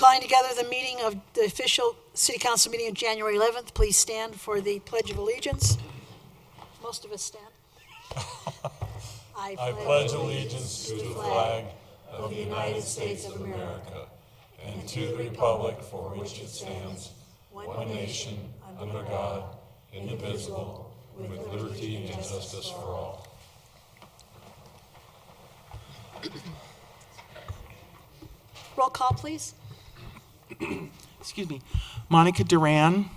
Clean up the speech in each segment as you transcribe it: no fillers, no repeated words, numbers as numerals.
calling together the meeting of the official City Council meeting of January 11th. Please stand for the Pledge of Allegiance. Most of us stand. I pledge allegiance to the flag of the United States of America and to the republic for which it stands, one nation, under God, indivisible, with liberty and justice for all. Roll call, please. Excuse me. Monica Duran,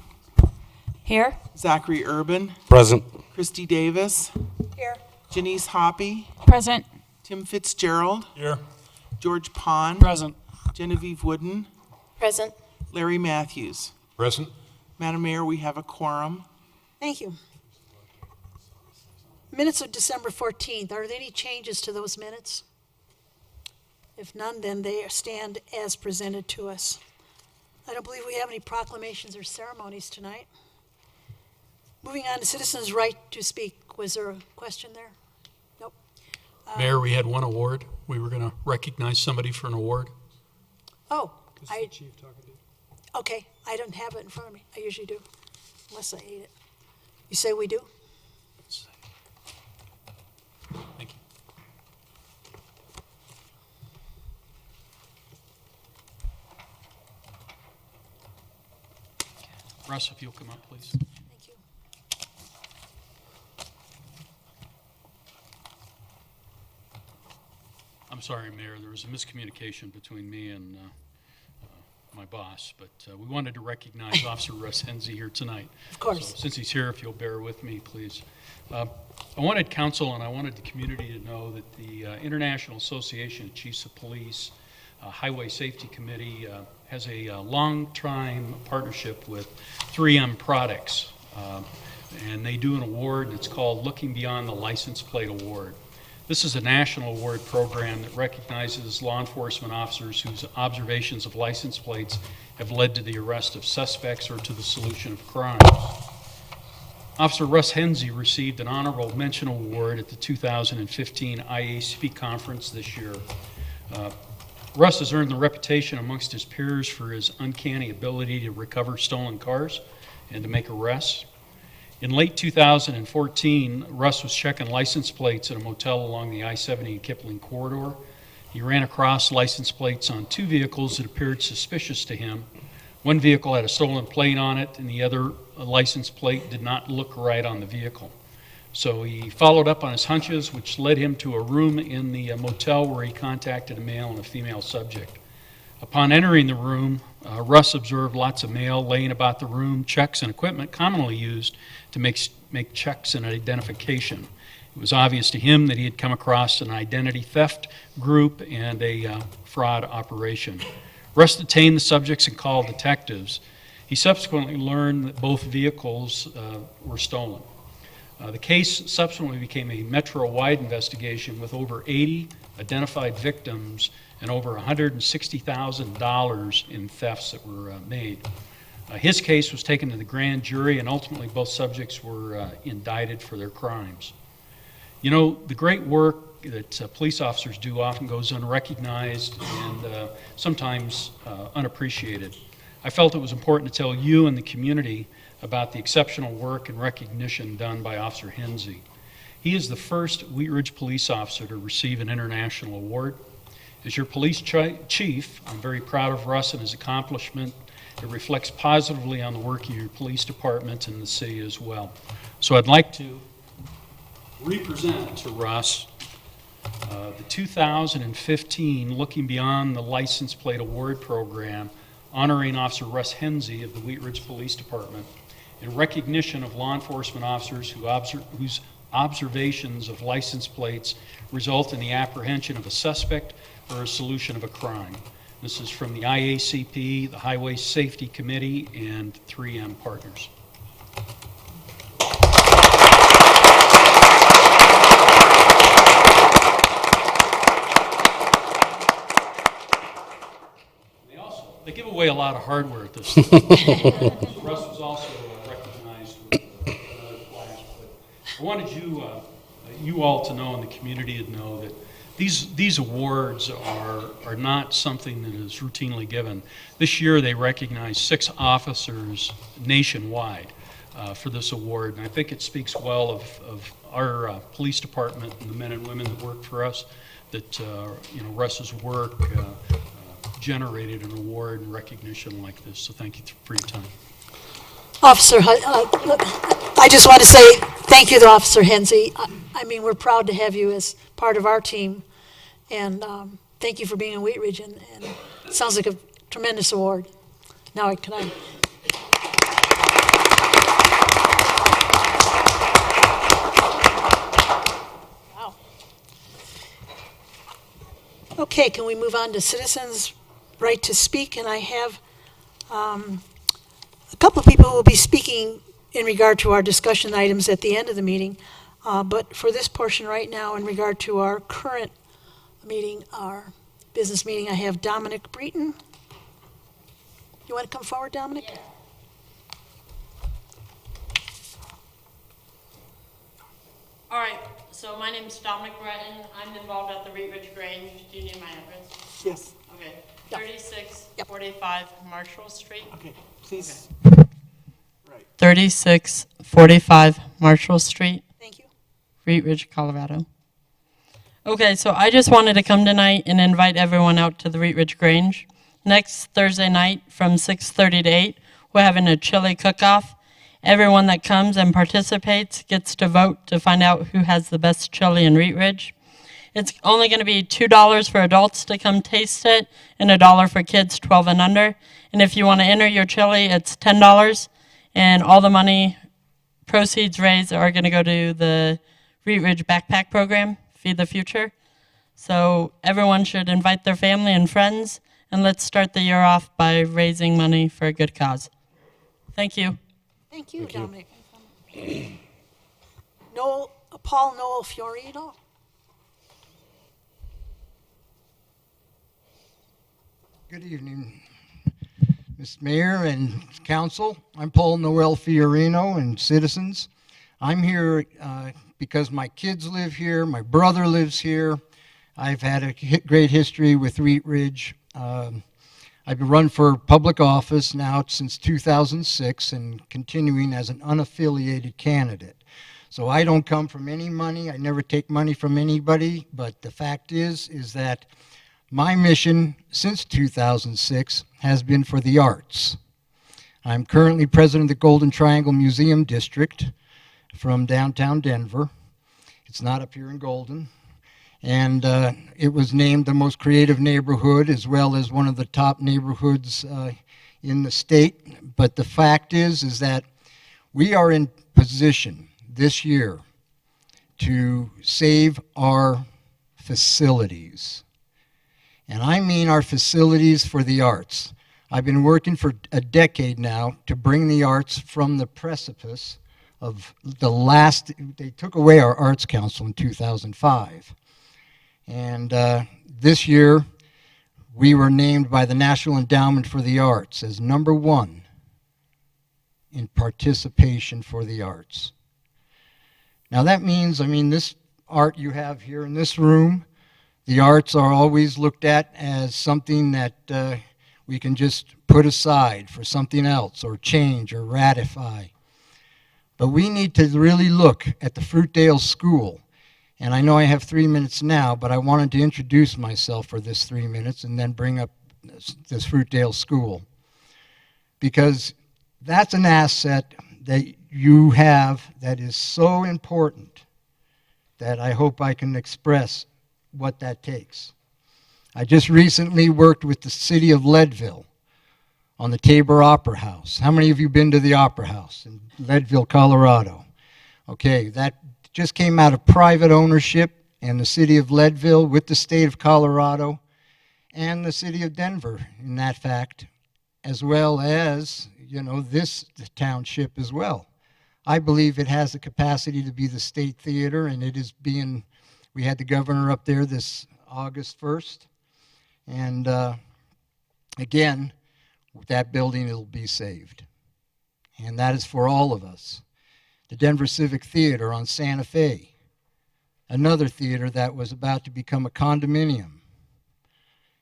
Here. Zachary Urban, Present. Christy Davis, Here. Janice Hoppy, Present. Tim Fitzgerald, Here. George Pond, Present. Genevieve Wooden, Present. Larry Matthews. Present. Madam Mayor, we have a quorum. Thank you. Minutes of December 14th. Are there any changes to those minutes? If none, then they stand as presented to us. I don't believe we have any proclamations or ceremonies tonight. Moving on to citizens' right to speak. Was there a question there? Nope. Mayor, we had one award. We were going to recognize somebody for an award. Oh, okay. I don't have it in front of me. I usually do, unless I ate it. You say we do? Thank you. Russ, if you'll come up, please. Thank you. I'm sorry, Mayor, there was a miscommunication between me and my boss, but we wanted to recognize Officer Russ Henze here tonight. Of course. So, since he's here, if you'll bear with me, please. I wanted council and I wanted the community to know that the International Association of Chiefs of Police Highway Safety Committee has a long-time partnership with 3M Products, and they do an award that's called Looking Beyond the License Plate Award. This is a national award program that recognizes law enforcement officers whose observations of license plates have led to the arrest of suspects or to the solution of crimes. Officer Russ Henze received an honorable mention award at the 2015 IACP conference this year. Russ has earned the reputation amongst his peers for his uncanny ability to recover stolen cars and to make arrests. In late 2014, Russ was checking license plates at a motel along the I-70 and Kipling corridor. He ran across license plates on two vehicles that appeared suspicious to him. One vehicle had a stolen plate on it, and the other license plate did not look right on the vehicle. So he followed up on his hunches, which led him to a room in the motel where he contacted a male and a female subject. Upon entering the room, Russ observed lots of mail laying about the room, checks and equipment commonly used to make checks and identification. It was obvious to him that he had come across an identity theft group and a fraud operation. Russ detained the subjects and called detectives. He subsequently learned that both vehicles were stolen. The case subsequently became a metro-wide investigation with over 80 identified victims and over $160,000 in thefts that were made. His case was taken to the grand jury, and ultimately both subjects were indicted for their crimes. You know, the great work that police officers do often goes unrecognized and sometimes unappreciated. I felt it was important to tell you and the community about the exceptional work and recognition done by Officer Henze. He is the first Wheat Ridge police officer to receive an international award. As your police chief, I'm very proud of Russ and his accomplishment. It reflects positively on the work of your police department and the city as well. So I'd like to represent to Russ the 2015 Looking Beyond the License Plate Award Program, honoring Officer Russ Henze of the Wheat Ridge Police Department in recognition of law enforcement officers whose observations of license plates result in the apprehension of a suspect or a solution of a crime. This is from the IACP, the Highway Safety Committee, and 3M Partners. They give away a lot of hardware at this time. Russ was also recognized with another flash. But I wanted you all to know and the community to know that these awards are not something that is routinely given. This year, they recognize 6 officers nationwide for this award, and I think it speaks well of our police department and the men and women that work for us, that Russ's work generated an award and recognition like this. So thank you for your time. Officer, I just want to say thank you to Officer Hensy. I mean, we're proud to have you as part of our team, and thank you for being in Wheat Ridge, and it sounds like a tremendous award. Now, can I? Wow. Okay, can we move on to citizens' right to speak? And I have a couple of people who will be speaking in regard to our discussion items at the end of the meeting. But for this portion right now, in regard to our current meeting, our business meeting, I have Dominic Breton. You want to come forward, Dominic? Yes. All right, so my name's Dominic Breton. I'm involved at the Wheat Ridge Grange. Do you need my address? Yes. Okay, Yep. 3645 Marshall Street. Okay, please. 3645 Marshall Street, Thank you. Wheat Ridge, Colorado. Okay, so I just wanted to come tonight and invite everyone out to the Wheat Ridge Grange. Next Thursday night from 6:30 to 8, we're having a chili cook-off. Everyone that comes and participates gets to vote to find out who has the best chili in Wheat Ridge. It's only going to be $2 for adults to come taste it and $1 for kids 12 and under. And if you want to enter your chili, it's $10. And all the money proceeds raised are going to go to the Wheat Ridge Backpack Program, Feed the Future. So everyone should invite their family and friends, and let's start the year off by raising money for a good cause. Thank you. Thank you, Dominic. Paul Noel Fiorino. Good evening, Mr. Mayor and Council. I'm Paul Noel Fiorino and citizens. I'm here because my kids live here, my brother lives here. I've had a great history with Wheat Ridge. I've been run for public office now since 2006 and continuing as an unaffiliated candidate. So I don't come from any money. I never take money from anybody, but the fact is that my mission since 2006 has been for the arts. I'm currently president of the Golden Triangle Museum District from downtown Denver. It's not up here in Golden. And it was named the most creative neighborhood as well as one of the top neighborhoods in the state. But the fact is that we are in position this year to save our facilities. And I mean our facilities for the arts. I've been working for a decade now to bring the arts from the precipice of they took away our Arts Council in 2005. And this year, we were named by the National Endowment for the Arts as #1 in participation for the arts. Now that means, this art you have here in this room, the arts are always looked at as something that we can just put aside for something else or change or ratify. But we need to really look at the Fruitdale School. And I know I have 3 minutes now, but I wanted to introduce myself for this 3 minutes and then bring up this Fruitdale School. Because that's an asset that you have that is so important that I hope I can express what that takes. I just recently worked with the city of Leadville on the Tabor Opera House. How many of you been to the Opera House in Leadville, Colorado? Okay, that just came out of private ownership, and the city of Leadville with the state of Colorado and the city of Denver in that fact, as well as, this township as well. I believe it has the capacity to be the state theater, and it is we had the governor up there this August 1st, and again, that building will be saved. And that is for all of us. The Denver Civic Theater on Santa Fe, another theater that was about to become a condominium.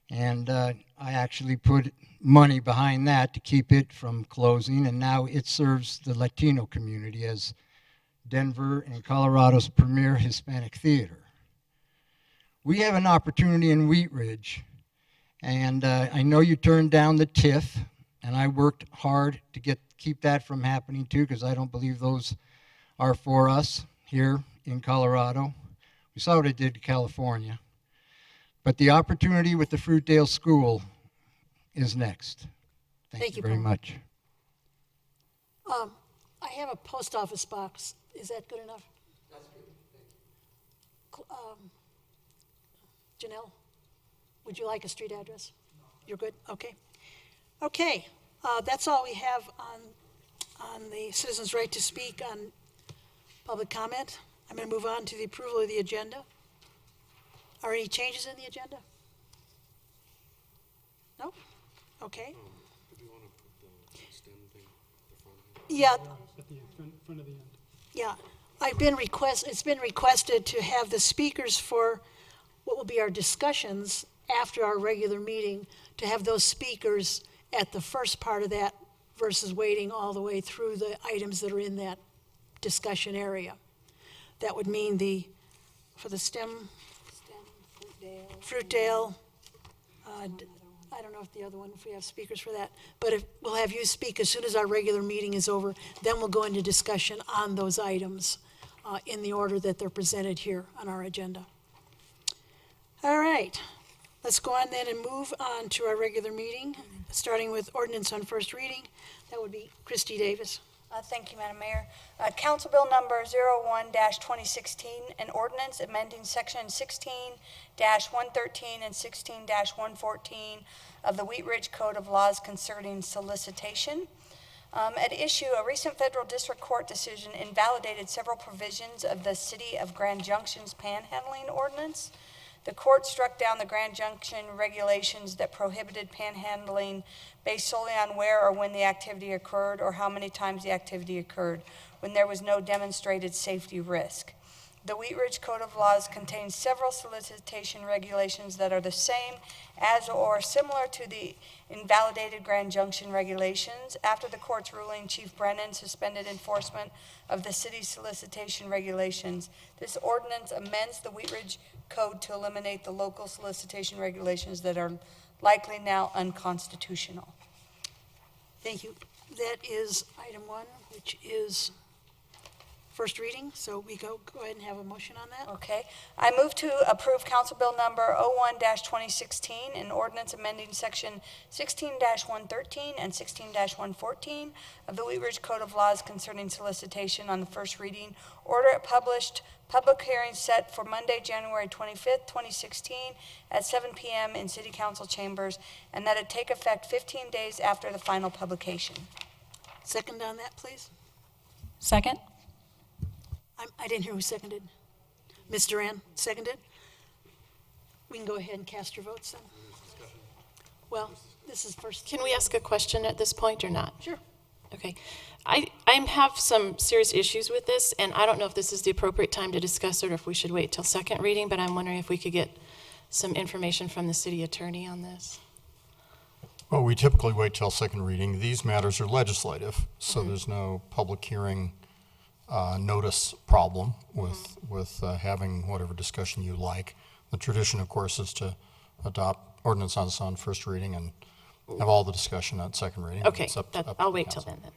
And I actually put money behind that to keep it from closing, and now it serves the Latino community as Denver and Colorado's premier Hispanic theater. We have an opportunity in Wheat Ridge, and I know you turned down the TIF, and I worked hard to keep that from happening too, because I don't believe those are for us here in Colorado. We saw what it did to California. But the opportunity with the Fruitdale School is next. Thank you very Paul. much. I have a post office box. Is that good enough? That's good. Janelle, would you like a street address? No. You're good? Okay. Okay, that's all we have on the citizens' right to speak on public comment. I'm going to move on to the approval of the agenda. Are any changes in the agenda? No? Okay. Yeah. Yeah, it's been requested to have the speakers for what will be our discussions after our regular meeting, to have those speakers at the first part of that versus waiting all the way through the items that are in that discussion area. That would mean for the STEM, Fruitdale, I don't know if the other one, if we have speakers for that, but we'll have you speak as soon as our regular meeting is over, then we'll go into discussion on those items in the order that they're presented here on our agenda. All right, let's go on then and move on to our regular meeting, starting with ordinance on first reading. That would be Christy Davis. Thank you, Madam Mayor. Council Bill Number 01-2016, an ordinance amending Section 16-113 and 16-114 of the Wheat Ridge Code of Laws concerning solicitation. At issue, a recent federal district court decision invalidated several provisions of the City of Grand Junction's panhandling ordinance. The court struck down the Grand Junction regulations that prohibited panhandling based solely on where or when the activity occurred or how many times the activity occurred, when there was no demonstrated safety risk. The Wheat Ridge Code of Laws contains several solicitation regulations that are the same as or similar to the invalidated Grand Junction regulations. After the court's ruling, Chief Brennan suspended enforcement of the city's solicitation regulations. This ordinance amends the Wheat Ridge Code to eliminate the local solicitation regulations that are likely now unconstitutional. Thank you. That is item 1, which is first reading, so we go ahead and have a motion on that. Okay. I move to approve Council Bill Number 01-2016, an ordinance amending Section 16-113 and 16-114 of the Wheat Ridge Code of Laws concerning solicitation on the first reading. Order it published. Public hearing set for Monday, January 25th, 2016 at 7 p.m. in City Council chambers, and that it take effect 15 days after the final publication. Second on that, please. Second? I didn't hear who seconded. Ms. Duran seconded. We can go ahead and cast your votes then. Well, this is first. Can we ask a question at this point or not? Sure. Okay. I have some serious issues with this, and I don't know if this is the appropriate time to discuss it or if we should wait till second reading, but I'm wondering if we could get some information from the city attorney on this. Well, we typically wait till second reading. These matters are legislative, so there's no public hearing notice problem with having whatever discussion you like. The tradition, of course, is to adopt ordinance on first reading and have all the discussion at second reading. Okay, It's up to I'll the wait till council. then.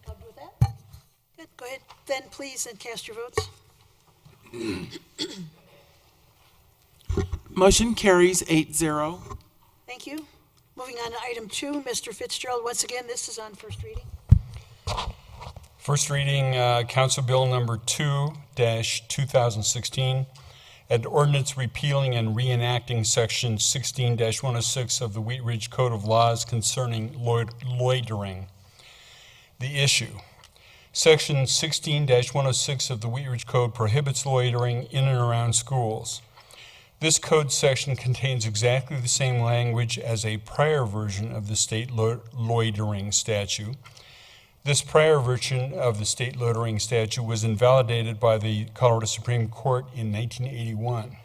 Good with that? Good, go ahead then, please, and cast your votes. Motion carries 8-0. Thank you. Moving on to item 2, Mr. Fitzgerald, once again, this is on first reading. First reading, Council Bill Number 2-2016, an ordinance repealing and reenacting Section 16-106 of the Wheat Ridge Code of Laws concerning loitering. The issue. Section 16-106 of the Wheat Ridge Code prohibits loitering in and around schools. This code section contains exactly the same language as a prior version of the state loitering statute. This prior version of the state loitering statute was invalidated by the Colorado Supreme Court in 1981.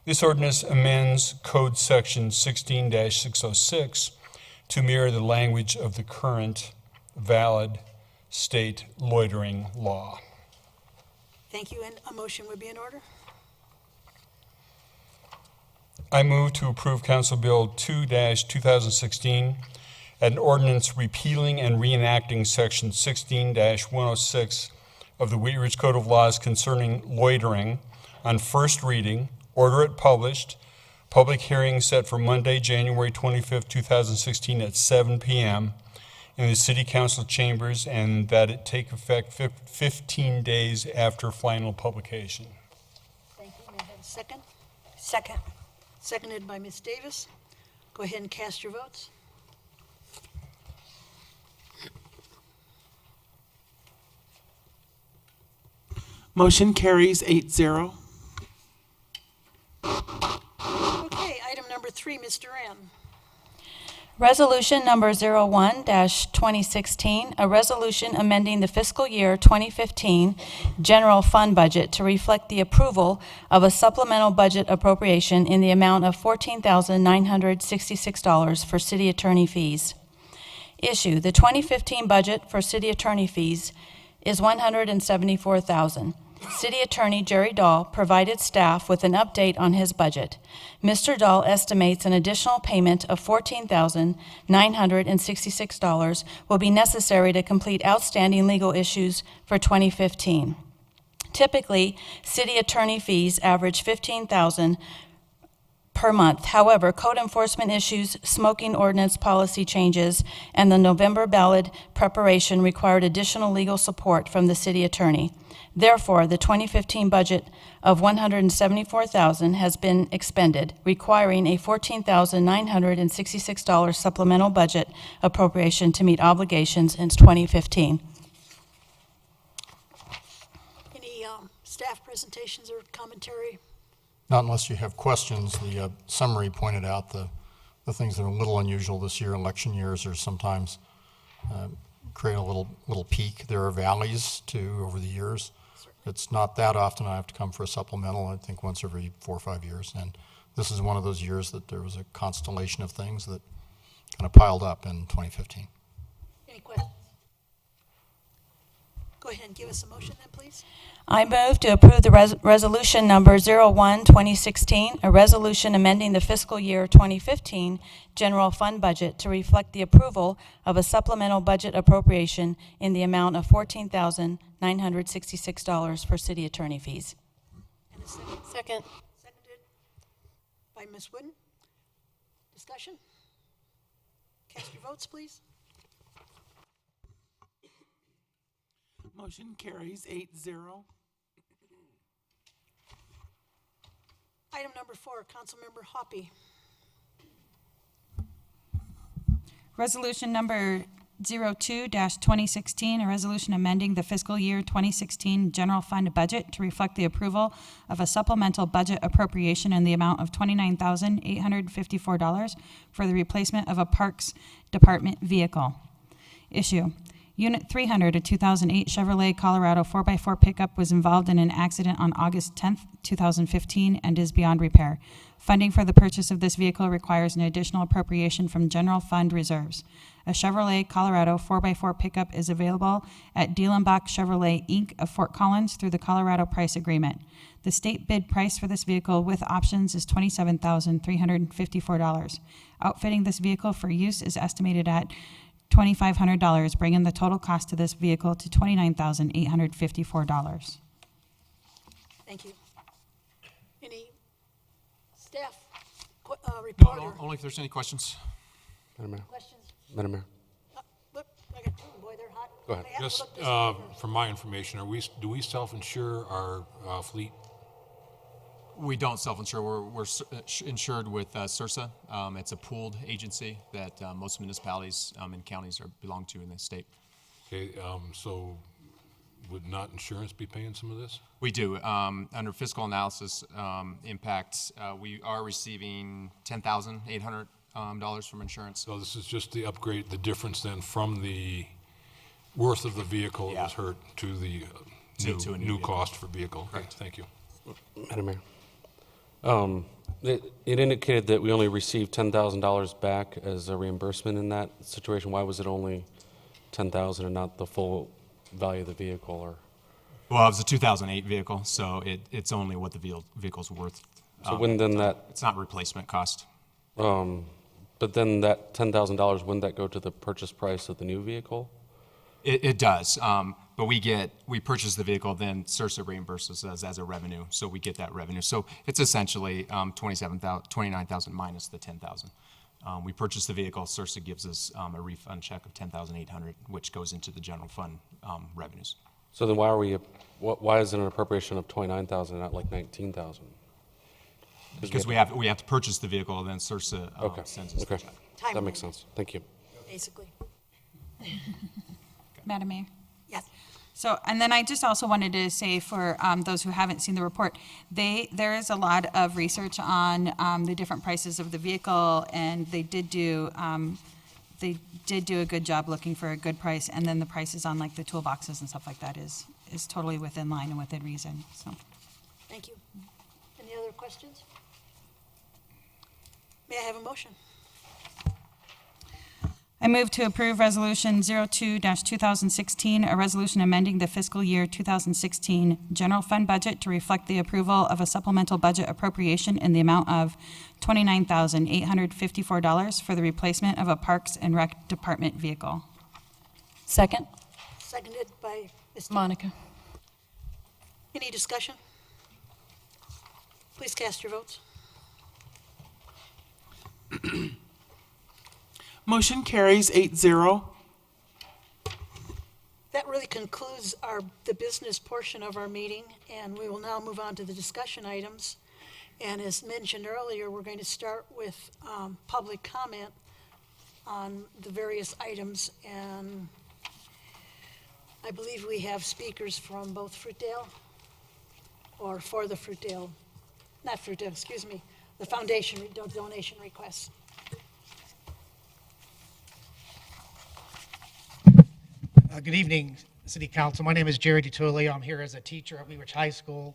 This ordinance amends Code Section 16-606 to mirror the language of the current valid state loitering law. Thank you, and a motion would be in order. I move to approve Council Bill 2-2016, an ordinance repealing and reenacting Section 16-106 of the Wheat Ridge Code of Laws concerning loitering on first reading, order it published, public hearing set for Monday, January 25th, 2016 at 7 p.m. in the City Council chambers, and that it take effect 15 days after final publication. Thank you. May I have a second? Second. Seconded by Ms. Davis. Go ahead and cast your votes. Motion carries 8-0. Okay, item number 3, Ms. Duran. Resolution number 01-2016, a resolution amending the fiscal year 2015 general fund budget to reflect the approval of a supplemental budget appropriation in the amount of $14,966 for city attorney fees. Issue: the 2015 budget for city attorney fees is $174,000. City Attorney Jerry Dahl provided staff with an update on his budget. Mr. Dahl estimates an additional payment of $14,966 will be necessary to complete outstanding legal issues for 2015. Typically, city attorney fees average $15,000 per month. However, code enforcement issues, smoking ordinance policy changes, and the November ballot preparation required additional legal support from the city attorney. Therefore, the 2015 budget of $174,000 has been expended, requiring a $14,966 supplemental budget appropriation to meet obligations in 2015. Any staff presentations or commentary? Not unless you have questions. The summary pointed out the things that are a little unusual this year. Election years are sometimes create a little peak. There are valleys too over the years. It's not that often I have to come for a supplemental. I think once every 4 or 5 years. And this is one of those years that there was a constellation of things that kind of piled up in 2015. Any questions? Go ahead and give us a motion then, please. I move to approve the resolution number 01-2016, a resolution amending the fiscal year 2015 general fund budget to reflect the approval of a supplemental budget appropriation in the amount of $14,966 for city attorney fees. And a second. Second. Seconded by Ms. Wooden. Discussion? Cast your votes, please. Motion carries 8-0. Item number 4, Councilmember Hoppy. Resolution number 02-2016, a resolution amending the fiscal year 2016 general fund budget to reflect the approval of a supplemental budget appropriation in the amount of $29,854 for the replacement of a Parks Department vehicle. Issue: Unit 300, a 2008 Chevrolet Colorado 4x4 pickup, was involved in an accident on August 10, 2015, and is beyond repair. Funding for the purchase of this vehicle requires an additional appropriation from general fund reserves. A Chevrolet Colorado 4x4 pickup is available at Dielenbach Chevrolet, Inc. of Fort Collins through the Colorado Price Agreement. The state bid price for this vehicle with options is $27,354. Outfitting this vehicle for use is estimated at $2,500, bringing the total cost of this vehicle to $29,854. Thank you. Any staff report or Only if there's any questions. Madam Mayor. questions? Madam Mayor. Look, I got two. Boy, they're hot. Go ahead. I have to Just look this over. for my information, do we self-insure our fleet? We don't self-insure. We're insured with CIRSA. It's a pooled agency that most municipalities and counties belong to in the state. Okay, so would not insurance be paying some of this? We do. Under fiscal analysis impact, we are receiving $10,800 from insurance. So this is just the upgrade, the difference then from the worth of the vehicle that Yeah. was hurt to the To a new new vehicle. cost for vehicle. Okay, Correct. thank you. Madam Mayor. It indicated that we only received $10,000 back as a reimbursement in that situation. Why was it only $10,000 and not the full value of the vehicle? Or Well, it was a 2008 vehicle, so it's only what the vehicle's worth. so when then that, It's not replacement cost. but then that $10,000, wouldn't that go to the purchase price of the new vehicle? It does, but we purchase the vehicle, then CIRSA reimburses us as a revenue, so we get that revenue. So it's essentially 29,000 minus the 10,000. We purchase the vehicle, CIRSA gives us a refund check of 10,800, which goes into the general fund revenues. So then why is it an appropriation of 29,000 and not like 19,000? Because we have to purchase the vehicle, and then CIRSA Okay, sends us the okay. check. That makes sense. Thank you. Basically. Madam Mayor? Yes. So, and then I just also wanted to say for those who haven't seen the report, there is a lot of research on the different prices of the vehicle, and they did do a good job looking for a good price, and then the prices on like the toolboxes and stuff like that is totally within line and within reason, so. Thank you. Any other questions? May I have a motion? I move to approve Resolution 02-2016, a resolution amending the fiscal year 2016 general fund budget to reflect the approval of a supplemental budget appropriation in the amount of $29,854 for the replacement of a Parks and Rec Department vehicle. Second? Seconded by Mr. Monica. Any discussion? Please cast your votes. Motion carries 8-0. That really concludes the business portion of our meeting, and we will now move on to the discussion items. And as mentioned earlier, we're going to start with public comment on the various items, and I believe we have speakers from both Fruitdale, or for the Fruitdale, not Fruitdale, excuse me, the foundation donation requests. Good evening, City Council. My name is Jerry DiTullio. I'm here as a teacher at Wheat Ridge High School,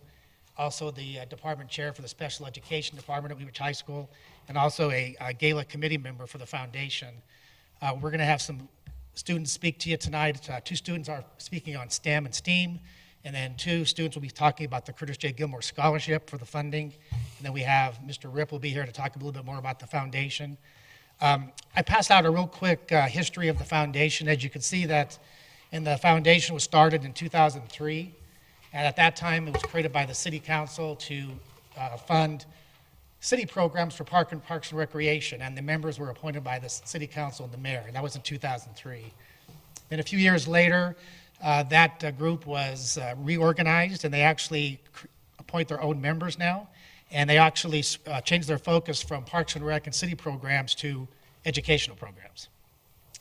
also the department chair for the Special Education Department at Wheat Ridge High School, and also a gala committee member for the foundation. We're going to have some students speak to you tonight. 2 students are speaking on STEM and STEAM, and then 2 students will be talking about the Curtis J. Gilmore Scholarship for the funding. And then we have Mr. Rip will be here to talk a little bit more about the foundation. I passed out a real quick history of the foundation. As you can see that, and the foundation was started in 2003, and at that time it was created by the City Council to fund city programs for Parks and Recreation, and the members were appointed by the City Council and the mayor, and that was in 2003. Then a few years later, that group was reorganized, and they actually appoint their own members now, and they actually changed their focus from Parks and Rec and city programs to educational programs.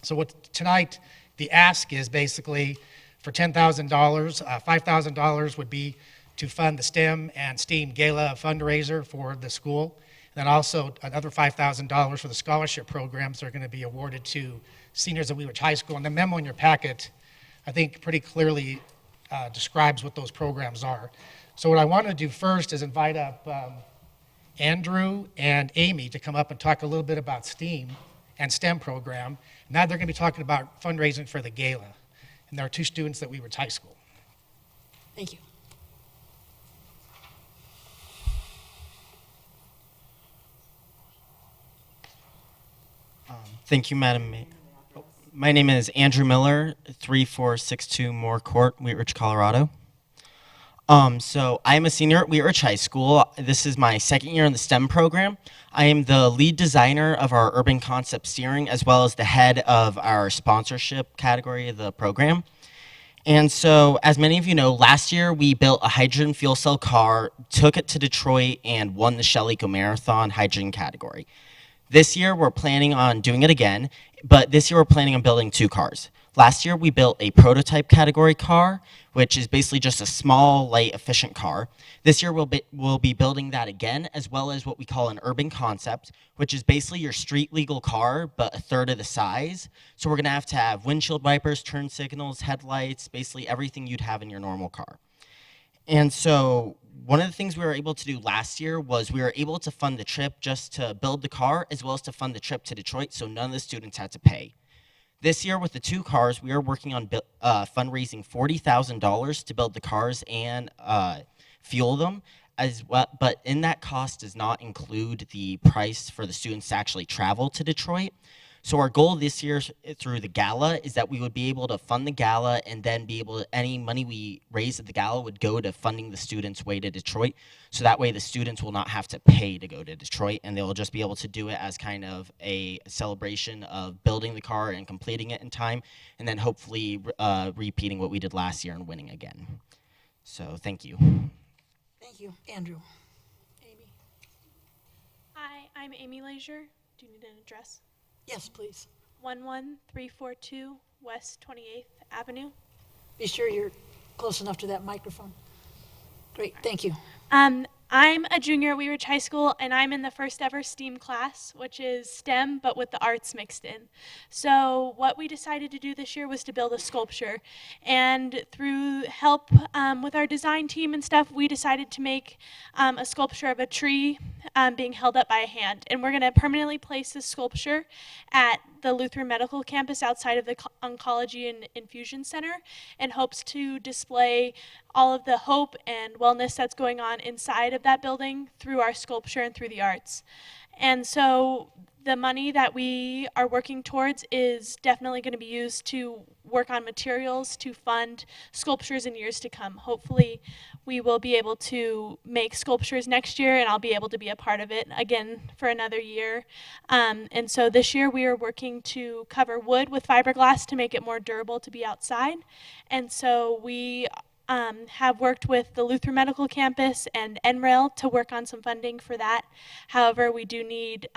So what tonight, the ask is basically for $10,000, $5,000 would be to fund the STEM and STEAM Gala fundraiser for the school. And then also another $5,000 for the scholarship programs that are going to be awarded to seniors at Wheat Ridge High School. And the memo in your packet, I think, pretty clearly describes what those programs are. So what I want to do first is invite up Andrew and Amy to come up and talk a little bit about STEAM and STEM program. Now they're going to be talking about fundraising for the gala. And there are 2 students at Wheat Ridge High School. Thank you. Thank you, Madam Mayor. My name is Andrew Miller, 3462 Moore Court, Wheat Ridge, Colorado. So I am a senior at Wheat Ridge High School. This is my 2nd year in the STEM program. I am the lead designer of our urban concept steering, as well as the head of our sponsorship category of the program. And so, as many of you know, last year we built a hydrogen fuel cell car, took it to Detroit, and won the Shell Eco Marathon hydrogen category. This year we're planning on doing it again, but this year we're planning on building 2 cars. Last year, we built a prototype category car, which is basically just a small, light, efficient car. This year, we'll be building that again, as well as what we call an urban concept, which is basically your street legal car, but a third of the size. So we're gonna have windshield wipers, turn signals, headlights, basically everything you'd have in your normal car. And so one of the things we were able to do last year was we were able to fund the trip just to build the car, as well as to fund the trip to Detroit, so none of the students had to pay. This year, with the 2 cars, we are working on fundraising $40,000 to build the cars and fuel them, as well. But in that cost does not include the price for the students to actually travel to Detroit. So our goal this year through the gala is that we would be able to fund the gala, and then be able to, any money we raise at the gala would go to funding the students' way to Detroit. So that way the students will not have to pay to go to Detroit, and they'll just be able to do it as kind of a celebration of building the car and completing it in time, and then hopefully repeating what we did last year and winning again. So thank you. Thank you. Andrew. Amy? Hi, I'm Amy Leisure. Do you need an address? Yes, please. 11342 West 28th Avenue. Be sure you're close enough to that microphone. Great, thank you. I'm a junior at Wheat Ridge High School, and I'm in the first ever STEAM class, which is STEM, but with the arts mixed in. So what we decided to do this year was to build a sculpture. And through help with our design team and stuff, we decided to make a sculpture of a tree being held up by a hand. And we're going to permanently place this sculpture at the Lutheran Medical Campus outside of the Oncology and Infusion Center, in hopes to display all of the hope and wellness that's going on inside of that building through our sculpture and through the arts. And so the money that we are working towards is definitely going to be used to work on materials to fund sculptures in years to come. Hopefully we will be able to make sculptures next year, and I'll be able to be a part of it again for another year. And so this year we are working to cover wood with fiberglass to make it more durable to be outside. And so we have worked with the Lutheran Medical Campus and NREL to work on some funding for that. However, we do need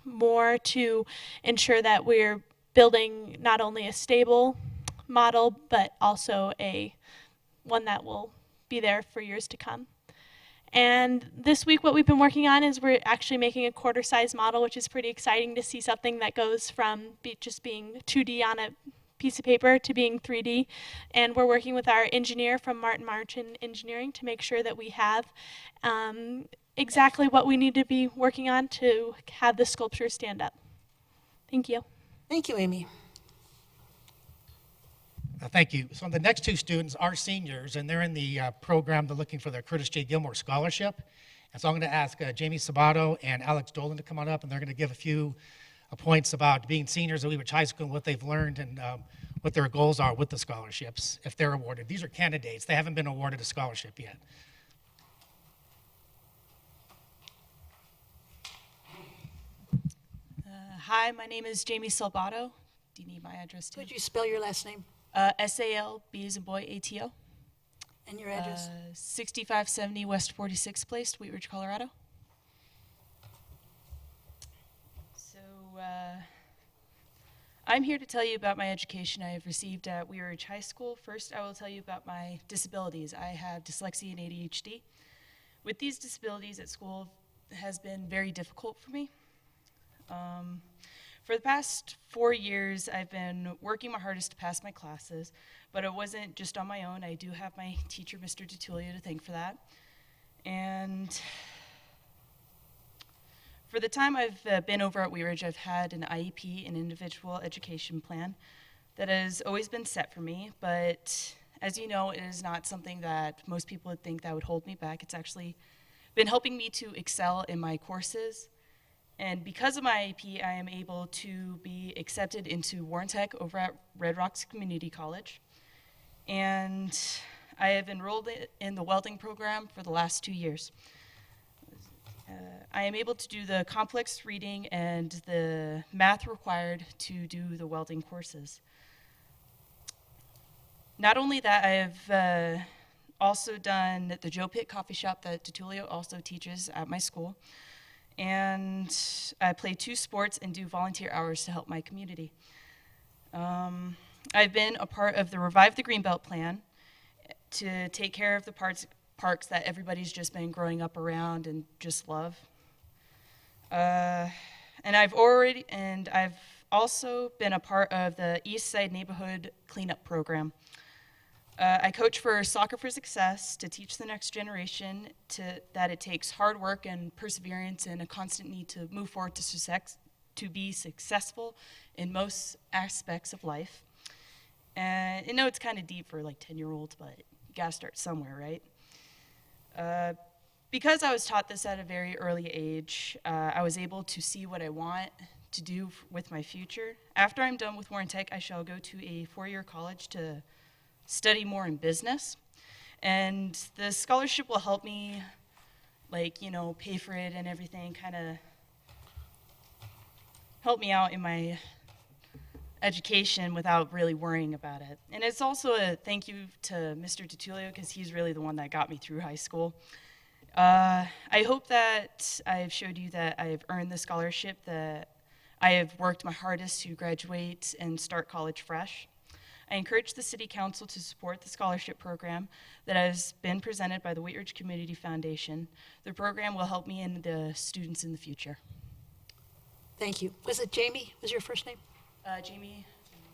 more to ensure that we're building not only a stable model, but also one that will be there for years to come. And this week what we've been working on is we're actually making a quarter-size model, which is pretty exciting to see something that goes from just being 2D on a piece of paper to being 3D. And we're working with our engineer from Martin Engineering to make sure that we have exactly what we need to be working on to have the sculpture stand up. Thank you. Thank you, Amy. Thank you. So the next 2 students are seniors, and they're in the program. They're looking for their Curtis J. Gilmore Scholarship. And so I'm going to ask Jamie Sabato and Alex Dolan to come on up, and they're going to give a few points about being seniors at Wheat Ridge High School and what they've learned and what their goals are with the scholarships if they're awarded. These are candidates. They haven't been awarded a scholarship yet. Hi, my name is Jamie Salvato. Do you need my address too? Could you spell your last name? S-A-L-B as in boy, A-T-O. And your address? 6570 West 46th Place, Wheat Ridge, Colorado. So, I'm here to tell you about my education I have received at Wheat Ridge High School. First, I will tell you about my disabilities. I have dyslexia and ADHD. With these disabilities at school has been very difficult for me. For the past 4 years, I've been working my hardest to pass my classes, but it wasn't just on my own. I do have my teacher, Mr. DiTullio, to thank for that. And for the time I've been over at Wheat Ridge, I've had an IEP, an individual education plan, that has always been set for me, but as you know, it is not something that most people would think that would hold me back. It's actually been helping me to excel in my courses. And because of my IEP, I am able to be accepted into Warren Tech over at Red Rocks Community College. And I have enrolled in the welding program for the last 2 years. I am able to do the complex reading and the math required to do the welding courses. Not only that, I have also done the Joe Pitt coffee shop that DiTullio also teaches at my school. And I play 2 sports and do volunteer hours to help my community. I've been a part of the Revive the Greenbelt plan to take care of the parks that everybody's just been growing up around and just love. And I've also been a part of the East Side Neighborhood Cleanup Program. I coach for Soccer for Success to teach the next generation that it takes hard work and perseverance and a constant need to move forward to be successful in most aspects of life. And I know it's kind of deep for like 10-year-olds, but you gotta start somewhere, right? Because I was taught this at a very early age, I was able to see what I want to do with my future. After I'm done with Warren Tech, I shall go to a 4-year college to study more in business. And the scholarship will help me, like, you know, pay for it and everything, kind of help me out in my education without really worrying about it. And it's also a thank you to Mr. DiTullio, because he's really the one that got me through high school. I hope that I've showed you that I've earned the scholarship, that I have worked my hardest to graduate and start college fresh. I encourage the City Council to support the scholarship program that has been presented by the Wheat Ridge Community Foundation. The program will help me and the students in the future. Thank you. Was it Jamie? Was your first name? Jamie,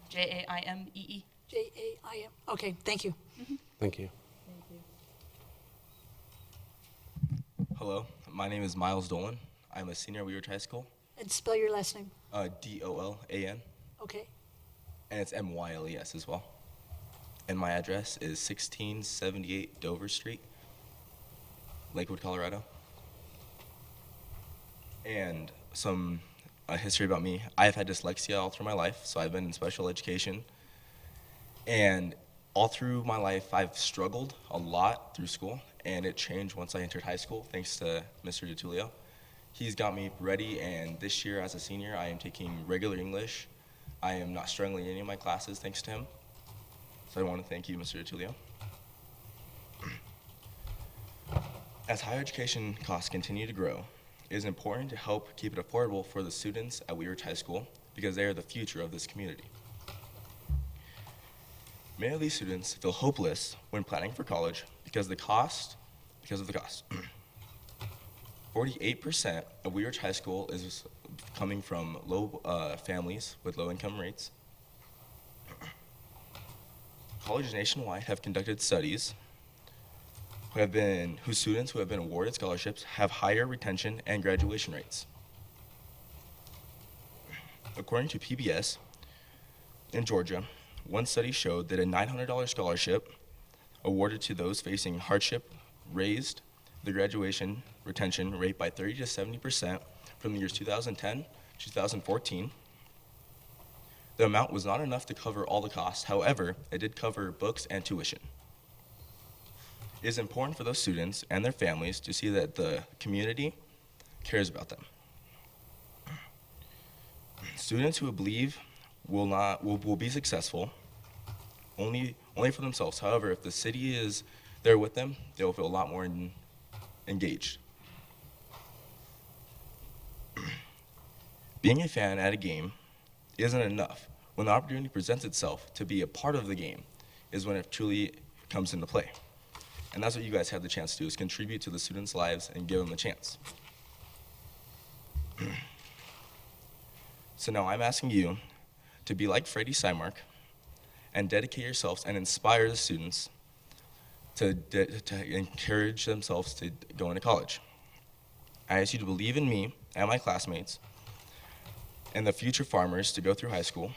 Jaimee. Jaim. Okay, thank you. Thank you. Hello, my name is Miles Dolan. I'm a senior at Wheat Ridge High School. And spell your last name. Dolan. Okay. And it's Myles as well. And my address is 1678 Dover Street, Lakewood, Colorado. And some history about me. I've had dyslexia all through my life, so I've been in special education. And all through my life, I've struggled a lot through school, and it changed once I entered high school, thanks to Mr. DiTullio. He's got me ready, and this year as a senior, I am taking regular English. I am not struggling in any of my classes, thanks to him. So I want to thank you, Mr. DiTullio. As higher education costs continue to grow, it is important to help keep it affordable for the students at Wheat Ridge High School, because they are the future of this community. Many of these students feel hopeless when planning for college because of the cost. 48% of Wheat Ridge High School is coming from low families with low income rates. Colleges nationwide have conducted studies whose students who have been awarded scholarships have higher retention and graduation rates. According to PBS in Georgia, one study showed that a $900 scholarship awarded to those facing hardship raised the graduation retention rate by 30 to 70% from the years 2010 to 2014. The amount was not enough to cover all the costs. However, it did cover books and tuition. It is important for those students and their families to see that the community cares about them. Students who believe will be successful only for themselves. However, if the city is there with them, they'll feel a lot more engaged. Being a fan at a game isn't enough. When the opportunity presents itself to be a part of the game is when it truly comes into play. And that's what you guys have the chance to do, is contribute to the students' lives and give them a chance. So now I'm asking you to be like Freddie Symark and dedicate yourselves and inspire the students to encourage themselves to go into college. I ask you to believe in me and my classmates and the future farmers to go through high school,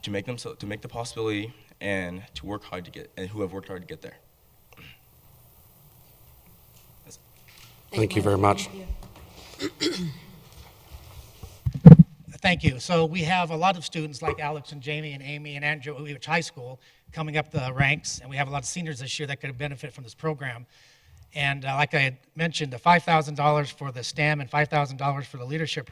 to make the possibility and to work hard to get, and who have worked hard to get there. Thank you very much. Thank you. So we have a lot of students like Alex and Jamie and Amy and Andrew at Wheat Ridge High School coming up the ranks, and we have a lot of seniors this year that could benefit from this program. And like I had mentioned, the $5,000 for the STEM and $5,000 for the leadership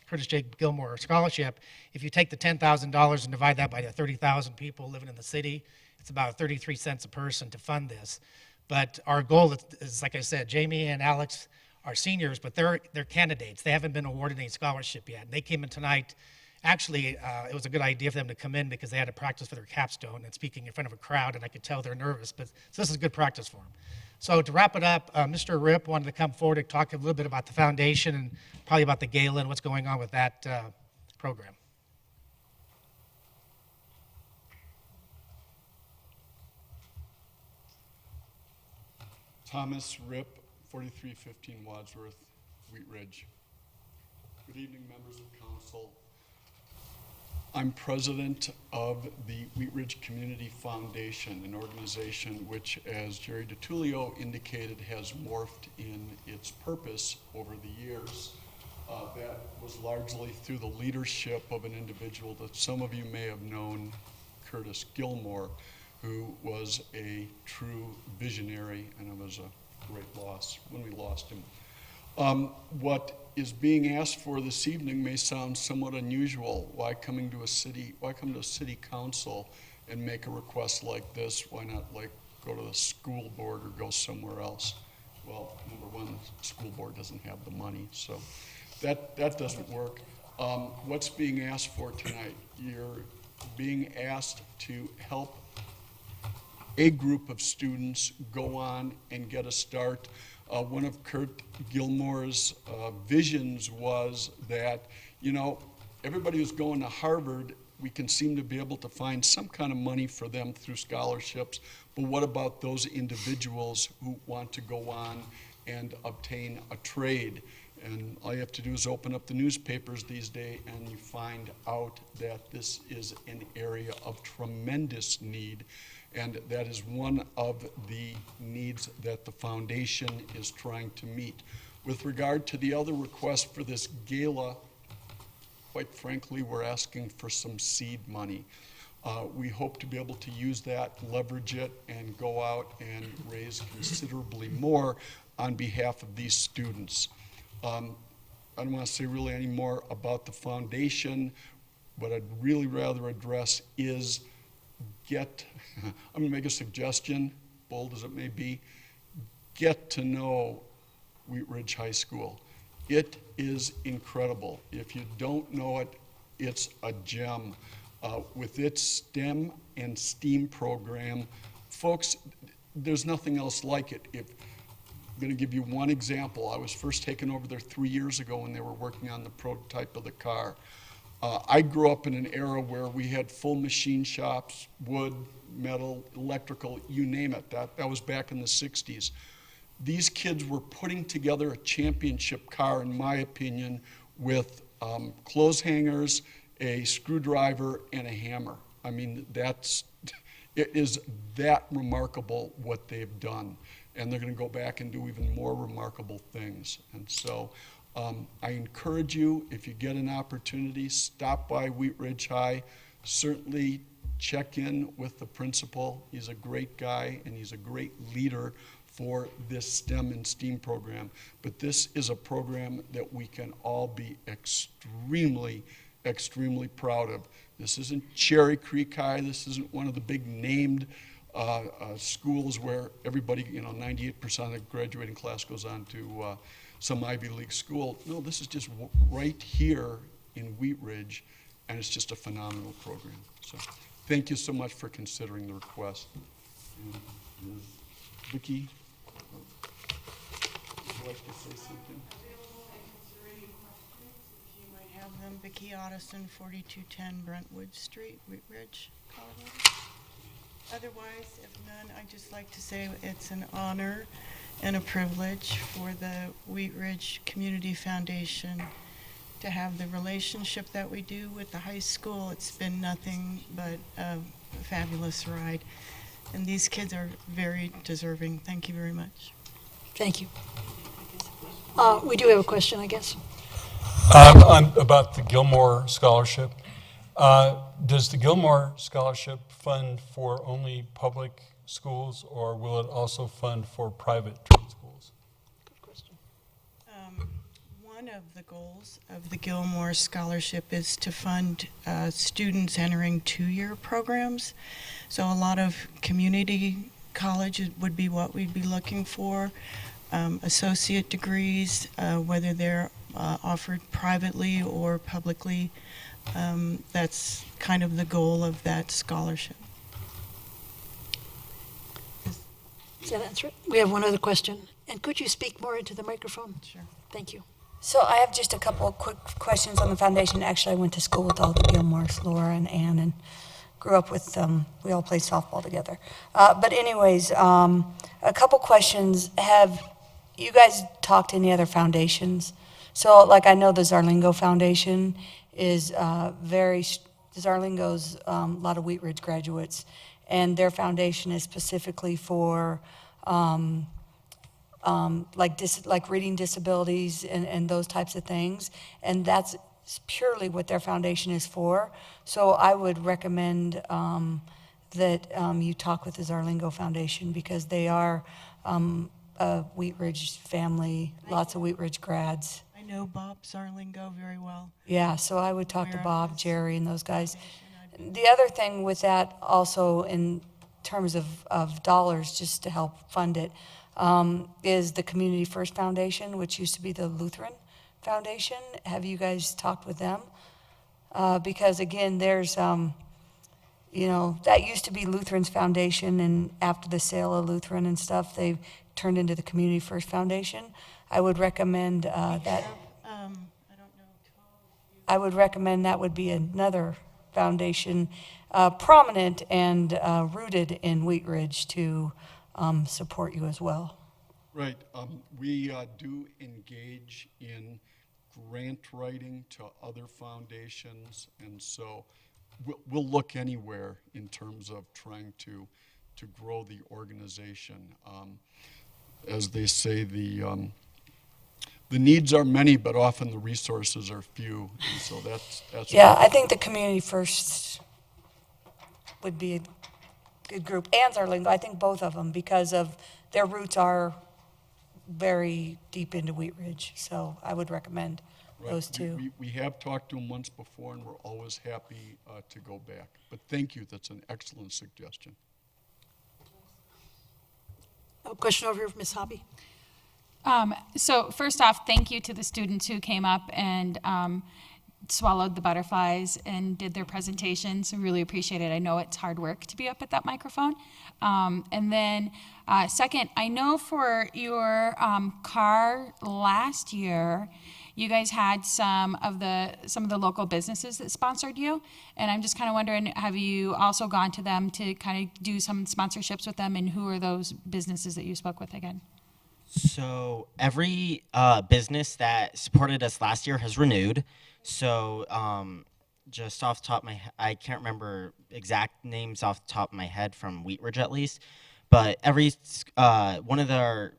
Curtis J. Gilmore Scholarship, if you take the $10,000 and divide that by the 30,000 people living in the city, it's about 33 cents a person to fund this. But our goal is, like I said, Jamie and Alex are seniors, but they're candidates. They haven't been awarded any scholarship yet. They came in tonight Actually, it was a good idea for them to come in because they had to practice for their capstone and speaking in front of a crowd, and I could tell they're nervous, but so this is good practice for them. So to wrap it up, Mr. Rip wanted to come forward and talk a little bit about the foundation and probably about the gala and what's going on with that program. Thomas Rip, 4315 Wadsworth, Wheat Ridge. Good evening, members of council. I'm president of the Wheat Ridge Community Foundation, an organization which, as Jerry DiTullio indicated, has morphed in its purpose over the years. That was largely through the leadership of an individual that some of you may have known, Curtis Gilmore, who was a true visionary, and it was a great loss when we lost him. What is being asked for this evening may sound somewhat unusual. Why come to a city council and make a request like this? Why not go to the school board or go somewhere else? Well, number one, the school board doesn't have the money, so that doesn't work. What's being asked for tonight? You're being asked to help a group of students go on and get a start. One of Kurt Gilmore's visions was that, everybody who's going to Harvard, we can seem to be able to find some kind of money for them through scholarships, but what about those individuals who want to go on and obtain a trade? And all you have to do is open up the newspapers these days and you find out that this is an area of tremendous need. And that is one of the needs that the foundation is trying to meet. With regard to the other request for this gala, quite frankly, we're asking for some seed money. We hope to be able to use that, leverage it, and go out and raise considerably more on behalf of these students. I don't want to say really any more about the foundation. What I'd really rather address is I'm going to make a suggestion, bold as it may be. Get to know Wheat Ridge High School. It is incredible. If you don't know it, it's a gem. With its STEM and STEAM program, folks, there's nothing else like it. I'm going to give you one example. I was first taken over there 3 years ago when they were working on the prototype of the car. I grew up in an era where we had full machine shops, wood, metal, electrical, you name it. That was back in the 60s. These kids were putting together a championship car, in my opinion, with clothes hangers, a screwdriver, and a hammer. I mean, it is that remarkable what they've done. And they're going to go back and do even more remarkable things. And so I encourage you, if you get an opportunity, stop by Wheat Ridge High. Certainly check in with the principal. He's a great guy and he's a great leader for this STEM and STEAM program. But this is a program that we can all be extremely, extremely proud of. This isn't Cherry Creek High. This isn't one of the big named schools where everybody, 98% of the graduating class goes on to some Ivy League school. No, this is just right here in Wheat Ridge, and it's just a phenomenal program. So thank you so much for considering the request. And Vicki, would you like to say something? You might have them. Vicki Otteson, 4210 Brentwood Street, Wheat Ridge, Colorado. Otherwise, if none, I'd just like to say it's an honor and a privilege for the Wheat Ridge Community Foundation to have the relationship that we do with the high school. It's been nothing but a fabulous ride. And these kids are very deserving. Thank you very much. Thank you. We do have a question, I guess. About the Gilmore Scholarship. Does the Gilmore Scholarship fund for only public schools, or will it also fund for private trade schools? Good question. One of the goals of the Gilmore Scholarship is to fund students entering two-year programs. So a lot of community colleges would be what we'd be looking for. Associate degrees, whether they're offered privately or publicly That's kind of the goal of that scholarship. Does that answer it? We have one other question. And could you speak more into the microphone? Sure. Thank you. So I have just a couple of quick questions on the foundation. Actually, I went to school with all the Gilmores, Laura and Ann, and grew up with them. We all played softball together. But anyways, a couple questions. Have you guys talked to any other foundations? So, like, I know the Zarlingo Foundation is Zarlingo's a lot of Wheat Ridge graduates, and their foundation is specifically for like reading disabilities and those types of things, and that's purely what their foundation is for. So I would recommend that you talk with the Zarlingo Foundation, because they are a Wheat Ridge family, lots of Wheat Ridge grads. I know Bob Zarlingo very well. Yeah, so I would talk to Aware of Bob, his Jerry, and those guys. The other thing with that also, in terms of dollars, just to help fund it, is the Community First Foundation, which used to be the Lutheran Foundation. Have you guys talked with them? Because again, there's, that used to be Lutheran's Foundation, and after the sale of Lutheran and stuff, they've turned into the Community First Foundation. I would recommend that. I would recommend that would be another foundation, prominent and rooted in Wheat Ridge, to support you as well. Right. We do engage in grant writing to other foundations, and so we'll look anywhere in terms of trying to grow the organization. As they say, the needs are many, but often the resources are few, and so that's Yeah, I think the Community First would be a good group, and Zarlingo. I think both of them, because of their roots are very deep into Wheat Ridge. So I would recommend right. those two. We have talked to them once before, and we're always happy to go back. But thank you. That's an excellent suggestion. A question over here from Ms. Hobby. So first off, thank you to the students who came up and swallowed the butterflies and did their presentations. I really appreciate it. I know it's hard work to be up at that microphone. And then second, I know for your car last year, you guys had some of the local businesses that sponsored you, and I'm just kind of wondering, have you also gone to them to kind of do some sponsorships with them, and who are those businesses that you spoke with again? So every business that supported us last year has renewed. So just off the top of my head, I can't remember exact names off the top of my head from Wheat Ridge at least, but every one of their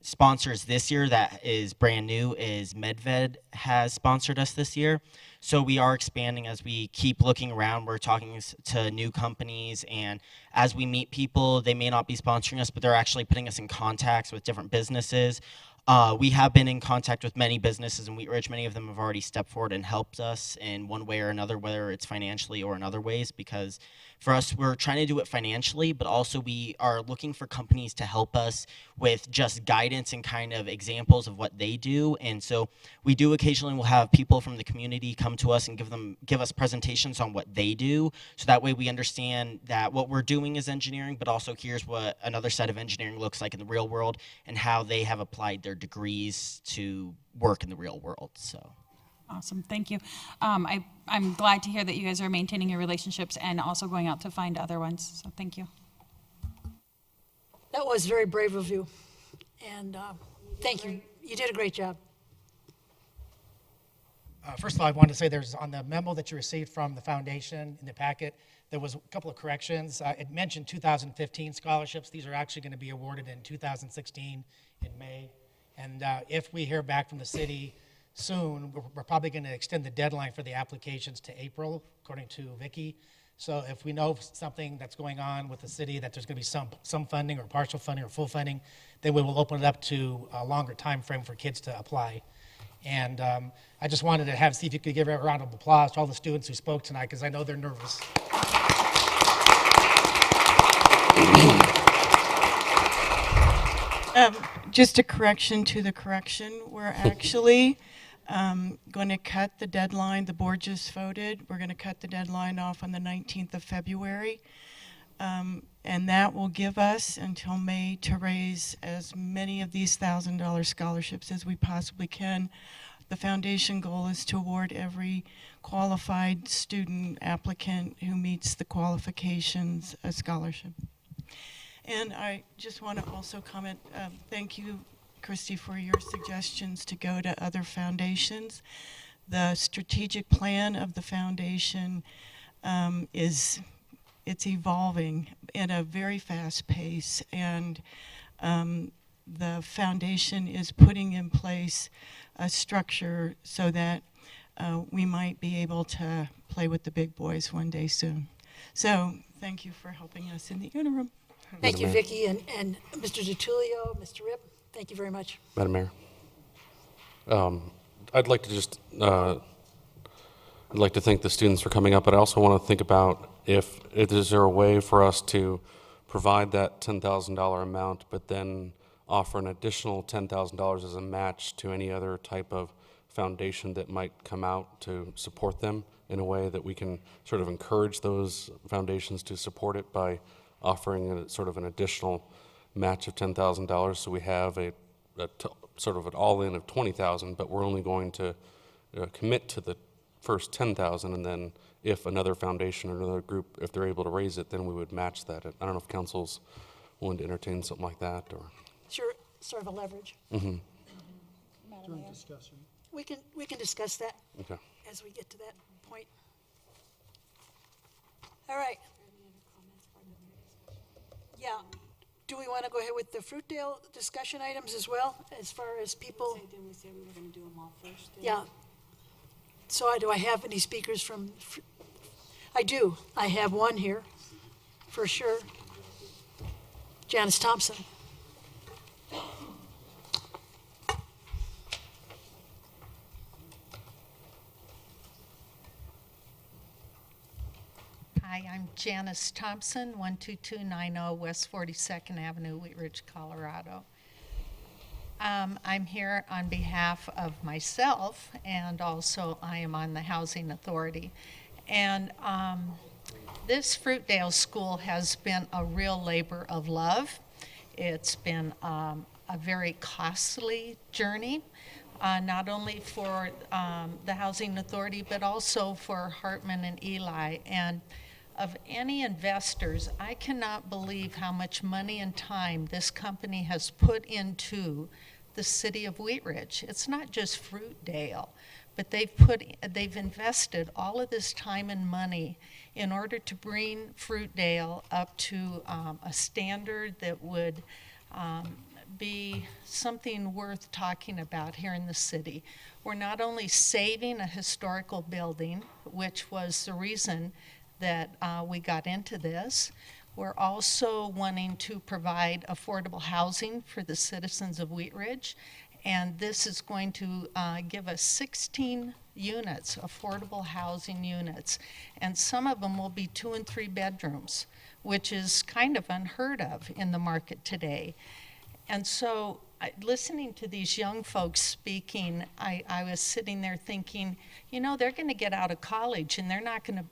sponsors this year that is brand new is Medved has sponsored us this year. So we are expanding as we keep looking around. We're talking to new companies, and as we meet people, they may not be sponsoring us, but they're actually putting us in contacts with different businesses. We have been in contact with many businesses in Wheat Ridge. Many of them have already stepped forward and helped us in one way or another, whether it's financially or in other ways, because for us, we're trying to do it financially, but also we are looking for companies to help us with just guidance and kind of examples of what they do. And so we do occasionally will have people from the community come to us and give us presentations on what they do. So that way we understand that what we're doing is engineering, but also here's what another side of engineering looks like in the real world and how they have applied their degrees to work in the real world. So. Awesome, thank you. I'm glad to hear that you guys are maintaining your relationships and also going out to find other ones, so thank you. That was very brave of you, and thank you. You did a great job. First of all, I wanted to say there's on the memo that you received from the foundation in the packet, there was a couple of corrections. It mentioned 2015 scholarships. These are actually going to be awarded in 2016 in May. And if we hear back from the city soon, we're probably going to extend the deadline for the applications to April, according to Vicki. So if we know something that's going on with the city, that there's going to be some funding or partial funding or full funding, then we will open it up to a longer time frame for kids to apply. And I just wanted to see if you could give a round of applause to all the students who spoke tonight, because I know they're nervous. Just a correction to the correction. We're actually Going to cut the deadline, the board just voted, we're going to cut the deadline off on the 19th of February. And that will give us until May to raise as many of these $1,000 scholarships as we possibly can. The foundation goal is to award every qualified student applicant who meets the qualifications a scholarship. And I just want to also comment, thank you, Christy, for your suggestions to go to other foundations. The strategic plan of the foundation it's evolving at a very fast pace, and the foundation is putting in place a structure so that we might be able to play with the big boys one day soon. So thank you for helping us in the interim. Thank you, Vicki, and Mr. DiTullio, Mr. Ripp, thank you very much. Madam Mayor, I'd like to just, I'd like to thank the students for coming up, but I also want to think about if is there a way for us to provide that $10,000 amount, but then offer an additional $10,000 as a match to any other type of foundation that might come out to support them in a way that we can sort of encourage those foundations to support it by offering a, sort of an additional match of $10,000, so we have sort of an all-in of $20,000, but we're only going to commit to the first $10,000, and then if another foundation or another group, if they're able to raise it, then we would match that. I don't know if council's willing to entertain something like that, or. Sure, sort of a leverage. Mm-hmm. Madam Mayor. We can discuss that Okay. as we get to that point. All right. Yeah. Do we want to go ahead with the Fruitdale discussion items as well, as far as people? Didn't we say we were going to do them all first? Yeah. So do I have any speakers from? I do. I have one here, for sure. Janice Thompson. Hi, I'm Janice Thompson, 12290 West 42nd Avenue, Wheat Ridge, Colorado. I'm here on behalf of myself, and also I am on the Housing Authority. And this Fruitdale School has been a real labor of love. It's been a very costly journey, not only for the Housing Authority, but also for Hartman and Eli. And of any investors, I cannot believe how much money and time this company has put into the city of Wheat Ridge. It's not just Fruitdale, but they've invested all of this time and money in order to bring Fruitdale up to a standard that would be something worth talking about here in the city. We're not only saving a historical building, which was the reason that we got into this. We're also wanting to provide affordable housing for the citizens of Wheat Ridge, and this is going to give us 16 units, affordable housing units, and some of them will be 2 and 3 bedrooms, which is kind of unheard of in the market today. And so listening to these young folks speaking, I was sitting there thinking, you know, they're going to get out of college and they're not going to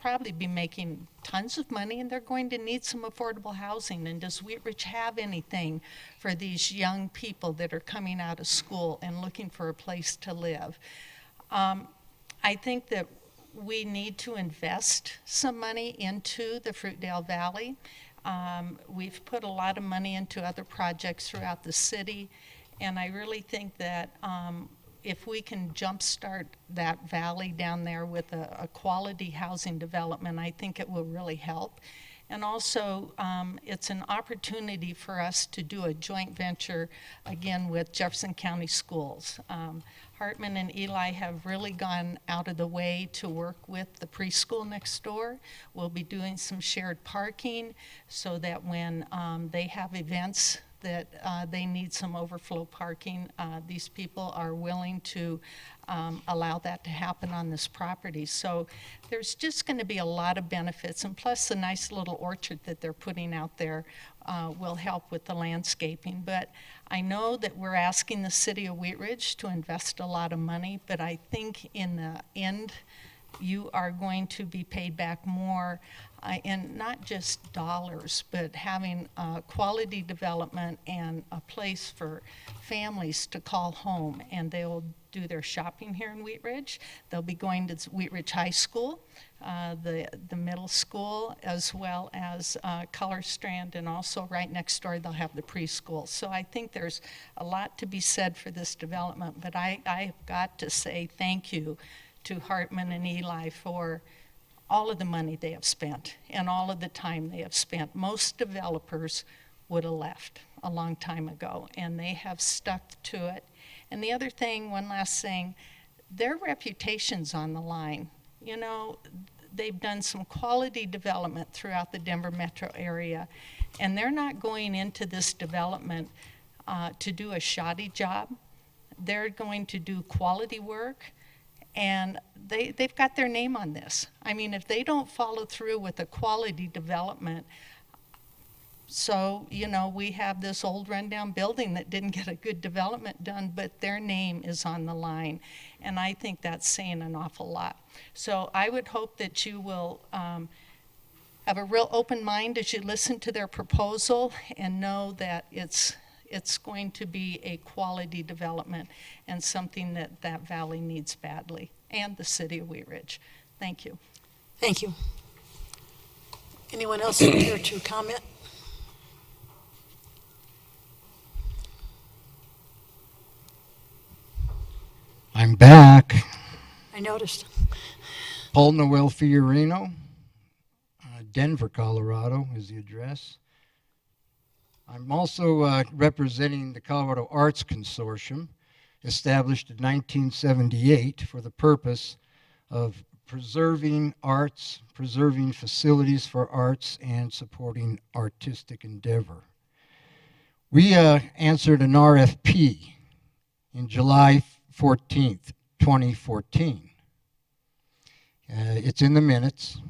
probably be making tons of money, and they're going to need some affordable housing. And does Wheat Ridge have anything for these young people that are coming out of school and looking for a place to live? I think that we need to invest some money into the Fruitdale Valley. We've put a lot of money into other projects throughout the city, and I really think that if we can jumpstart that valley down there with a quality housing development, I think it will really help. And also, it's an opportunity for us to do a joint venture, again, with Jefferson County Schools. Hartman and Eli have really gone out of the way to work with the preschool next door. We'll be doing some shared parking so that when they have events that they need some overflow parking, these people are willing to allow that to happen on this property. So there's just going to be a lot of benefits, and plus the nice little orchard that they're putting out there will help with the landscaping. But I know that we're asking the city of Wheat Ridge to invest a lot of money, but I think in the end, you are going to be paid back more, and not just dollars, but having quality development and a place for families to call home, and they'll do their shopping here in Wheat Ridge. They'll be going to Wheat Ridge High School, the middle school, as well as Color Strand, and also right next door they'll have the preschool. So I think there's a lot to be said for this development, but I've got to say thank you to Hartman and Eli for all of the money they have spent and all of the time they have spent. Most developers would have left a long time ago, and they have stuck to it. And the other thing, one last thing, their reputation's on the line. You know, they've done some quality development throughout the Denver metro area, and they're not going into this development to do a shoddy job. They're going to do quality work, and they've got their name on this. I mean, if they don't follow through with a quality development, so, you know, we have this old rundown building that didn't get a good development done, but their name is on the line. And I think that's saying an awful lot. So I would hope that you will have a real open mind as you listen to their proposal and know that it's going to be a quality development and something that that valley needs badly, and the city of Wheat Ridge. Thank you. Thank you. Anyone else care to comment? I'm back. I noticed. Paul Noel Fiorino, Denver, Colorado is the address. I'm also representing the Colorado Arts Consortium, established in 1978 for the purpose of preserving arts, preserving facilities for arts, and supporting artistic endeavor. We answered an RFP in July 14th, 2014. It's in the minutes.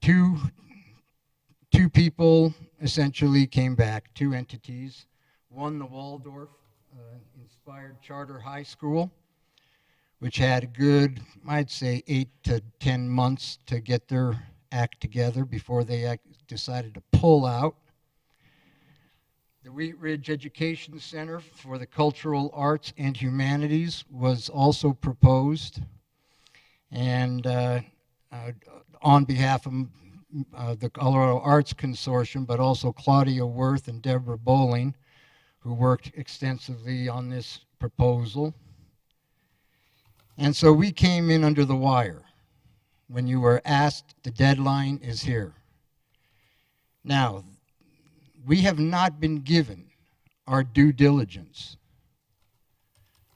Two people essentially came back, two entities. One, the Waldorf Inspired Charter High School, which had a good, I'd say, 8 to 10 months to get their act together before they decided to pull out. The Wheat Ridge Education Center for the Cultural Arts and Humanities was also proposed. And on behalf of the Colorado Arts Consortium, but also Claudia Worth and Deborah Bowling, who worked extensively on this proposal. And so we came in under the wire. When you were asked, the deadline is here. Now, we have not been given our due diligence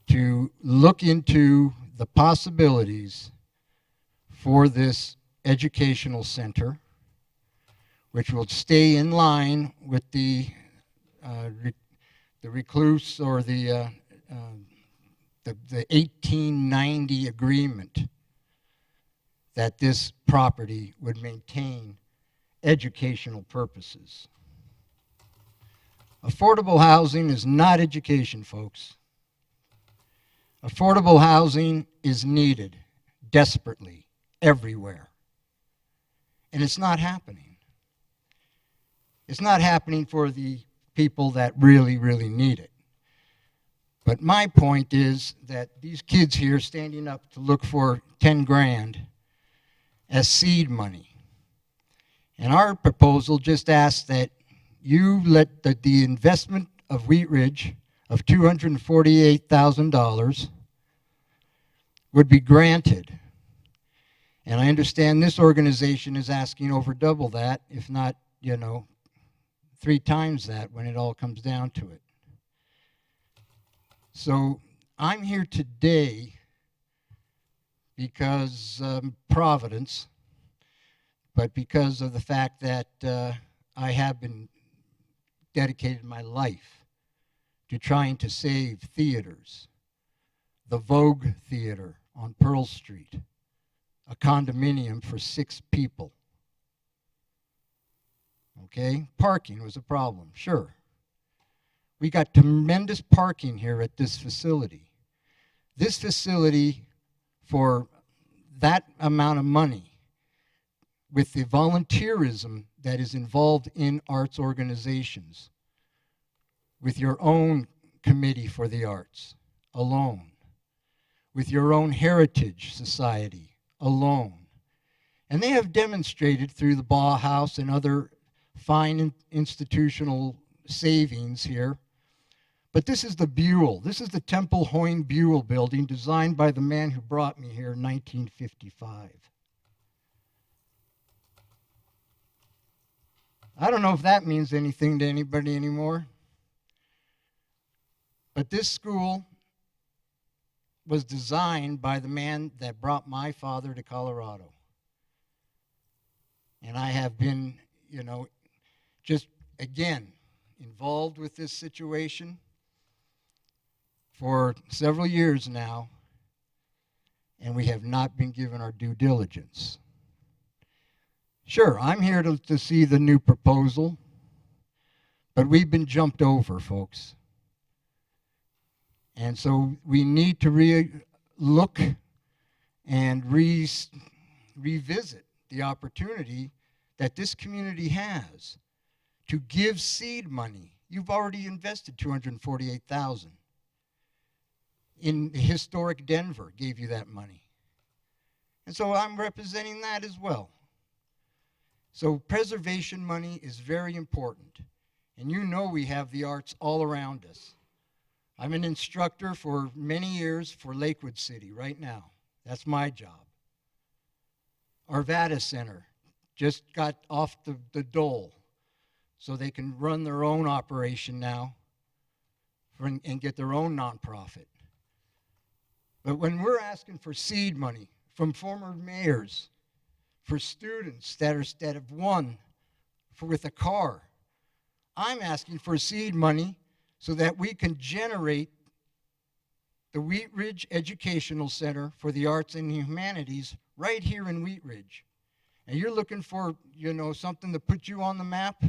to look into the possibilities for this educational center, which will stay in line with the recluse or the 1890 agreement that this property would maintain educational purposes. Affordable housing is not education, folks. Affordable housing is needed desperately everywhere. And it's not happening. It's not happening for the people that really, really need it. But my point is that these kids here standing up to look for 10 grand as seed money. And our proposal just asks that you let the investment of Wheat Ridge of $248,000 would be granted. And I understand this organization is asking over double that, if not, 3 times that when it all comes down to it. So I'm here today because Providence, but because of the fact that I have been dedicated my life to trying to save theaters. The Vogue Theater on Pearl Street, a condominium for 6 people. Okay? Parking was a problem, sure. We got tremendous parking here at this facility. This facility, for that amount of money, with the volunteerism that is involved in arts organizations, with your own committee for the arts alone, with your own heritage society alone. And they have demonstrated through the Bauhaus and other fine institutional savings here. But this is the Buell. This is the Temple Hoyne Buell building designed by the man who brought me here in 1955. I don't know if that means anything to anybody anymore. But this school was designed by the man that brought my father to Colorado. And I have been, you know, just, again, involved with this situation for several years now, and we have not been given our due diligence. Sure, I'm here to see the new proposal, but we've been jumped over, folks. And so we need to look and revisit the opportunity that this community has to give seed money. You've already invested $248,000. In historic Denver gave you that money. And so I'm representing that as well. So preservation money is very important. And you know we have the arts all around us. I'm an instructor for many years for Lakewood City right now. That's my job. Arvada Center just got off the dole so they can run their own operation now and get their own nonprofit. But when we're asking for seed money from former mayors, for students that have won with a car, I'm asking for seed money so that we can generate the Wheat Ridge Educational Center for the Arts and Humanities right here in Wheat Ridge. And you're looking for, you know, something to put you on the map?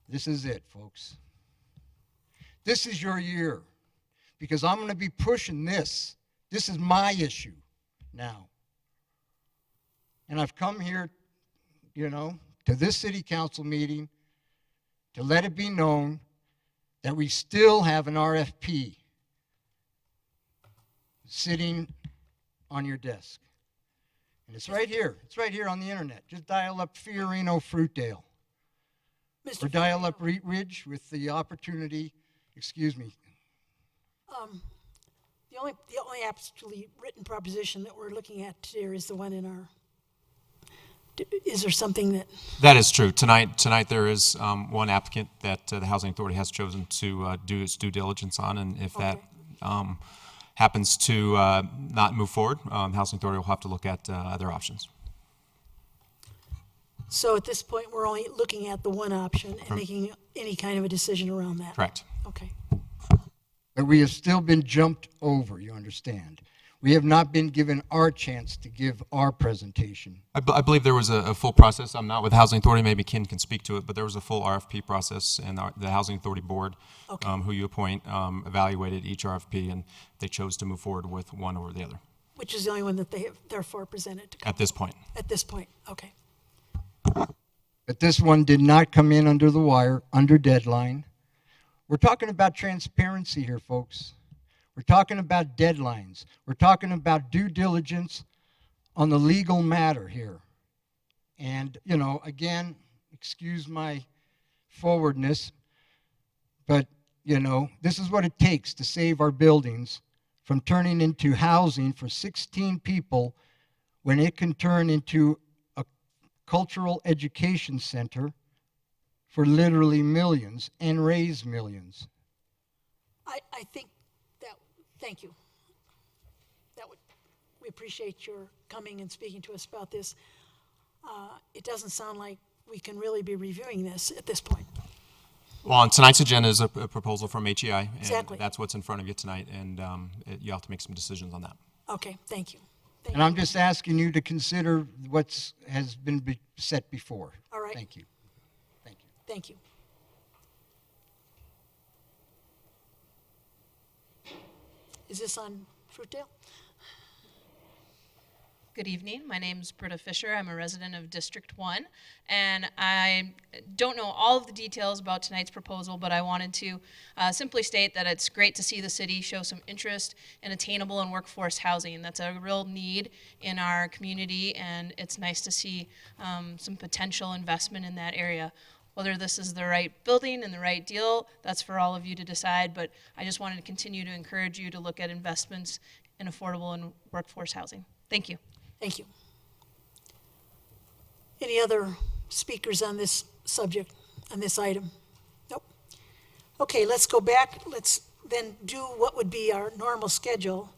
This is it, folks. This is your year, because I'm going to be pushing this. This is my issue now. And I've come here, you know, to this city council meeting to let it be known that we still have an RFP sitting on your desk. And it's right here. It's right here on the internet. Just dial up Fiorino Fruitdale. Or dial up Wheat Ridge with the opportunity, excuse me. The only actually written proposition that we're looking at here is the one in our, is there something that? That is true. Tonight there is one applicant that the Housing Authority has chosen to do its due diligence on, and if that happens to not move forward, Housing Authority will have to look at other options. So at this point, we're only looking at the one option and making any kind of a decision around that? Correct. Okay. But we have still been jumped over, you understand. We have not been given our chance to give our presentation. I believe there was a full process. I'm not with Housing Authority, maybe Ken can speak to it, but there was a full RFP process, and the Housing Authority Board, who you appoint, evaluated each RFP, and they chose to move forward with one over the other. Which is the only one that they have therefore presented to At this point. At this point, okay. But this one did not come in under the wire, under deadline. We're talking about transparency here, folks. We're talking about deadlines. We're talking about due diligence on the legal matter here. And, you know, again, excuse my forwardness, but, you know, this is what it takes to save our buildings from turning into housing for 16 people when it can turn into a cultural education center for literally millions and raise millions. I think that, thank you. We appreciate your coming and speaking to us about this. It doesn't sound like we can really be reviewing this at this point. Well, on tonight's agenda is a proposal from HEI, and Exactly. that's what's in front of you tonight, and you have to make some decisions on that. Okay, thank you. And I'm just asking you to consider what's has been set before. All right. Thank you. Thank you. Is this on Fruitdale? Good evening. My name's Britta Fisher. I'm a resident of District 1, and I don't know all of the details about tonight's proposal, but I wanted to simply state that it's great to see the city show some interest in attainable and workforce housing. That's a real need in our community, and it's nice to see some potential investment in that area. Whether this is the right building and the right deal, that's for all of you to decide, but I just wanted to continue to encourage you to look at investments in affordable and workforce housing. Thank you. Thank you. Any other speakers on this subject, on this item? Nope. Okay, let's go back. Let's then do what would be our normal schedule,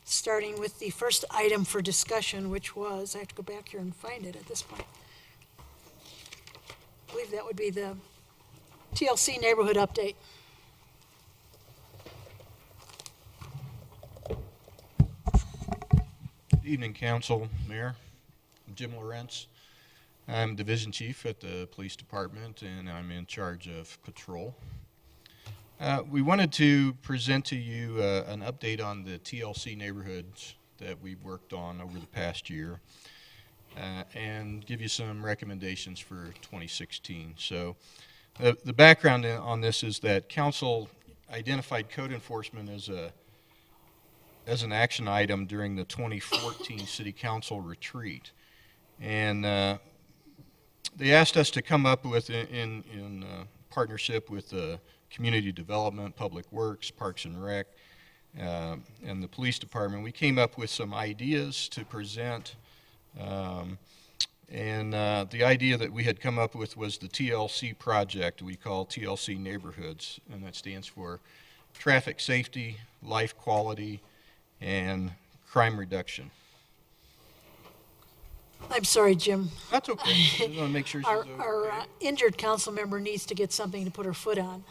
starting with the first item for discussion, which was, I have to go back here and find it at this point. I believe that would be the TLC neighborhood update. Good evening, Council, Mayor. I'm Jim Lorenz. I'm Division Chief at the Police Department, and I'm in charge of patrol. We wanted to present to you an update on the TLC neighborhoods that we've worked on over the past year, and give you some recommendations for 2016. So the background on this is that Council identified code enforcement as an action item during the 2014 City Council retreat. And they asked us to come up with, in partnership with Community Development, Public Works, Parks and Rec, and the Police Department, we came up with some ideas to present. The idea that we had come up with was the TLC project we call TLC Neighborhoods, and that stands for Traffic Safety, Life Quality, and Crime Reduction. I'm sorry, Jim. That's okay. I just want to make sure she's okay. Our injured council member needs to get something to put her foot on.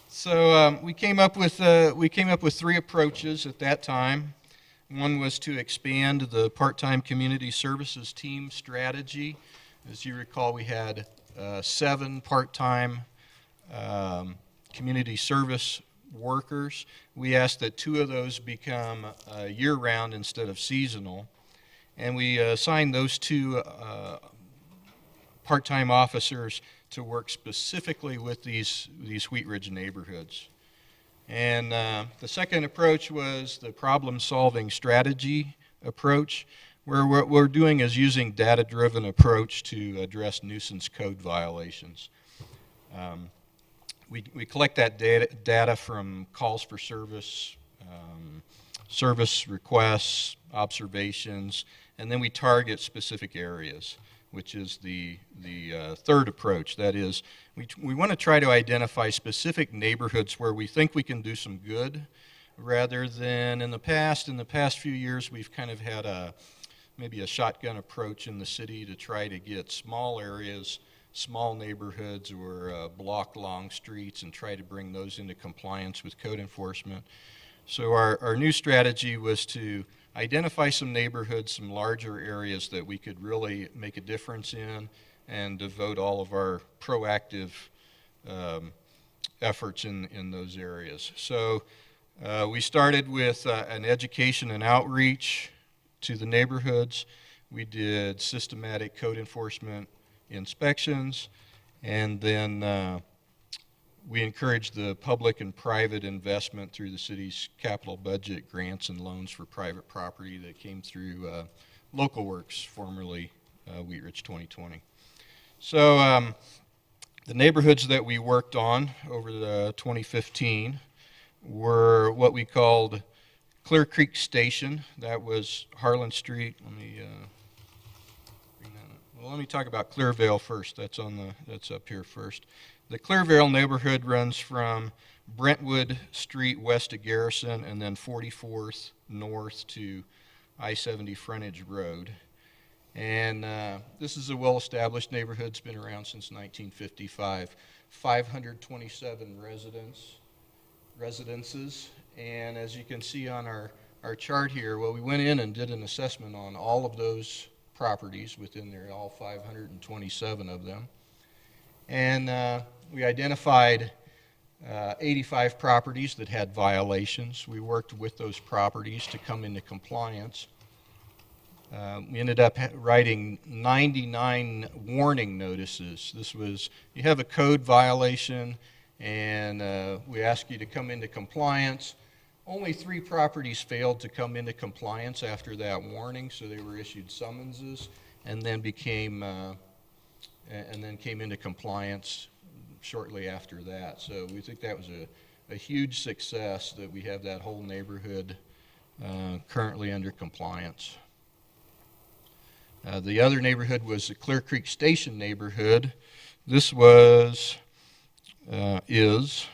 So we came up with 3 approaches at that time. One was to expand the part-time community services team strategy. As you recall, we had 7 part-time community service workers. We asked that 2 of those become year-round instead of seasonal, and we assigned those 2 part-time officers to work specifically with these Wheat Ridge neighborhoods. And the second approach was the problem-solving strategy approach, where what we're doing is using data-driven approach to address nuisance code violations. We collect that data from calls for service, service requests, observations, and then we target specific areas, which is the third approach. That is, we want to try to identify specific neighborhoods where we think we can do some good, rather than in the past few years, we've kind of had maybe a shotgun approach in the city to try to get small areas, small neighborhoods or block-long streets and try to bring those into compliance with code enforcement. So our new strategy was to identify some neighborhoods, some larger areas that we could really make a difference in and devote all of our proactive efforts in those areas. So we started with an education and outreach to the neighborhoods. We did systematic code enforcement inspections, and then we encouraged the public and private investment through the city's capital budget grants and loans for private property that came through Local Works, formerly Wheat Ridge 2020. So the neighborhoods that we worked on over the 2015 were what we called Clear Creek Station. That was Harlan Street. Let me talk about Clearvale first. That's up here first. The Clearvale neighborhood runs from Brentwood Street west of Garrison and then 44th north to I-70 Frontage Road. And this is a well-established neighborhood. It's been around since 1955. 527 residences. And as you can see on our our chart here, well, we went in and did an assessment on all of those properties within there, all 527 of them. And we identified 85 properties that had violations. We worked with those properties to come into compliance. We ended up writing 99 warning notices. This was, you have a code violation, and we ask you to come into compliance. Only 3 properties failed to come into compliance after that warning, so they were issued summonses, and then came into compliance shortly after that. So we think that was a huge success that we have that whole neighborhood currently under compliance. The other neighborhood was the Clear Creek Station neighborhood. This is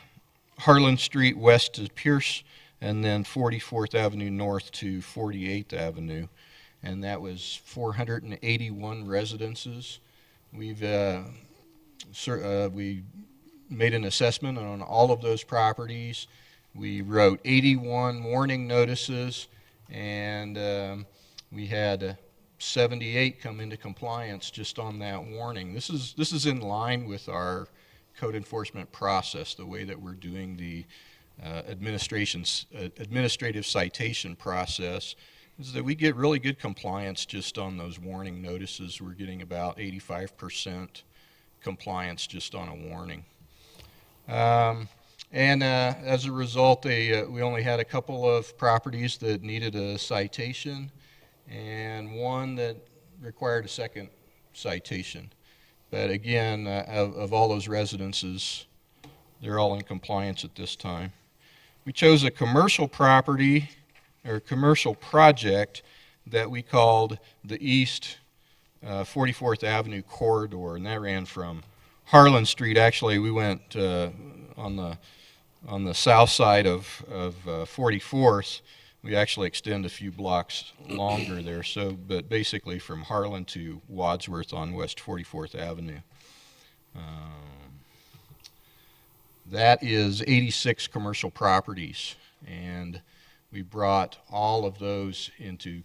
Harlan Street west to Pierce, and then 44th Avenue north to 48th Avenue. And that was 481 residences. We made an assessment on all of those properties. We wrote 81 warning notices, and we had 78 come into compliance just on that warning. This is in line with our code enforcement process, the way that we're doing the administrative citation process, is that we get really good compliance just on those warning notices. We're getting about 85% compliance just on a warning. As a result, we only had a couple of properties that needed a citation and one that required a second citation. But again, of all those residences, they're all in compliance at this time. We chose a commercial property or commercial project that we called the East 44th Avenue Corridor, and that ran from Harlan Street. Actually, we went on the south side of 44th. We actually extend a few blocks longer there, but basically from Harlan to Wadsworth on West 44th Avenue. That is 86 commercial properties, and we brought all of those into,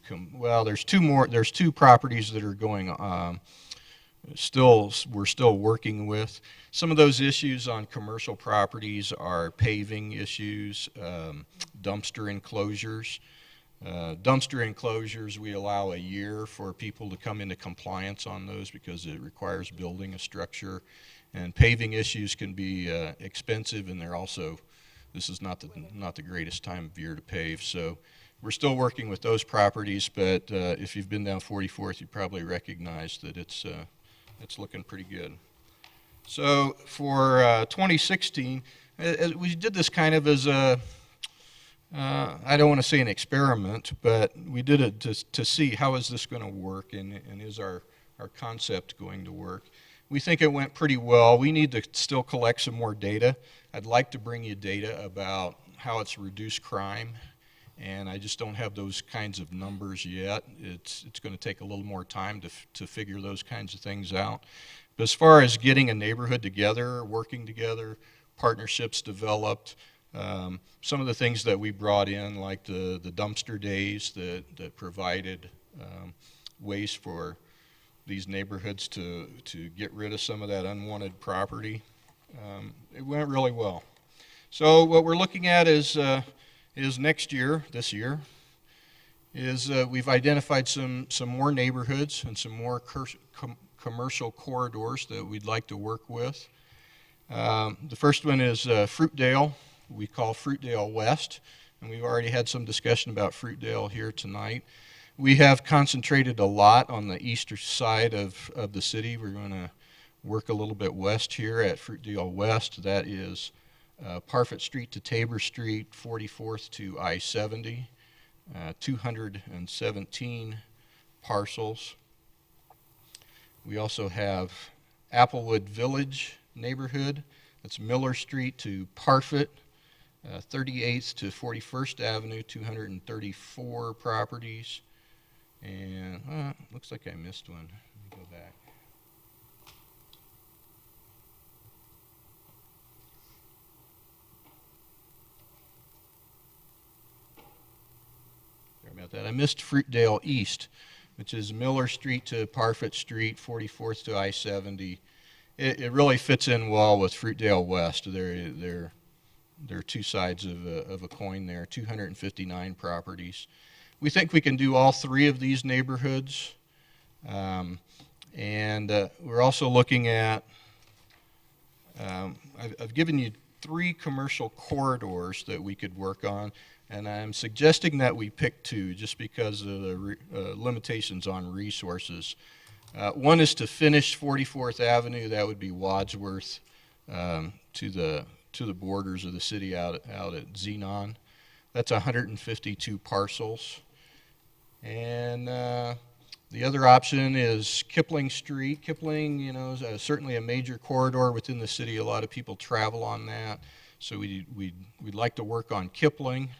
there's 2 properties that are going, we're still working with. Some of those issues on commercial properties are paving issues, dumpster enclosures. Dumpster enclosures, we allow a year for people to come into compliance on those because it requires building a structure. And paving issues can be expensive, and they're also, this is not the greatest time of year to pave. So we're still working with those properties, but if you've been down 44th, you probably recognize that it's looking pretty good. So for 2016, we did this kind of as a, I don't want to say an experiment, but we did it to see how is this going to work, and is our concept going to work. We think it went pretty well. We need to still collect some more data. I'd like to bring you data about how it's reduced crime, and I just don't have those kinds of numbers yet. It's going to take a little more time to figure those kinds of things out. But as far as getting a neighborhood together, working together, partnerships developed, some of the things that we brought in, like the dumpster days that provided ways for these neighborhoods to get rid of some of that unwanted property, it went really well. So what we're looking at is next year, this year, is we've identified some more neighborhoods and some more commercial corridors that we'd like to work with. The first one is Fruitdale. We call Fruitdale West, and we've already had some discussion about Fruitdale here tonight. We have concentrated a lot on the eastern side of the city. We're going to work a little bit west here at Fruitdale West. That is Parfit Street to Tabor Street, 44th to I-70, 217 parcels. We also have Applewood Village neighborhood. That's Miller Street to Parfit, 38th to 41st Avenue, 234 properties. And looks like I missed one. Let me go back. about that. I missed Fruitdale East, which is Miller Street to Parfit Street, 44th to I-70. It really fits in well with Fruitdale West. They're two sides of a coin there, 259 properties. We think we can do all three of these neighborhoods. We're also looking at, I've given you 3 commercial corridors that we could work on, and I'm suggesting that we pick 2 just because of the limitations on resources. One is to finish 44th Avenue. That would be Wadsworth to the borders of the city out at Zenon. That's 152 parcels. And the other option is Kipling Street. Kipling, is certainly a major corridor within the city. A lot of people travel on that. So we'd like to work on Kipling,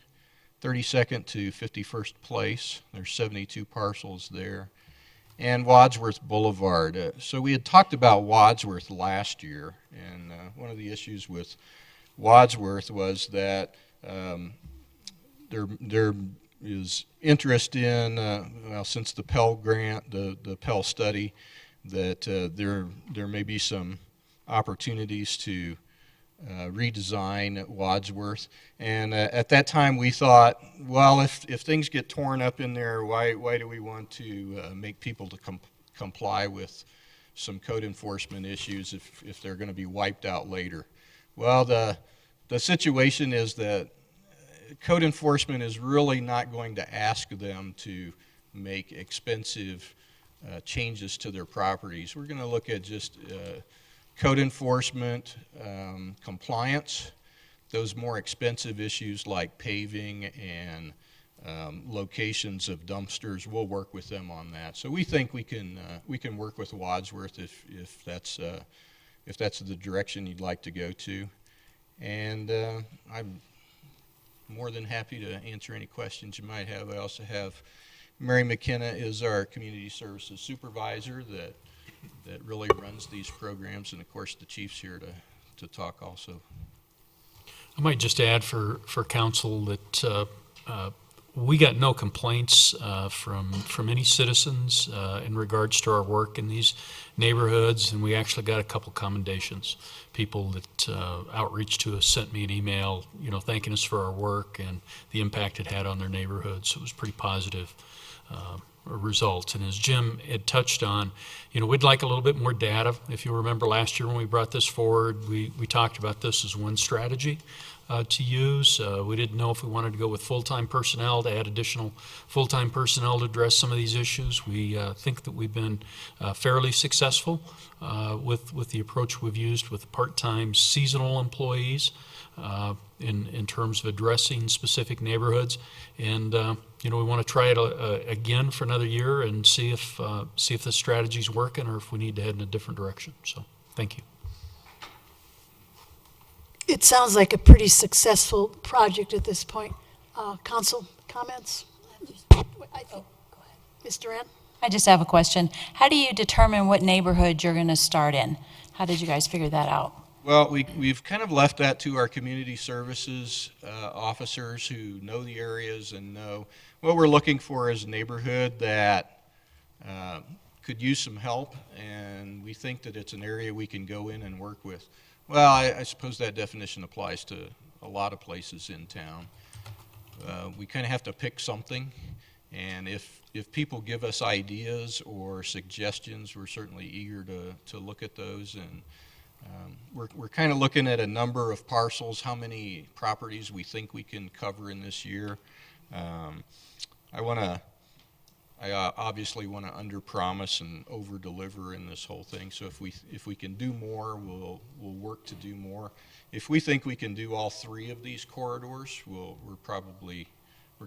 32nd to 51st Place. There's 72 parcels there. And Wadsworth Boulevard. So we had talked about Wadsworth last year, and one of the issues with Wadsworth was that there is interest in, since the Pell Grant, the Pell study, that there may be some opportunities to redesign Wadsworth. And at that time we thought, well, if things get torn up in there, why do we want to make people to comply with some code enforcement issues if they're going to be wiped out later? Well, the situation is that code enforcement is really not going to ask them to make expensive changes to their properties. We're going to look at just code enforcement, compliance, those more expensive issues like paving and locations of dumpsters. We'll work with them on that. So we think we can work with Wadsworth if that's the direction you'd like to go to. And I'm more than happy to answer any questions you might have. I also have Mary McKenna is our community services supervisor that really runs these programs, and of course the chief's here to talk also. I might just add for council that we got no complaints from any citizens in regards to our work in these neighborhoods, and we actually got a couple commendations. People that outreach to us sent me an email, thanking us for our work and the impact it had on their neighborhoods. So it was pretty positive result. And as Jim had touched on, we'd like a little bit more data. If you remember last year when we brought this forward, we talked about this as one strategy to use. We didn't know if we wanted to go with full-time personnel, to add additional full-time personnel to address some of these issues. We think that we've been fairly successful with the approach we've used with part-time seasonal employees in terms of addressing specific neighborhoods. And we want to try it again for another year and see if the strategy's working or if we need to head in a different direction. So, thank you. It sounds like a pretty successful project at this point. Council comments? Ms. Duran? I just have a question. How do you determine what neighborhood you're going to start in? How did you guys figure that out? Well, we've kind of left that to our community services officers who know the areas and know what we're looking for is a neighborhood that could use some help, and we think that it's an area we can go in and work with. Well, I suppose that definition applies to a lot of places in town. We kind of have to pick something, and if people give us ideas or suggestions, we're certainly eager to look at those. And we're kind of looking at a number of parcels, how many properties we think we can cover in this year. I obviously want to underpromise and overdeliver in this whole thing. So if we can do more, we'll work to do more. If we think we can do all three of these corridors, we're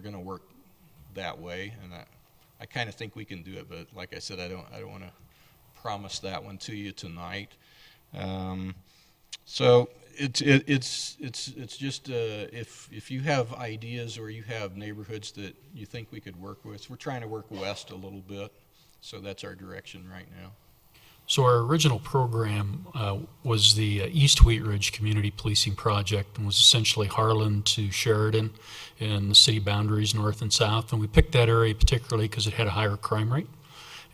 going to work that way. And I kind of think we can do it, but like I said, I don't want to promise that one to you tonight. So it's just if you have ideas or you have neighborhoods that you think we could work with, we're trying to work west a little bit, so that's our direction right now. So our original program was the East Wheat Ridge Community Policing Project, and was essentially Harlan to Sheridan and the city boundaries north and south. And we picked that area particularly because it had a higher crime rate.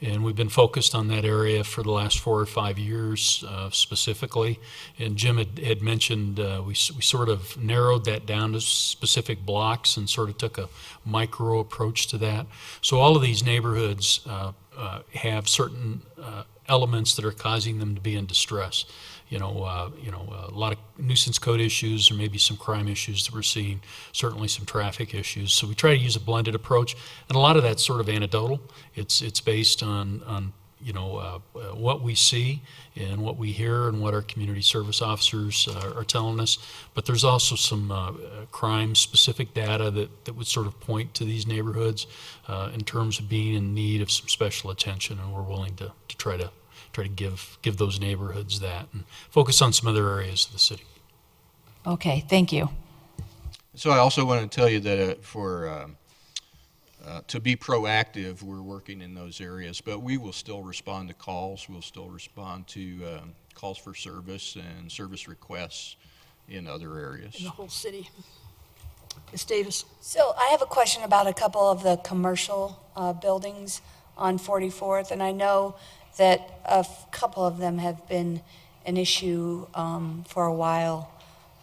And we've been focused on that area for the last 4 or 5 years specifically. And Jim had mentioned we sort of narrowed that down to specific blocks and sort of took a micro approach to that. So all of these neighborhoods have certain elements that are causing them to be in distress. A lot of nuisance code issues, or maybe some crime issues that we're seeing, certainly some traffic issues. So we try to use a blended approach, and a lot of that's sort of anecdotal. It's based on what we see and what we hear and what our community service officers are telling us. But there's also some crime-specific data that would sort of point to these neighborhoods in terms of being in need of some special attention, and we're willing to try to give those neighborhoods that and focus on some other areas of the city. Okay, thank you. So I also want to tell you that to be proactive, we're working in those areas, but we will still respond to calls. We'll still respond to calls for service and service requests in other areas. In the whole city. Ms. Davis? So I have a question about a couple of the commercial buildings on 44th, and I know that a couple of them have been an issue for a while.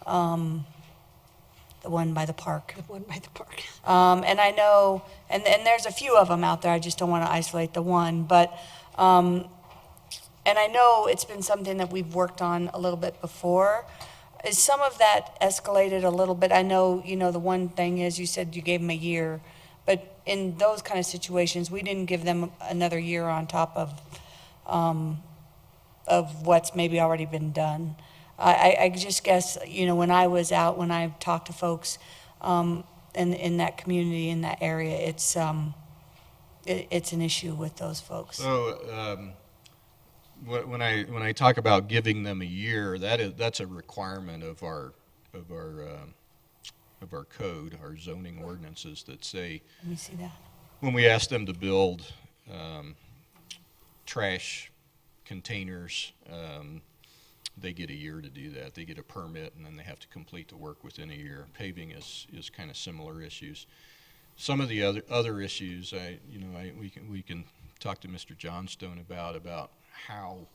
The one by the park. The one by the park. And I know, and there's a few of them out there, I just don't want to isolate the one, but, and I know it's been something that we've worked on a little bit before. Is some of that escalated a little bit? I know, the one thing is you said you gave them a year, but in those kind of situations, we didn't give them another year on top of what's maybe already been done. I just guess, when I was out, when I talked to folks in that community, in that area, it's an issue with those folks. So when I talk about giving them a year, that's a requirement of our code, our zoning ordinances that say. Let me see that. When we ask them to build trash containers, they get a year to do that. They get a permit, and then they have to complete the work within a year. Paving is kind of similar issues. Some of the other issues, we can talk to Mr. Johnstone about how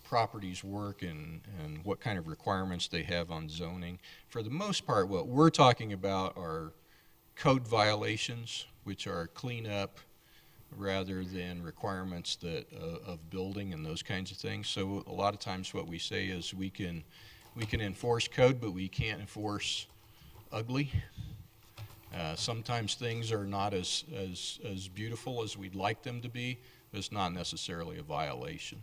properties work and what kind of requirements they have on zoning. For the most part, what we're talking about are code violations, which are cleanup rather than requirements of building and those kinds of things. So a lot of times what we say is we can enforce code, but we can't enforce ugly. Sometimes things are not as beautiful as we'd like them to be, but it's not necessarily a violation.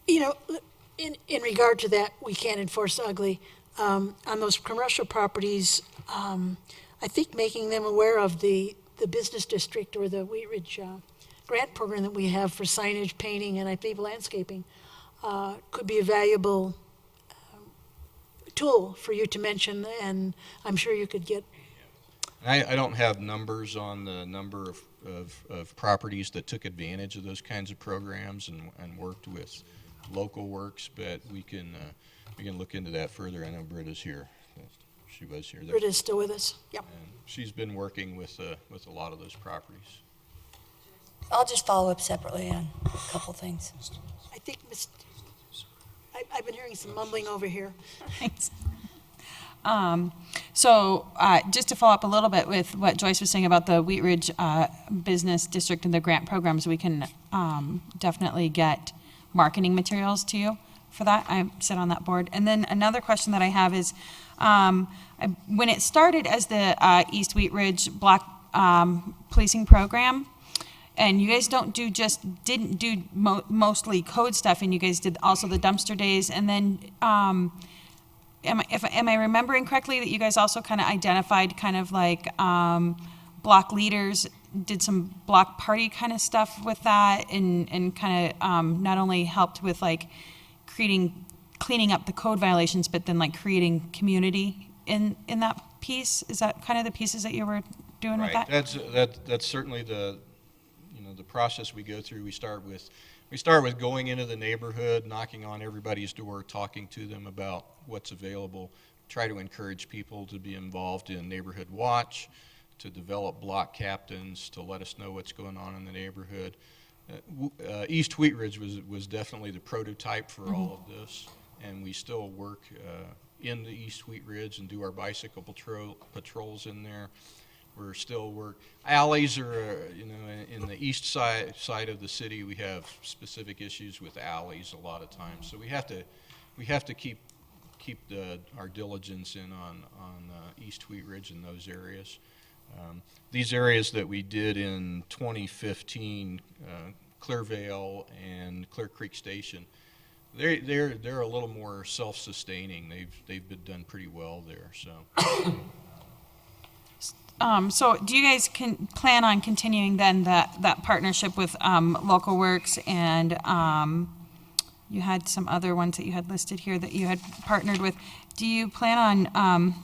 In regard to that, we can't enforce ugly. On those commercial properties, I think making them aware of the business district or the Wheat Ridge grant program that we have for signage, painting, and I believe landscaping could be a valuable tool for you to mention, and I'm sure you could get. I don't have numbers on the number of properties that took advantage of those kinds of programs and worked with local works, but we can look into that further. I know Britta's here. She was here. Britta's still with us. Yep. And she's been working with a lot of those properties. I'll just follow up separately on a couple things. I think I've been hearing some mumbling over here. Thanks. So just to follow up a little bit with what Joyce was saying about the Wheat Ridge Business District and the grant programs, we can definitely get marketing materials to you for that. I sit on that board. And then another question that I have is, when it started as the East Wheat Ridge Block Policing Program, and you guys didn't do mostly code stuff, and you guys did also the dumpster days, and then am I remembering correctly that you guys also kind of identified kind of like block leaders, did some block party kind of stuff with that, and kind of not only helped with like cleaning up the code violations, but then like creating community in that piece? Is that kind of the pieces that you were doing with that? That's certainly the process we go through. We start with going into the neighborhood, knocking on everybody's door, talking to them about what's available. Try to encourage people to be involved in Neighborhood Watch, to develop block captains, to let us know what's going on in the neighborhood. East Wheat Ridge was definitely the prototype for all of this, and we still work in the East Wheat Ridge and do our bicycle patrols in there. We're still alleys are, in the east side of the city, we have specific issues with alleys a lot of times. So we have to keep our diligence in on East Wheat Ridge in those areas. These areas that we did in 2015, Clearvale and Clear Creek Station, they're a little more self-sustaining. They've been done pretty well there. So do you guys plan on continuing then that partnership with Local Works, and you had some other ones that you had listed here that you had partnered with? Do you plan on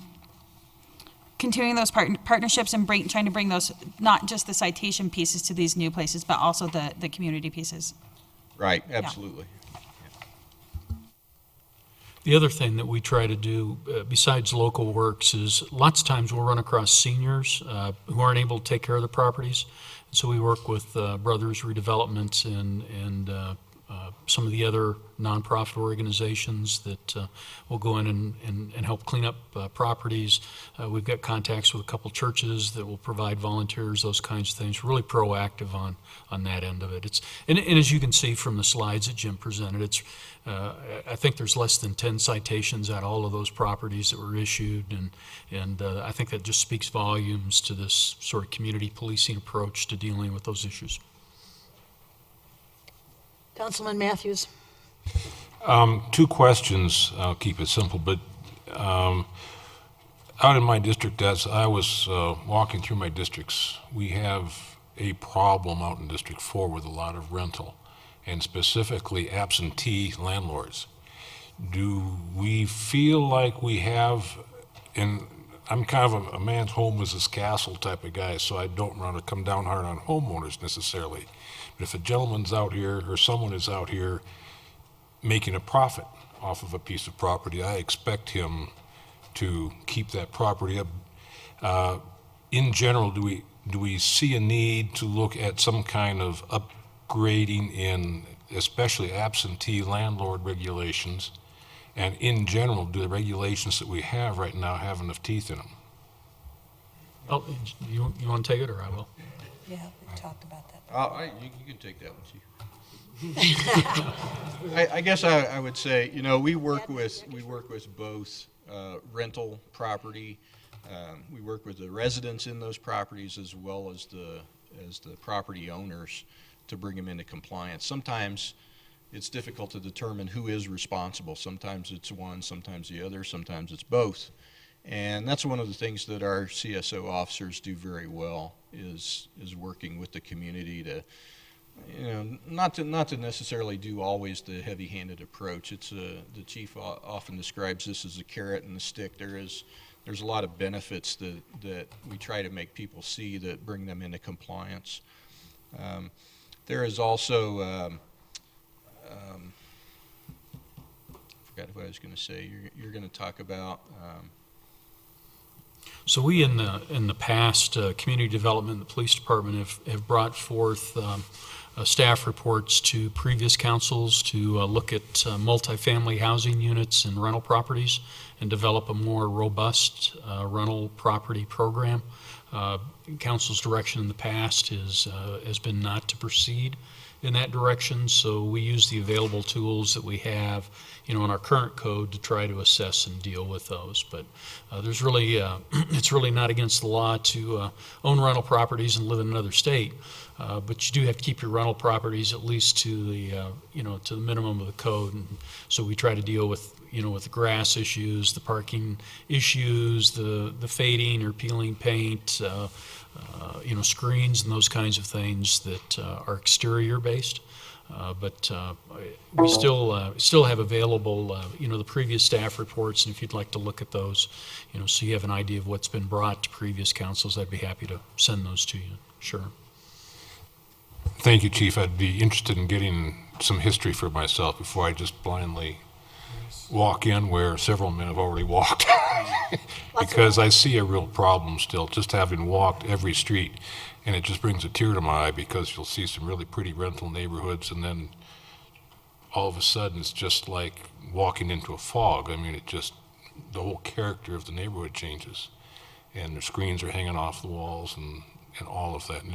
continuing those partnerships and trying to bring those, not just the citation pieces to these new places, but also the community pieces? Right, absolutely. The other thing that we try to do, besides Local Works, is lots of times we'll run across seniors who aren't able to take care of the properties. And so we work with Brothers Redevelopment and some of the other nonprofit organizations that will go in and help clean up properties. We've got contacts with a couple churches that will provide volunteers, those kinds of things. We're really proactive on that end of it. And as you can see from the slides that Jim presented, I think there's less than 10 citations at all of those properties that were issued, and I think that just speaks volumes to this sort of community policing approach to dealing with those issues. Councilman Matthews. Two questions. I'll keep it simple, but out in my district, as I was walking through my districts, we have a problem out in District 4 with a lot of rental, and specifically absentee landlords. Do we feel like we have, and I'm kind of a man's home is his castle type of guy, so I don't want to come down hard on homeowners necessarily. But if a gentleman's out here or someone is out here making a profit off of a piece of property, I expect him to keep that property up. In general, do we see a need to look at some kind of upgrading in especially absentee landlord regulations? And in general, do the regulations that we have right now have enough teeth in them? Oh, you want to take it, or I will? Yeah, we talked about that. You can take that one, Chief. I guess I would say, we work with both rental property. We work with the residents in those properties as well as the property owners to bring them into compliance. Sometimes it's difficult to determine who is responsible. Sometimes it's one, sometimes the other, sometimes it's both. And that's one of the things that our CSO officers do very well is working with the community to, not to necessarily do always the heavy-handed approach. It's the chief often describes this as a carrot and a stick. There's a lot of benefits that we try to make people see that bring them into compliance. There is also, I forgot what I was going to say. You're going to talk about. So we in the past, community development, the police department have brought forth staff reports to previous councils to look at multifamily housing units and rental properties and develop a more robust rental property program. Council's direction in the past has been not to proceed in that direction, so we use the available tools that we have, in our current code to try to assess and deal with those. But there's really, it's really not against the law to own rental properties and live in another state, but you do have to keep your rental properties at least to the, to the minimum of the code. And so we try to deal with, with the grass issues, the parking issues, the fading or peeling paint, screens and those kinds of things that are exterior based. But we still have available, the previous staff reports, and if you'd like to look at those, so you have an idea of what's been brought to previous councils, I'd be happy to send those to you. Sure. Thank you, Chief. I'd be interested in getting some history for myself before I just blindly walk in where several men have already walked. Because I see a real problem still, just having walked every street, and it just brings a tear to my eye because you'll see some really pretty rental neighborhoods, and then all of a sudden it's just like walking into a fog. I mean, the whole character of the neighborhood changes, and the screens are hanging off the walls and all of that, and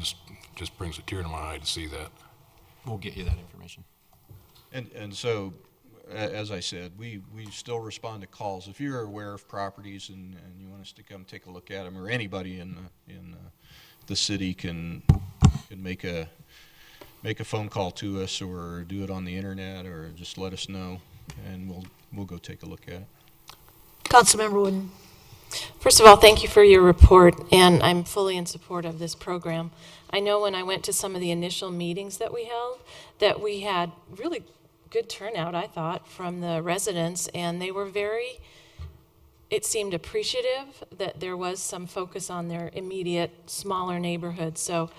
just brings a tear to my eye to see that. We'll get you that information. And so, as I said, we still respond to calls. If you're aware of properties and you want us to come take a look at them, or anybody in the city can make a phone call to us, or do it on the internet, or just let us know, and we'll go take a look at it. Councilmember Wooden. First of all, thank you for your report, and I'm fully in support of this program. I know when I went to some of the initial meetings that we held, that we had really good turnout, I thought, from the residents, and they were it seemed appreciative that there was some focus on their immediate, smaller neighborhoods. So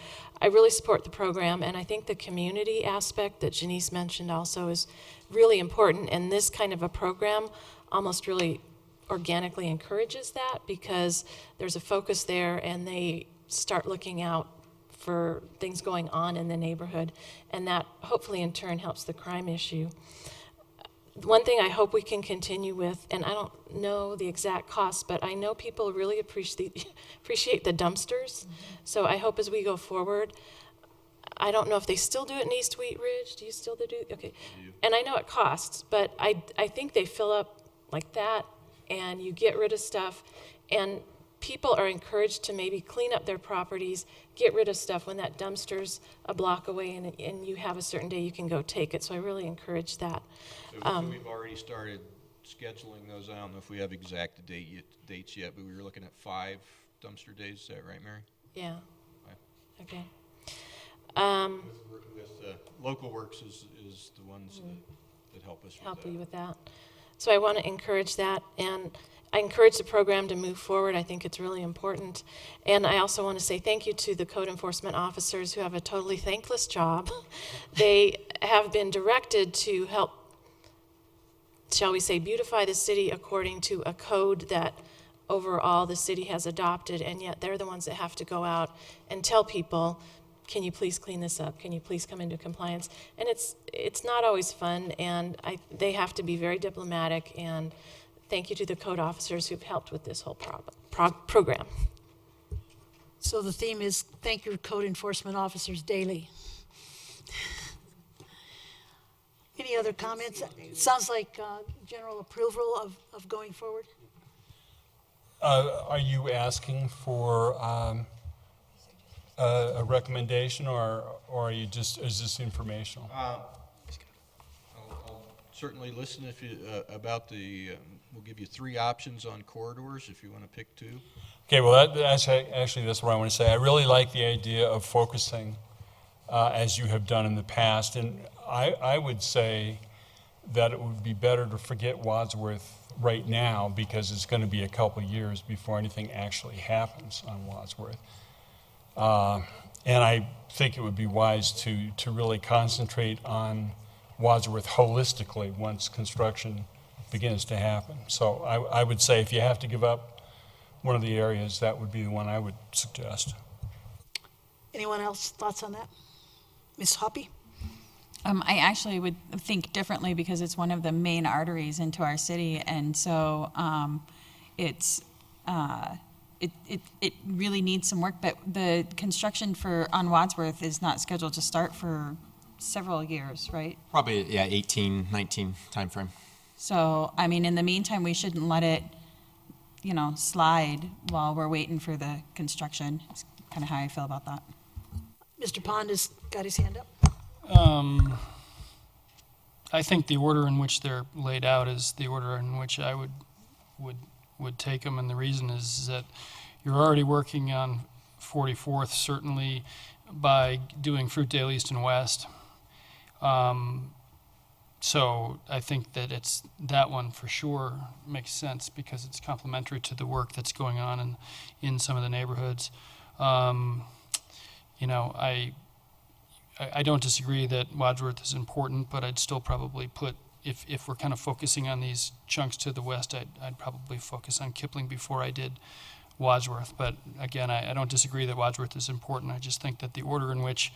I really support the program, and I think the community aspect that Janice mentioned also is really important, and this kind of a program almost really organically encourages that because there's a focus there and they start looking out for things going on in the neighborhood, and that hopefully in turn helps the crime issue. One thing I hope we can continue with, and I don't know the exact cost, but I know people really appreciate the dumpsters. So I hope as we go forward, I don't know if they still do it in East Wheat Ridge. Do you still do? Okay. And I know it costs, but I think they fill up like that, and you get rid of stuff, and people are encouraged to maybe clean up their properties, get rid of stuff when that dumpster's a block away, and you have a certain day you can go take it. So I really encourage that. So we've already started scheduling those. I don't know if we have exact dates yet, but we were looking at 5 dumpster days. Is that right, Mary? Yeah. Okay. With Local Works is the ones that help us Help with that. you with that. So I want to encourage that, and I encourage the program to move forward. I think it's really important. And I also want to say thank you to the code enforcement officers who have a totally thankless job. They have been directed to help, shall we say, beautify the city according to a code that overall the city has adopted, and yet they're the ones that have to go out and tell people, can you please clean this up? Can you please come into compliance? And it's not always fun, and they have to be very diplomatic, and thank you to the code officers who've helped with this whole program. So the theme is thank your code enforcement officers daily. Any other comments? Sounds like general approval of going forward. Are you asking for a recommendation, or are you just, is this informational? I'll certainly listen if you, about we'll give you 3 options on corridors if you want to pick 2. Okay, well, that's what I want to say. I really like the idea of focusing as you have done in the past, and I would say that it would be better to forget Wadsworth right now because it's going to be a couple years before anything actually happens on Wadsworth. And I think it would be wise to really concentrate on Wadsworth holistically once construction begins to happen. So I would say if you have to give up one of the areas, that would be the one I would suggest. Anyone else thoughts on that? Ms. Hoppy? I actually would think differently because it's one of the main arteries into our city, and so it really needs some work. But the construction on Wadsworth is not scheduled to start for several years, right? Probably, 18, 19 timeframe. So, I mean, in the meantime, we shouldn't let it, slide while we're waiting for the construction. It's kind of how I feel about that. Mr. Pond has got his hand up. I think the order in which they're laid out is the order in which I would take them, and the reason is that you're already working on 44th, certainly by doing Fruitdale East and West. So I think that it's that one for sure makes sense because it's complementary to the work that's going on in some of the neighborhoods. I don't disagree that Wadsworth is important, but I'd still probably put, if we're kind of focusing on these chunks to the west, I'd probably focus on Kipling before I did Wadsworth. But again, I don't disagree that Wadsworth is important. I just think that the order in which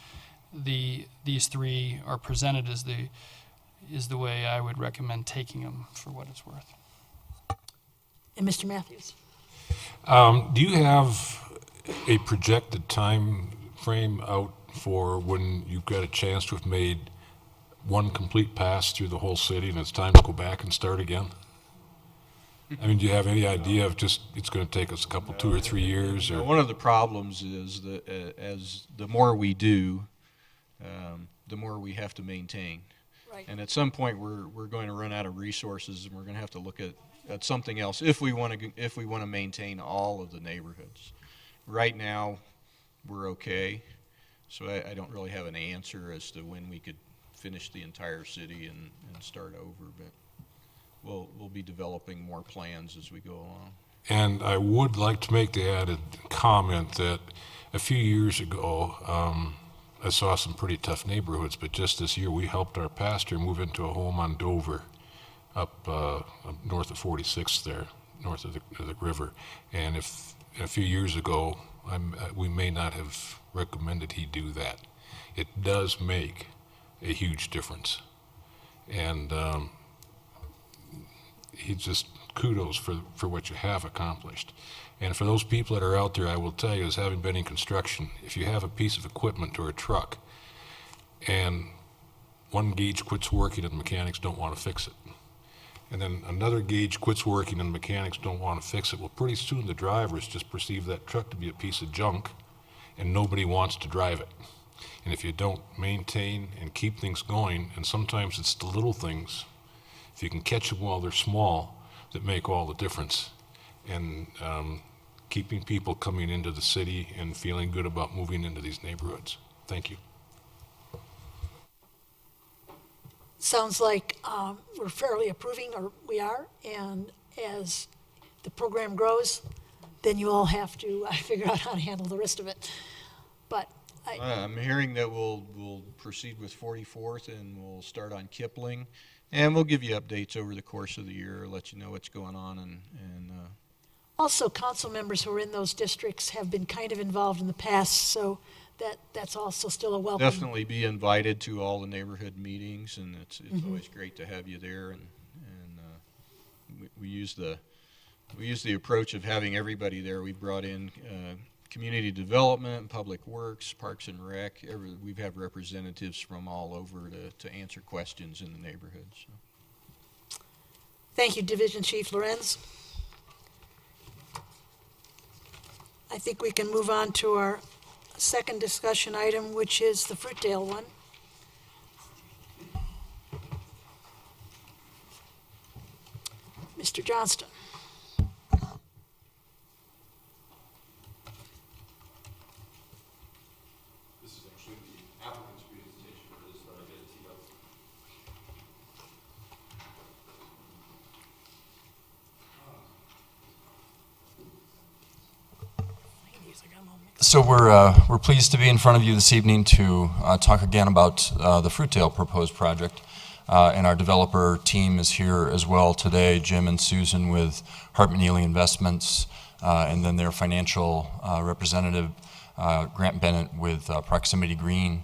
these three are presented is the way I would recommend taking them for what it's worth. And Mr. Matthews? Do you have a projected time frame out for when you've got a chance to have made one complete pass through the whole city and it's time to go back and start again? I mean, do you have any idea of just it's going to take us a couple, 2 or 3 years? Or? One of the problems is that as the more we do, the more we have to maintain. Right. And at some point, we're going to run out of resources, and we're going to have to look at something else if we want to maintain all of the neighborhoods. Right now, we're okay, so I don't really have an answer as to when we could finish the entire city and start over, but we'll be developing more plans as we go along. And I would like to make the added comment that a few years ago, I saw some pretty tough neighborhoods, but just this year we helped our pastor move into a home on Dover, up north of 46th there, north of the river. And if a few years ago, we may not have recommended he do that. It does make a huge difference. And he just kudos for what you have accomplished. And for those people that are out there, I will tell you, as having been in construction, if you have a piece of equipment or a truck and one gauge quits working and the mechanics don't want to fix it, and then another gauge quits working and the mechanics don't want to fix it, well, pretty soon the drivers just perceive that truck to be a piece of junk and nobody wants to drive it. And if you don't maintain and keep things going, and sometimes it's the little things, if you can catch them while they're small, that make all the difference. And keeping people coming into the city and feeling good about moving into these neighborhoods. Thank you. Sounds like we're fairly approving, or we are, and as the program grows, then you all have to figure out how to handle the rest of it. But I'm hearing that we'll proceed with 44th and we'll start on Kipling, and we'll give you updates over the course of the year, let you know what's going on, and also, council members who are in those districts have been kind of involved in the past, so that's also still a welcome. Definitely be invited to all the neighborhood meetings, and it's always great to have you there. And we use the approach of having everybody there. We brought in community development, public works, parks and rec. We've had representatives from all over to answer questions in the neighborhood. So. Thank you, Division Chief Lorenz. I think we can move on to our second discussion item, which is the Fruitdale one. Mr. Johnston. This is actually the applicant's presentation for this, but I get it teed up. So we're pleased to be in front of you this evening to talk again about the Fruitdale proposed project. And our developer team is here as well today, Jim and Susan with Hartman Ely Investments, and then their financial representative, Grant Bennett with Proximity Green,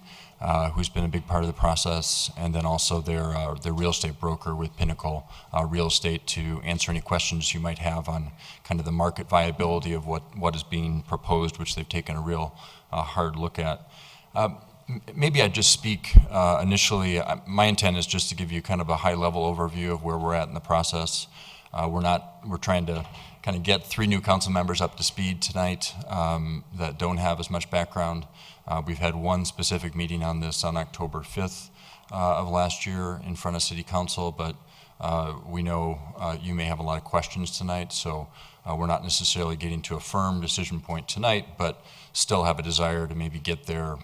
who's been a big part of the process, and then also their real estate broker with Pinnacle Real Estate to answer any questions you might have on kind of the market viability of what is being proposed, which they've taken a real hard look at. Maybe I'd just speak initially. My intent is just to give you kind of a high-level overview of where we're at in the process. We're trying to kind of get 3 new council members up to speed tonight that don't have as much background. We've had one specific meeting on this on October 5th of last year in front of City Council, but we know you may have a lot of questions tonight, so we're not necessarily getting to a firm decision point tonight, but still have a desire to maybe get there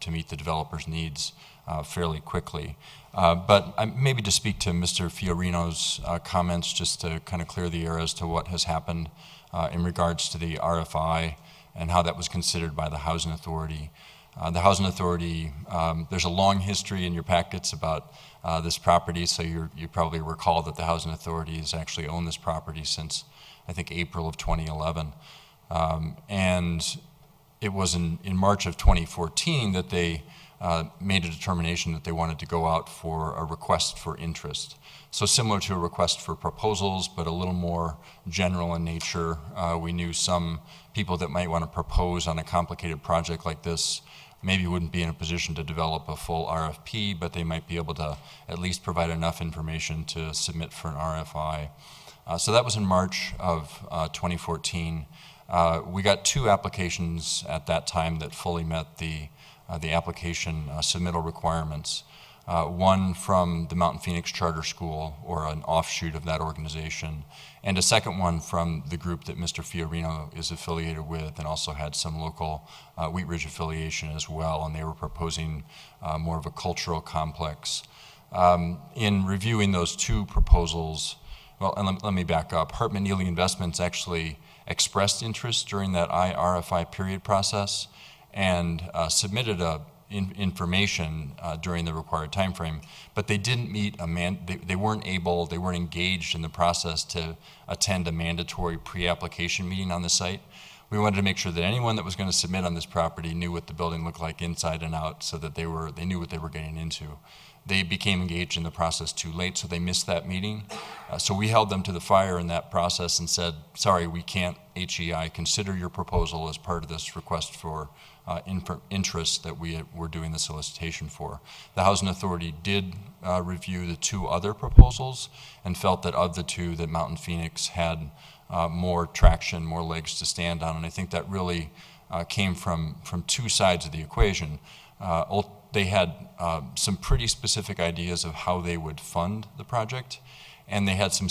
to meet the developer's needs fairly quickly. But maybe to speak to Mr. Fiorino's comments, just to kind of clear the air as to what has happened in regards to the RFI and how that was considered by the Housing Authority. The Housing Authority, there's a long history in your packets about this property, so you probably recall that the Housing Authority has actually owned this property since, I think, April of 2011. And it was in March of 2014 that they made a determination that they wanted to go out for a request for interest. So similar to a request for proposals, but a little more general in nature. We knew some people that might want to propose on a complicated project like this maybe wouldn't be in a position to develop a full RFP, but they might be able to at least provide enough information to submit for an RFI. So that was in March of 2014. We got 2 applications at that time that fully met the application submittal requirements. One from the Mountain Phoenix Charter School, or an offshoot of that organization, and a second one from the group that Mr. Fiorino is affiliated with and also had some local Wheat Ridge affiliation as well, and they were proposing more of a cultural complex. In reviewing those 2 proposals, well, and let me back up. Hartman Neely Investments actually expressed interest during that IRFI period process and submitted information during the required time frame, but they didn't meet they weren't engaged in the process to attend a mandatory pre-application meeting on the site. We wanted to make sure that anyone that was going to submit on this property knew what the building looked like inside and out, so that they knew what they were getting into. They became engaged in the process too late, so they missed that meeting. So we held them to the fire in that process and said, sorry, we can't, HEI, consider your proposal as part of this request for interest that we're doing the solicitation for. The Housing Authority did review the 2 other proposals and felt that of the 2, that Mountain Phoenix had more traction, more legs to stand on, and I think that really came from 2 sides of the equation. They had some pretty specific ideas of how they would fund the project, and they had some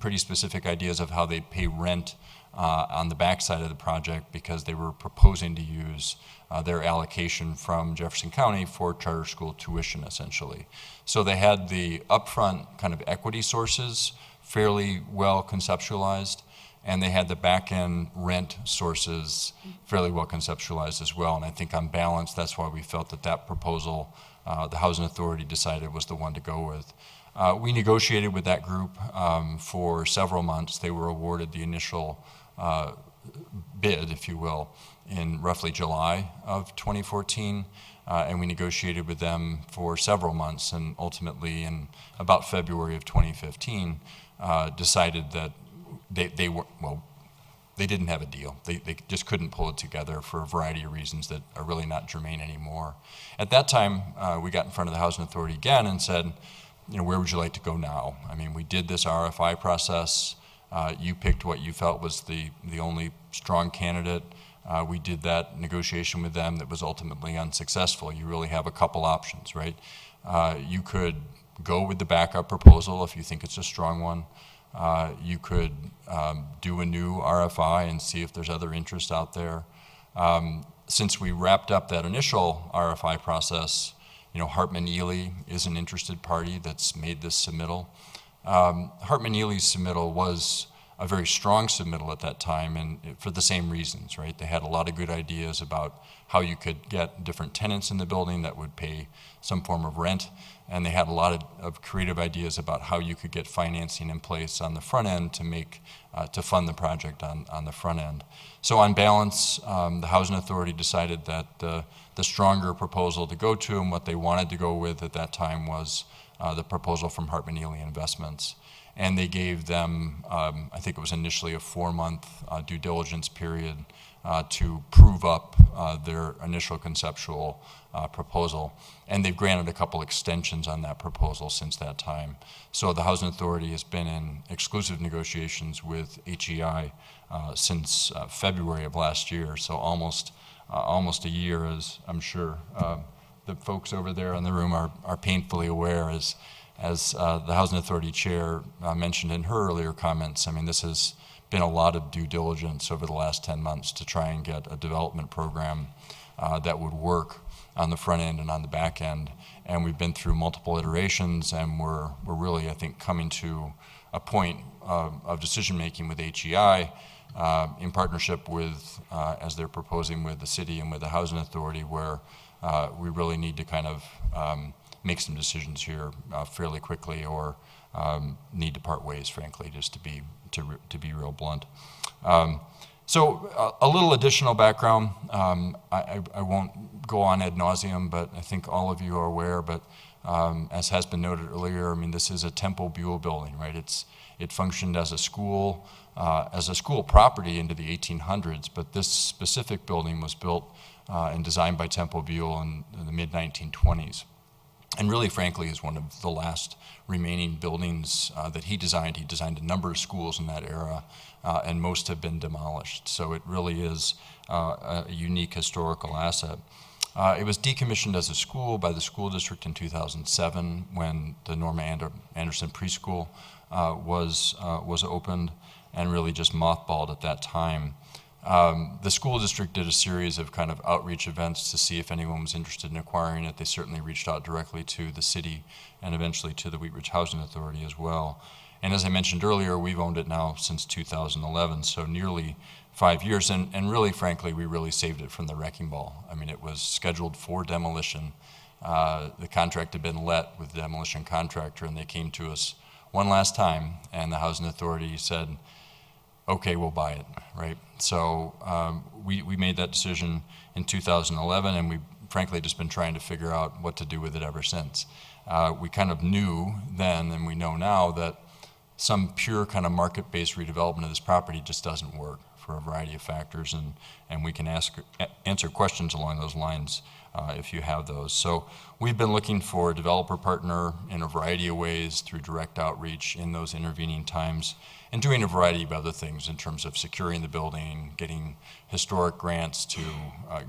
pretty specific ideas of how they'd pay rent on the backside of the project, because they were proposing to use their allocation from Jefferson County for charter school tuition, essentially. So they had the upfront kind of equity sources fairly well conceptualized, and they had the back-end rent sources fairly well conceptualized as well. And I think on balance, that's why we felt that proposal, the Housing Authority decided was the one to go with. We negotiated with that group for several months. They were awarded the initial bid, if you will, in roughly July of 2014. And we negotiated with them for several months, and ultimately in about February of 2015, decided that they didn't have a deal. They just couldn't pull it together for a variety of reasons that are really not germane anymore. At that time, we got in front of the Housing Authority again and said, where would you like to go now? I mean, we did this RFI process. You picked what you felt was the only strong candidate. We did that negotiation with them that was ultimately unsuccessful. You really have a couple options, right? You could go with the backup proposal if you think it's a strong one. You could do a new RFI and see if there's other interest out there. Since we wrapped up that initial RFI process, Hartman Ely is an interested party that's made this submittal. Hartman Ely's submittal was a very strong submittal at that time, and for the same reasons, right? They had a lot of good ideas about how you could get different tenants in the building that would pay some form of rent, and they had a lot of creative ideas about how you could get financing in place on the front end to fund the project on the front end. So on balance, the Housing Authority decided that the stronger proposal to go to, and what they wanted to go with at that time, was the proposal from Hartman Ely Investments. And they gave them, I think it was initially a 4-month due diligence period to prove up their initial conceptual proposal. And they've granted a couple extensions on that proposal since that time. So the Housing Authority has been in exclusive negotiations with HEI since February of last year, so almost a year, as I'm sure the folks over there in the room are painfully aware. As the Housing Authority Chair mentioned in her earlier comments, I mean, this has been a lot of due diligence over the last 10 months to try and get a development program that would work on the front end and on the back end. And we've been through multiple iterations, and we're really, I think, coming to a point of decision making with HEI in partnership with, as they're proposing with the city and with the Housing Authority, where we really need to kind of make some decisions here fairly quickly, or need to part ways, frankly, just to be real blunt. So a little additional background. I won't go on ad nauseum, but I think all of you are aware, but as has been noted earlier, I mean, this is a Temple Buell building, right? It functioned as a school property into the 1800s, but this specific building was built and designed by Temple Buell in the mid-1920s. And really, frankly, is one of the last remaining buildings that he designed. He designed a number of schools in that era, and most have been demolished. So it really is a unique historical asset. It was decommissioned as a school by the school district in 2007 when the Norma Anderson Preschool was opened, and really just mothballed at that time. The school district did a series of kind of outreach events to see if anyone was interested in acquiring it. They certainly reached out directly to the city and eventually to the Wheat Ridge Housing Authority as well. And as I mentioned earlier, we've owned it now since 2011, so nearly 5 years. And really, frankly, we really saved it from the wrecking ball. I mean, it was scheduled for demolition. The contract had been let with the demolition contractor, and they came to us one last time, and the Housing Authority said, okay, we'll buy it, right? So we made that decision in 2011, and we've frankly just been trying to figure out what to do with it ever since. We kind of knew then, and we know now, that some pure kind of market-based redevelopment of this property just doesn't work for a variety of factors, and we can answer questions along those lines if you have those. So we've been looking for a developer partner in a variety of ways through direct outreach in those intervening times, and doing a variety of other things in terms of securing the building, getting historic grants to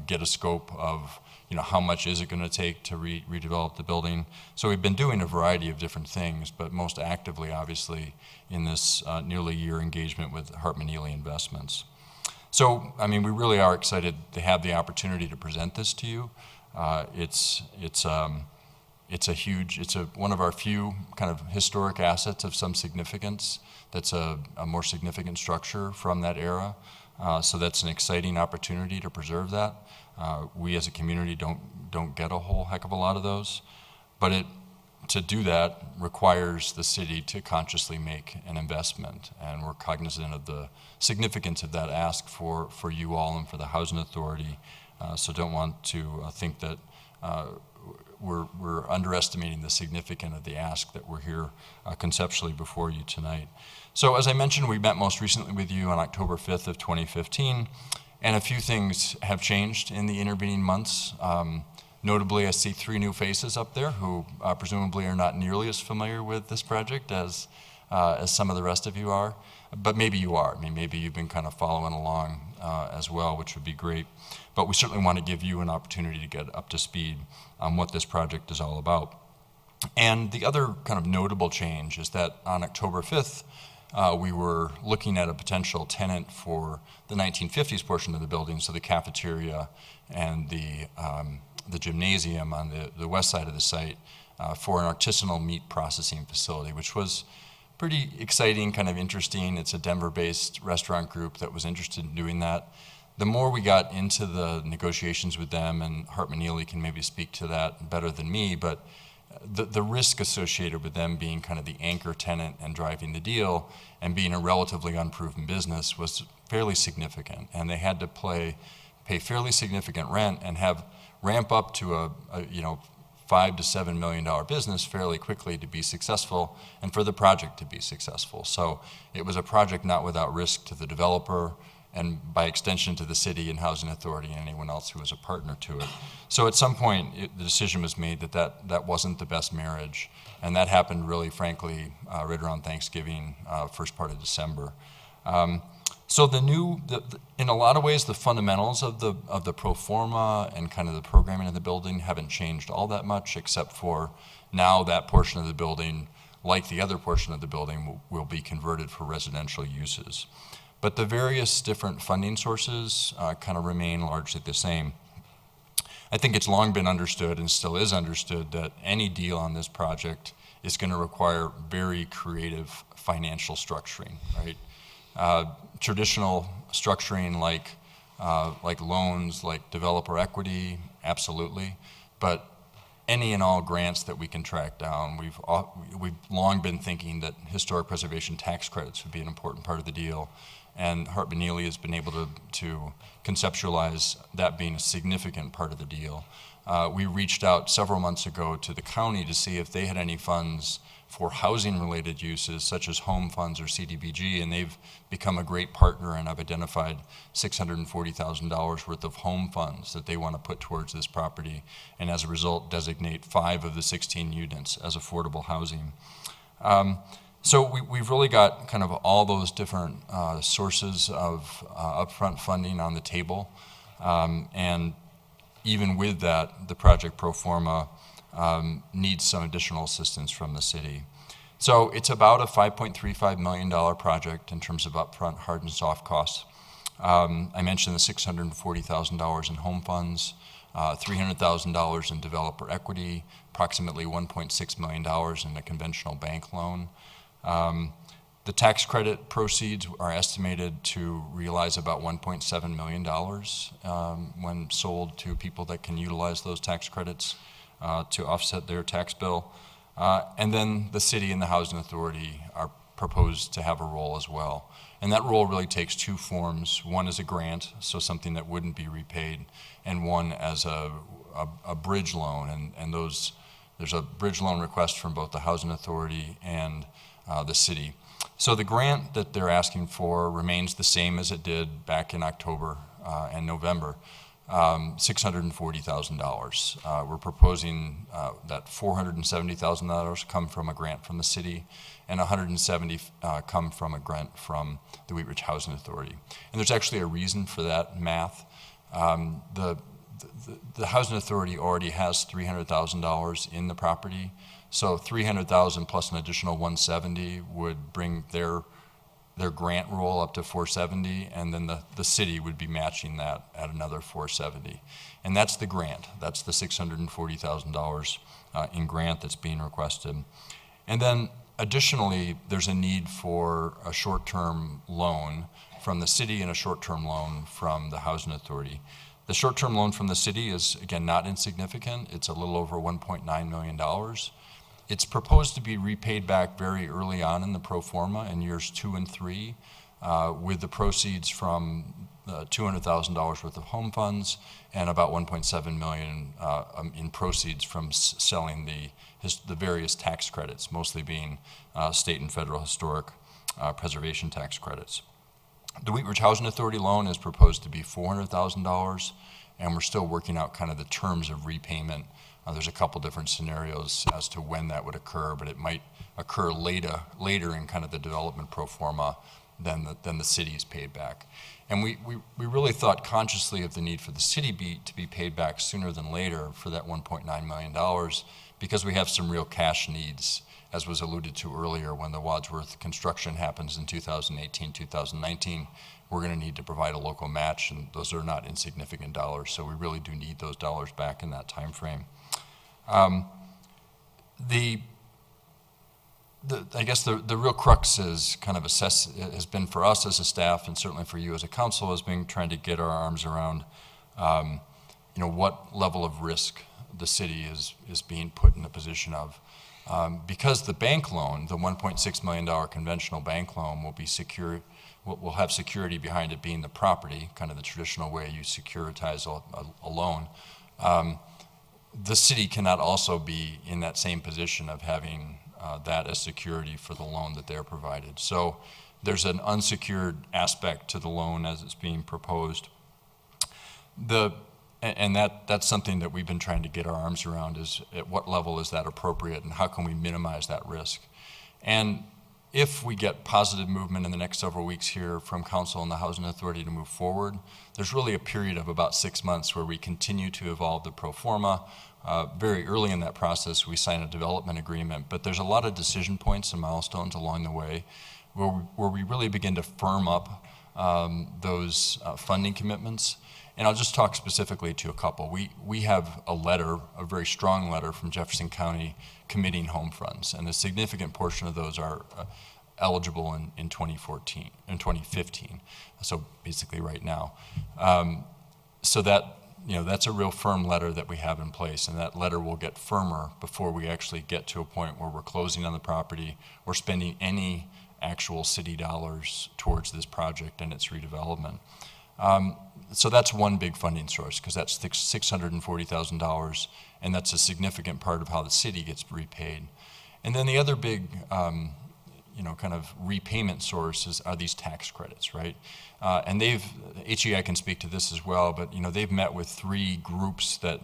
get a scope of, you know, how much is it going to take to redevelop the building. So we've been doing a variety of different things, but most actively, obviously, in this nearly year engagement with Hartman Ely Investments. So, I mean, we really are excited to have the opportunity to present this to you. It's one of our few kind of historic assets of some significance. That's a more significant structure from that era. So that's an exciting opportunity to preserve that. We as a community don't get a whole heck of a lot of those, but to do that requires the city to consciously make an investment, and we're cognizant of the significance of that ask for you all and for the Housing Authority. So don't want to think that we're underestimating the significance of the ask that we're here conceptually before you tonight. So as I mentioned, we met most recently with you on October 5th of 2015, and a few things have changed in the intervening months. Notably, I see 3 new faces up there who presumably are not nearly as familiar with this project as some of the rest of you are, but maybe you are. I mean, maybe you've been kind of following along as well, which would be great. But we certainly want to give you an opportunity to get up to speed on what this project is all about. And the other kind of notable change is that on October 5th, we were looking at a potential tenant for the 1950s portion of the building, so the cafeteria and the gymnasium on the west side of the site, for an artisanal meat processing facility, which was pretty exciting, kind of interesting. It's a Denver-based restaurant group that was interested in doing that. The more we got into the negotiations with them, and Hartman Ely can maybe speak to that better than me, but the risk associated with them being kind of the anchor tenant and driving the deal and being a relatively unproven business was fairly significant. And they had to pay fairly significant rent and ramp up to a $5 to $7 million business fairly quickly to be successful and for the project to be successful. So it was a project not without risk to the developer, and by extension to the city and Housing Authority and anyone else who was a partner to it. So at some point, the decision was made that wasn't the best marriage, and that happened really, frankly, right around Thanksgiving, first part of December. So in a lot of ways, the fundamentals of the pro forma and kind of the programming of the building haven't changed all that much, except for now that portion of the building, like the other portion of the building, will be converted for residential uses. But the various different funding sources kind of remain largely the same. I think it's long been understood, and still is understood, that any deal on this project is going to require very creative financial structuring, right? Traditional structuring like loans, like developer equity, absolutely. But any and all grants that we can track down, we've long been thinking that historic preservation tax credits would be an important part of the deal. And Hart-McNeely has been able to conceptualize that being a significant part of the deal. We reached out several months ago to the county to see if they had any funds for housing-related uses, such as home funds or CDBG, and they've become a great partner, and I've identified $640,000 worth of home funds that they want to put towards this property, and as a result, designate 5 of the 16 units as affordable housing. So we've really got kind of all those different sources of upfront funding on the table, and even with that, the project pro forma needs some additional assistance from the city. So it's about a $5.35 million project in terms of upfront hard and soft costs. I mentioned the $640,000 in home funds, $300,000 in developer equity, approximately $1.6 million in a conventional bank loan. The tax credit proceeds are estimated to realize about $1.7 million when sold to people that can utilize those tax credits to offset their tax bill. And then the city and the housing authority are proposed to have a role as well. And that role really takes 2 forms. One is a grant, so something that wouldn't be repaid, and one as a bridge loan. And there's a bridge loan request from both the housing authority and the city. So the grant that they're asking for remains the same as it did back in October and November. $640,000. We're proposing that $470,000 come from a grant from the city, and $170,000 come from a grant from the Wheat Ridge Housing Authority. And there's actually a reason for that math. The Housing Authority already has $300,000 in the property, so $300,000 plus an additional $170,000 would bring their grant roll up to $470,000, and then the city would be matching that at another $470,000. And that's the grant. That's the $640,000 in grant that's being requested. And then additionally, there's a need for a short-term loan from the city and a short-term loan from the housing authority. The short-term loan from the city is, again, not insignificant. It's a little over $1.9 million. It's proposed to be repaid back very early on in the pro forma in years 2 and 3, with the proceeds from $200,000 worth of home funds and about $1.7 million in proceeds from selling the various tax credits, mostly being state and federal historic preservation tax credits. The Wheat Ridge Housing Authority loan is proposed to be $400,000, and we're still working out kind of the terms of repayment. There's a couple different scenarios as to when that would occur, but it might occur later in kind of the development pro forma than the city's paid back. And we really thought consciously of the need for the city to be paid back sooner than later for that $1.9 million, because we have some real cash needs, as was alluded to earlier. When the Wadsworth construction happens in 2018, 2019, we're going to need to provide a local match, and those are not insignificant dollars, so we really do need those dollars back in that time frame. I guess the real crux is kind of has been for us as a staff, and certainly for you as a council, has been trying to get our arms around, what level of risk the city is being put in the position of. Because the bank loan, the $1.6 million conventional bank loan, will be secure, will have security behind it being the property, kind of the traditional way you securitize a loan. The city cannot also be in that same position of having that as security for the loan that they're provided. So there's an unsecured aspect to the loan as it's being proposed. And that's something that we've been trying to get our arms around, is at what level is that appropriate and how can we minimize that risk? And if we get positive movement in the next several weeks here from council and the housing authority to move forward, there's really a period of about 6 months where we continue to evolve the pro forma. Very early in that process, we sign a development agreement, but there's a lot of decision points and milestones along the way where we really begin to firm up those funding commitments. And I'll just talk specifically to a couple. We have a very strong letter from Jefferson County committing home funds, and a significant portion of those are eligible in 2015. So basically right now. So that, that's a real firm letter that we have in place, and that letter will get firmer before we actually get to a point where we're closing on the property or spending any actual city dollars towards this project and its redevelopment. So that's one big funding source, because that's $640,000, and that's a significant part of how the city gets repaid. And then the other big, kind of repayment sources are these tax credits, right? And HEI can speak to this as well, but they've met with 3 groups that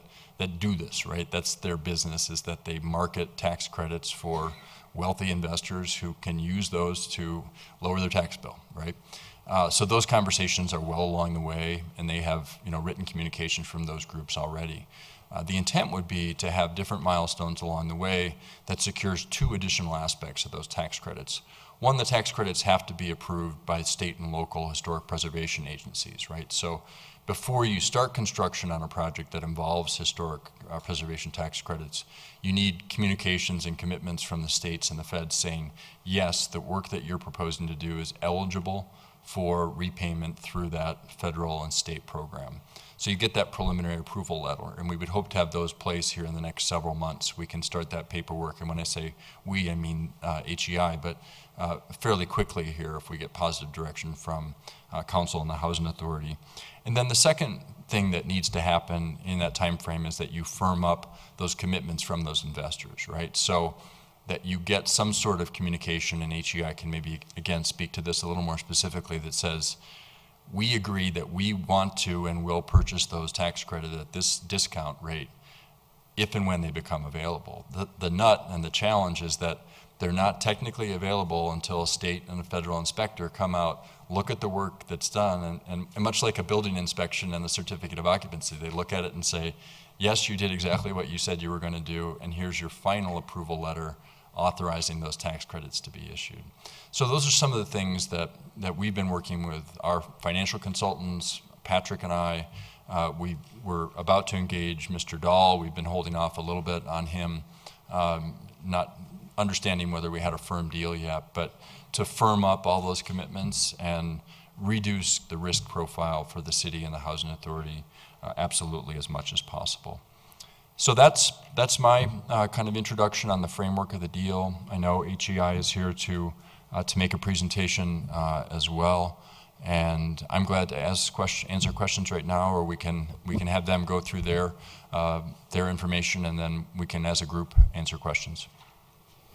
do this, right? That's their business, is that they market tax credits for wealthy investors who can use those to lower their tax bill, right? So those conversations are well along the way, and they have written communication from those groups already. The intent would be to have different milestones along the way that secures 2 additional aspects of those tax credits. One, the tax credits have to be approved by state and local historic preservation agencies, right? So before you start construction on a project that involves historic preservation tax credits, you need communications and commitments from the states and the feds saying, yes, the work that you're proposing to do is eligible for repayment through that federal and state program. So you get that preliminary approval letter, and we would hope to have those placed here in the next several months. We can start that paperwork, and when I say we, I mean HEI, but fairly quickly here if we get positive direction from Council and the Housing Authority. And then the second thing that needs to happen in that time frame is that you firm up those commitments from those investors, right? So that you get some sort of communication, and HEI can maybe, again, speak to this a little more specifically, that says, we agree that we want to and will purchase those tax credits at this discount rate if and when they become available. The nut and the challenge is that they're not technically available until a state and a federal inspector come out, look at the work that's done, and much like a building inspection and the certificate of occupancy, they look at it and say, yes, you did exactly what you said you were going to do, and here's your final approval letter authorizing those tax credits to be issued. So those are some of the things that we've been working with our financial consultants, Patrick and I. We were about to engage Mr. Dahl. We've been holding off a little bit on him, not understanding whether we had a firm deal yet, but to firm up all those commitments and reduce the risk profile for the city and the Housing Authority absolutely as much as possible. So that's my kind of introduction on the framework of the deal. I know HEI is here to make a presentation as well, and I'm glad to answer questions right now, or we can have them go through their information, and then we can, as a group, answer questions.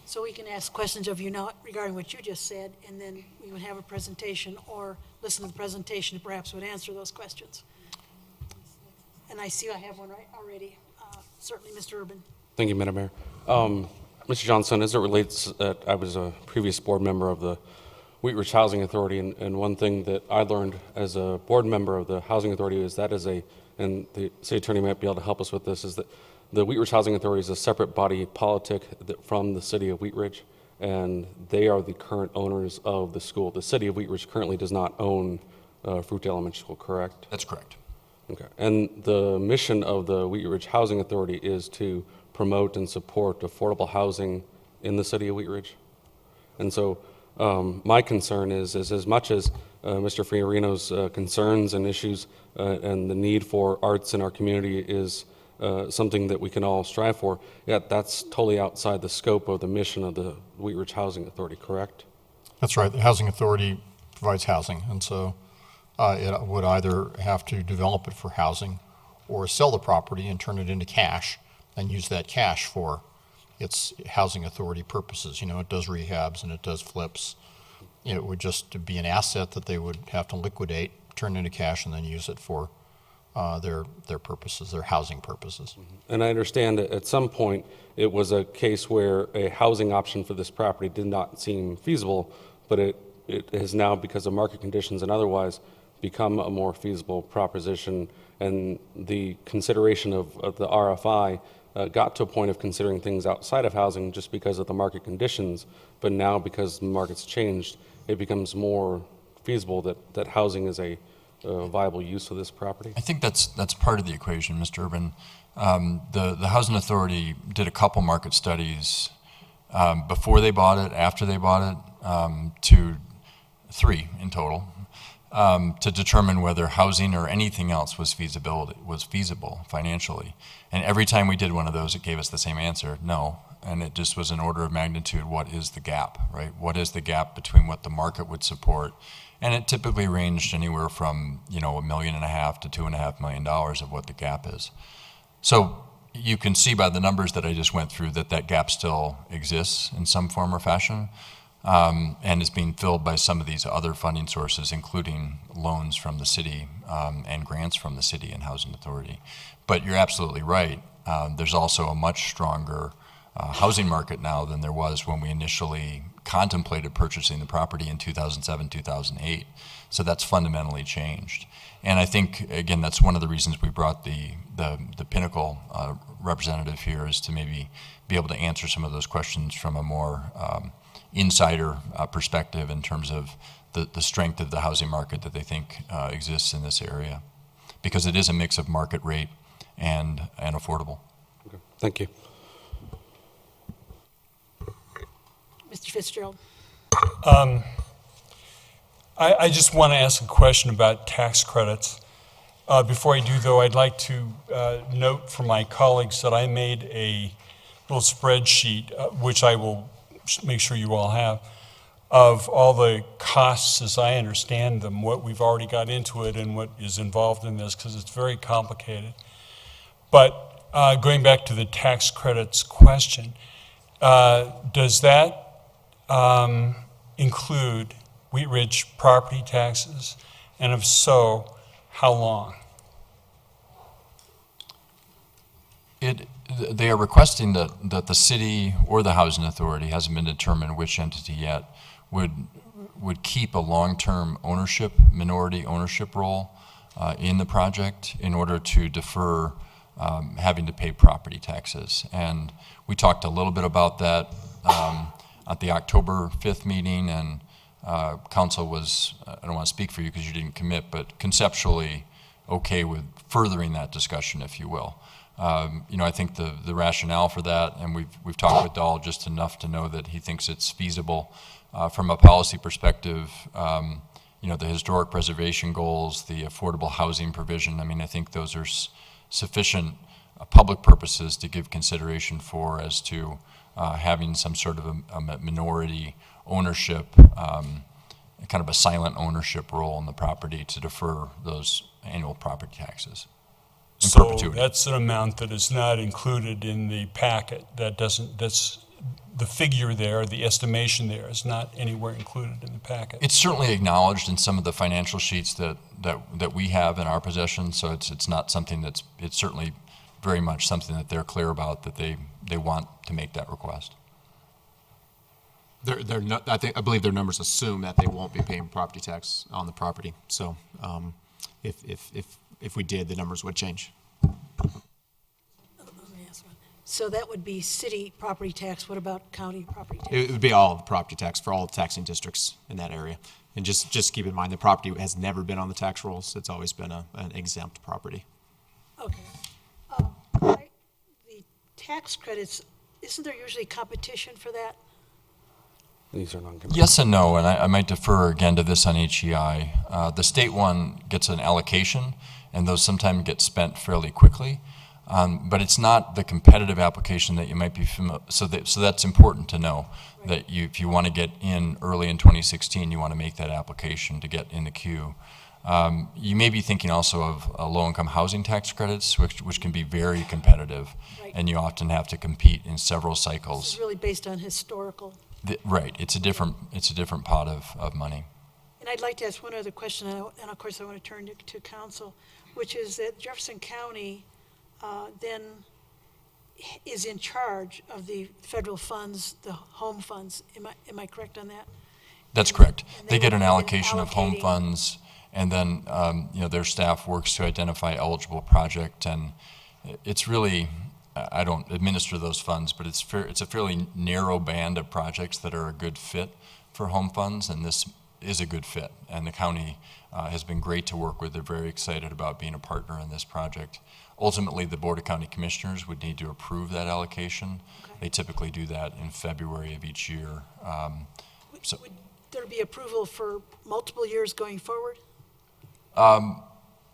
So we can ask questions of you now regarding what you just said, and then we would have a presentation, or listen to the presentation and perhaps would answer those questions. And I see I have one right already. Certainly, Mr. Urban. Thank you, Madam Mayor. Mr. Johnson, as it relates, I was a previous board member of the Wheat Ridge Housing Authority, and one thing that I learned as a board member of the Housing Authority is that and the city attorney might be able to help us with this, is that the Wheat Ridge Housing Authority is a separate body politic from the city of Wheat Ridge, and they are the current owners of the school. The city of Wheat Ridge currently does not own Fruitdale Elementary School, correct? That's correct. Okay. And the mission of the Wheat Ridge Housing Authority is to promote and support affordable housing in the city of Wheat Ridge. And so my concern is as much as Mr. Fiorino's concerns and issues and the need for arts in our community is something that we can all strive for, yet that's totally outside the scope of the mission of the Wheat Ridge Housing Authority, correct? That's right. The Housing Authority provides housing, and so it would either have to develop it for housing or sell the property and turn it into cash and use that cash for its housing authority purposes. It does rehabs and it does flips. It would just be an asset that they would have to liquidate, turn into cash, and then use it for their purposes, their housing purposes. And I understand that at some point it was a case where a housing option for this property did not seem feasible, but it has now, because of market conditions and otherwise, become a more feasible proposition, and the consideration of the RFI got to a point of considering things outside of housing just because of the market conditions, but now because the market's changed, it becomes more feasible that housing is a viable use of this property? I think that's part of the equation, Mr. Urban. The Housing Authority did a couple market studies before they bought it, after they bought it, to 3 in total, to determine whether housing or anything else was feasible financially. And every time we did one of those, it gave us the same answer, no. And it just was an order of magnitude, what is the gap, right? What is the gap between what the market would support? And it typically ranged anywhere from, $1.5 million to $2.5 million of what the gap is. So you can see by the numbers that I just went through that gap still exists in some form or fashion, and is being filled by some of these other funding sources, including loans from the city and grants from the city and housing authority. But you're absolutely right. There's also a much stronger housing market now than there was when we initially contemplated purchasing the property in 2007, 2008. So that's fundamentally changed. And I think, again, that's one of the reasons we brought the Pinnacle representative here, is to maybe be able to answer some of those questions from a more insider perspective in terms of the strength of the housing market that they think exists in this area. Because it is a mix of market rate and affordable. Okay. Thank you. Mr. Fitzgerald. I just want to ask a question about tax credits. Before I do, though, I'd like to note for my colleagues that I made a little spreadsheet, which I will make sure you all have, of all the costs as I understand them, what we've already got into it and what is involved in this, because it's very complicated. But going back to the tax credits question, does that include Wheat Ridge property taxes? And if so, how long? They are requesting that the city or the housing authority, hasn't been determined which entity yet, would keep a long-term ownership, minority ownership role in the project in order to defer having to pay property taxes. And we talked a little bit about that at the October 5th meeting, and council was, I don't want to speak for you because you didn't commit, but conceptually okay with furthering that discussion, if you will. I think the rationale for that, and we've talked with Dahl just enough to know that he thinks it's feasible. From a policy perspective, the historic preservation goals, the affordable housing provision, I think those are sufficient public purposes to give consideration for as to having some sort of a minority ownership, kind of a silent ownership role in the property to defer those annual property taxes. So that's an amount that is not included in the packet. That's the figure there, the estimation there is not anywhere included in the packet. It's certainly acknowledged in some of the financial sheets that we have in our possession, so it's not something it's certainly very much something that they're clear about, that they want to make that request. I believe their numbers assume that they won't be paying property tax on the property. So if we did, the numbers would change. So that would be city property tax. What about county property tax? It would be all the property tax for all taxing districts in that area. And just keep in mind, the property has never been on the tax rolls. It's always been an exempt property. Okay. The tax credits, isn't there usually competition for that? These are non-competitive. Yes and no, and I might defer again to this on HEI. The state one gets an allocation, and those sometimes get spent fairly quickly. But it's not the competitive application that you might be familiar. So that's important to know, that if you want to get in early in 2016, you want to make that application to get in the queue. You may be thinking also of low-income housing tax credits, which can be very competitive, and you often have to compete in several cycles. This is really based on historical. Right. It's a different pot of money. And I'd like to ask one other question, and of course I want to turn to council, which is that Jefferson County then is in charge of the federal funds, the home funds. Am I correct on that? That's correct. They get an allocation of home funds, and then their staff works to identify eligible project. And it's really, I don't administer those funds, but it's a fairly narrow band of projects that are a good fit for home funds, and this is a good fit. And the county has been great to work with. They're very excited about being a partner in this project. Ultimately, the Board of County Commissioners would need to approve that allocation. Okay. They typically do that in February of each year. So, There'll be approval for multiple years going forward?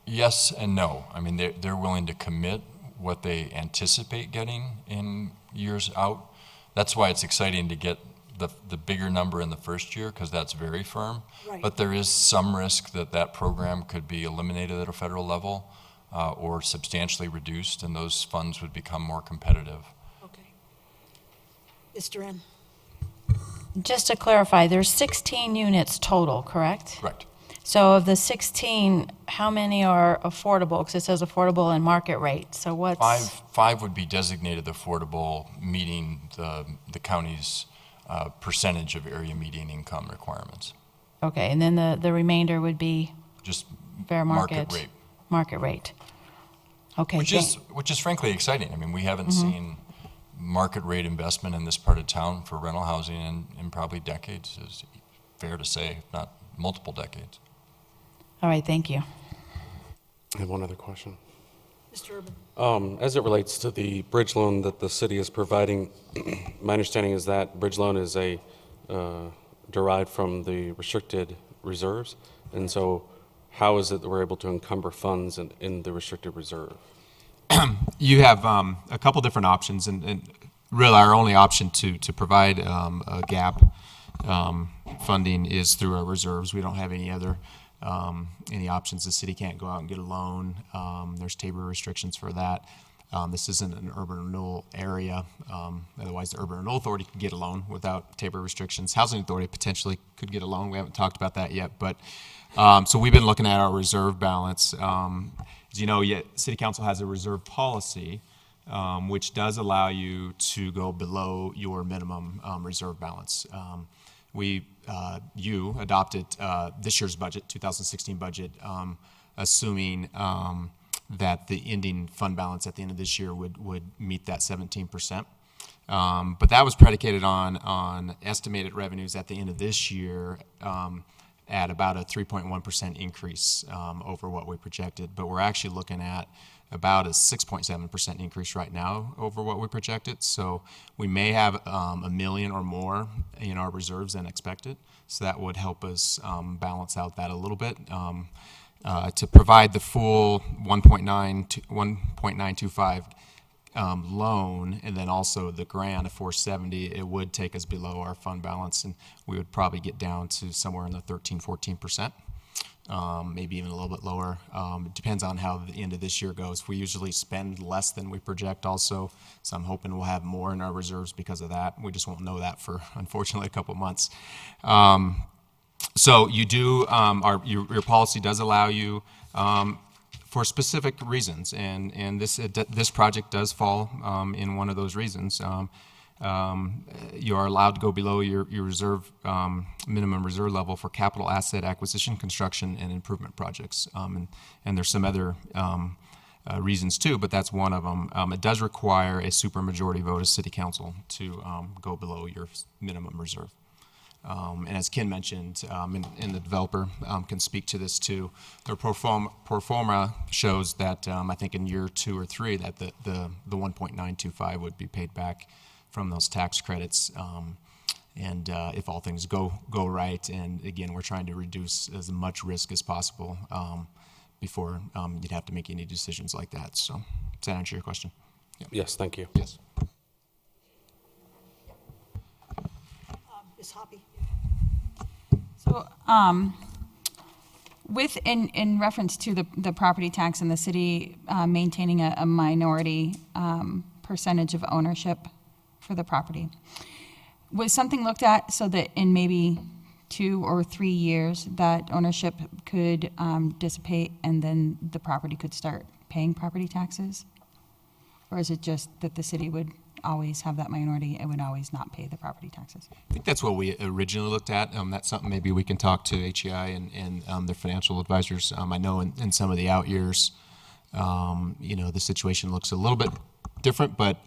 yes and no. I mean, they're willing to commit what they anticipate getting in years out. That's why it's exciting to get the bigger number in the first year, because that's very firm. Right. But there is some risk that that program could be eliminated at a federal level or substantially reduced, and those funds would become more competitive. Okay. Mr. N. Just to clarify, there's 16 units total, correct? Correct. So of the 16, how many are affordable? Because it says affordable and market rate. So what's... Five would be designated affordable, meeting the county's percentage of area median income requirements. Okay, and then the remainder would be Just fair market rate. Market rate. Okay. Which is frankly exciting. I mean, we haven't seen market rate investment in this part of town for rental housing in probably decades, is fair to say, if not multiple decades. All right, thank you. I have one other question. Mr. Urban. As it relates to the bridge loan that the city is providing, my understanding is that bridge loan is derived from the restricted reserves. And so how is it that we're able to encumber funds in the restricted reserve? You have a couple different options, and really our only option to provide a gap funding is through our reserves. We don't have any other any options. The city can't go out and get a loan. There's TABOR restrictions for that. This isn't an urban renewal area. Otherwise, the Urban Renewal Authority could get a loan without TABOR restrictions. Housing Authority potentially could get a loan. We haven't talked about that yet, but so we've been looking at our reserve balance. As you know, City Council has a reserve policy, which does allow you to go below your minimum reserve balance. You adopted this year's budget, 2016 budget, assuming that the ending fund balance at the end of this year would meet that 17%. But that was predicated on estimated revenues at the end of this year at about a 3.1% increase over what we projected. But we're actually looking at about a 6.7% increase right now over what we projected. So we may have $1 million or more in our reserves than expected. So that would help us balance out that a little bit. To provide the full 1.925 loan, and then also the grant of 470, it would take us below our fund balance, and we would probably get down to somewhere in the 13-14%, maybe even a little bit lower. It depends on how the end of this year goes. We usually spend less than we project also, so I'm hoping we'll have more in our reserves because of that. We just won't know that for, unfortunately, a couple months. So you do, your policy does allow you for specific reasons, and this project does fall in one of those reasons. You are allowed to go below your reserve minimum reserve level for capital asset acquisition, construction, and improvement projects. And there's some other reasons too, but that's one of them. It does require a supermajority vote of City Council to go below your minimum reserve. And as Ken mentioned, and the developer can speak to this too, their pro forma shows that I think in year 2 or 3 that the 1.925 would be paid back from those tax credits. And if all things go right, and again, we're trying to reduce as much risk as possible before you'd have to make any decisions like that. So does that answer your question? Yeah. Yes, thank you. Yes. Ms. Hoppy. So, in reference to the property tax and the city maintaining a minority percentage of ownership for the property, was something looked at so that in maybe 2 or 3 years that ownership could dissipate and then the property could start paying property taxes? Or is it just that the city would always have that minority and would always not pay the property taxes? I think that's what we originally looked at. That's something maybe we can talk to HEI and their financial advisors. I know in some of the out years, the situation looks a little bit different, but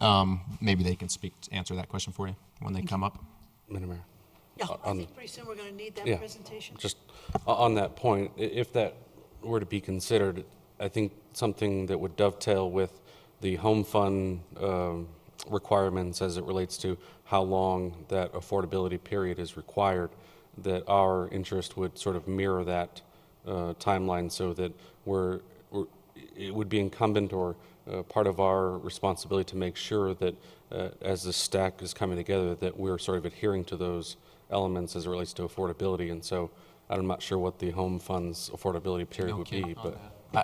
maybe they can answer that question for you when they come up. Madam Mayor. Yeah, I think pretty soon we're going to need that presentation. Just on that point, if that were to be considered, I think something that would dovetail with the home fund requirements as it relates to how long that affordability period is required, that our interest would sort of mirror that timeline, so that it would be incumbent or part of our responsibility to make sure that as the stack is coming together, that we're sort of adhering to those elements as it relates to affordability. And so I'm not sure what the home fund's affordability period would be, but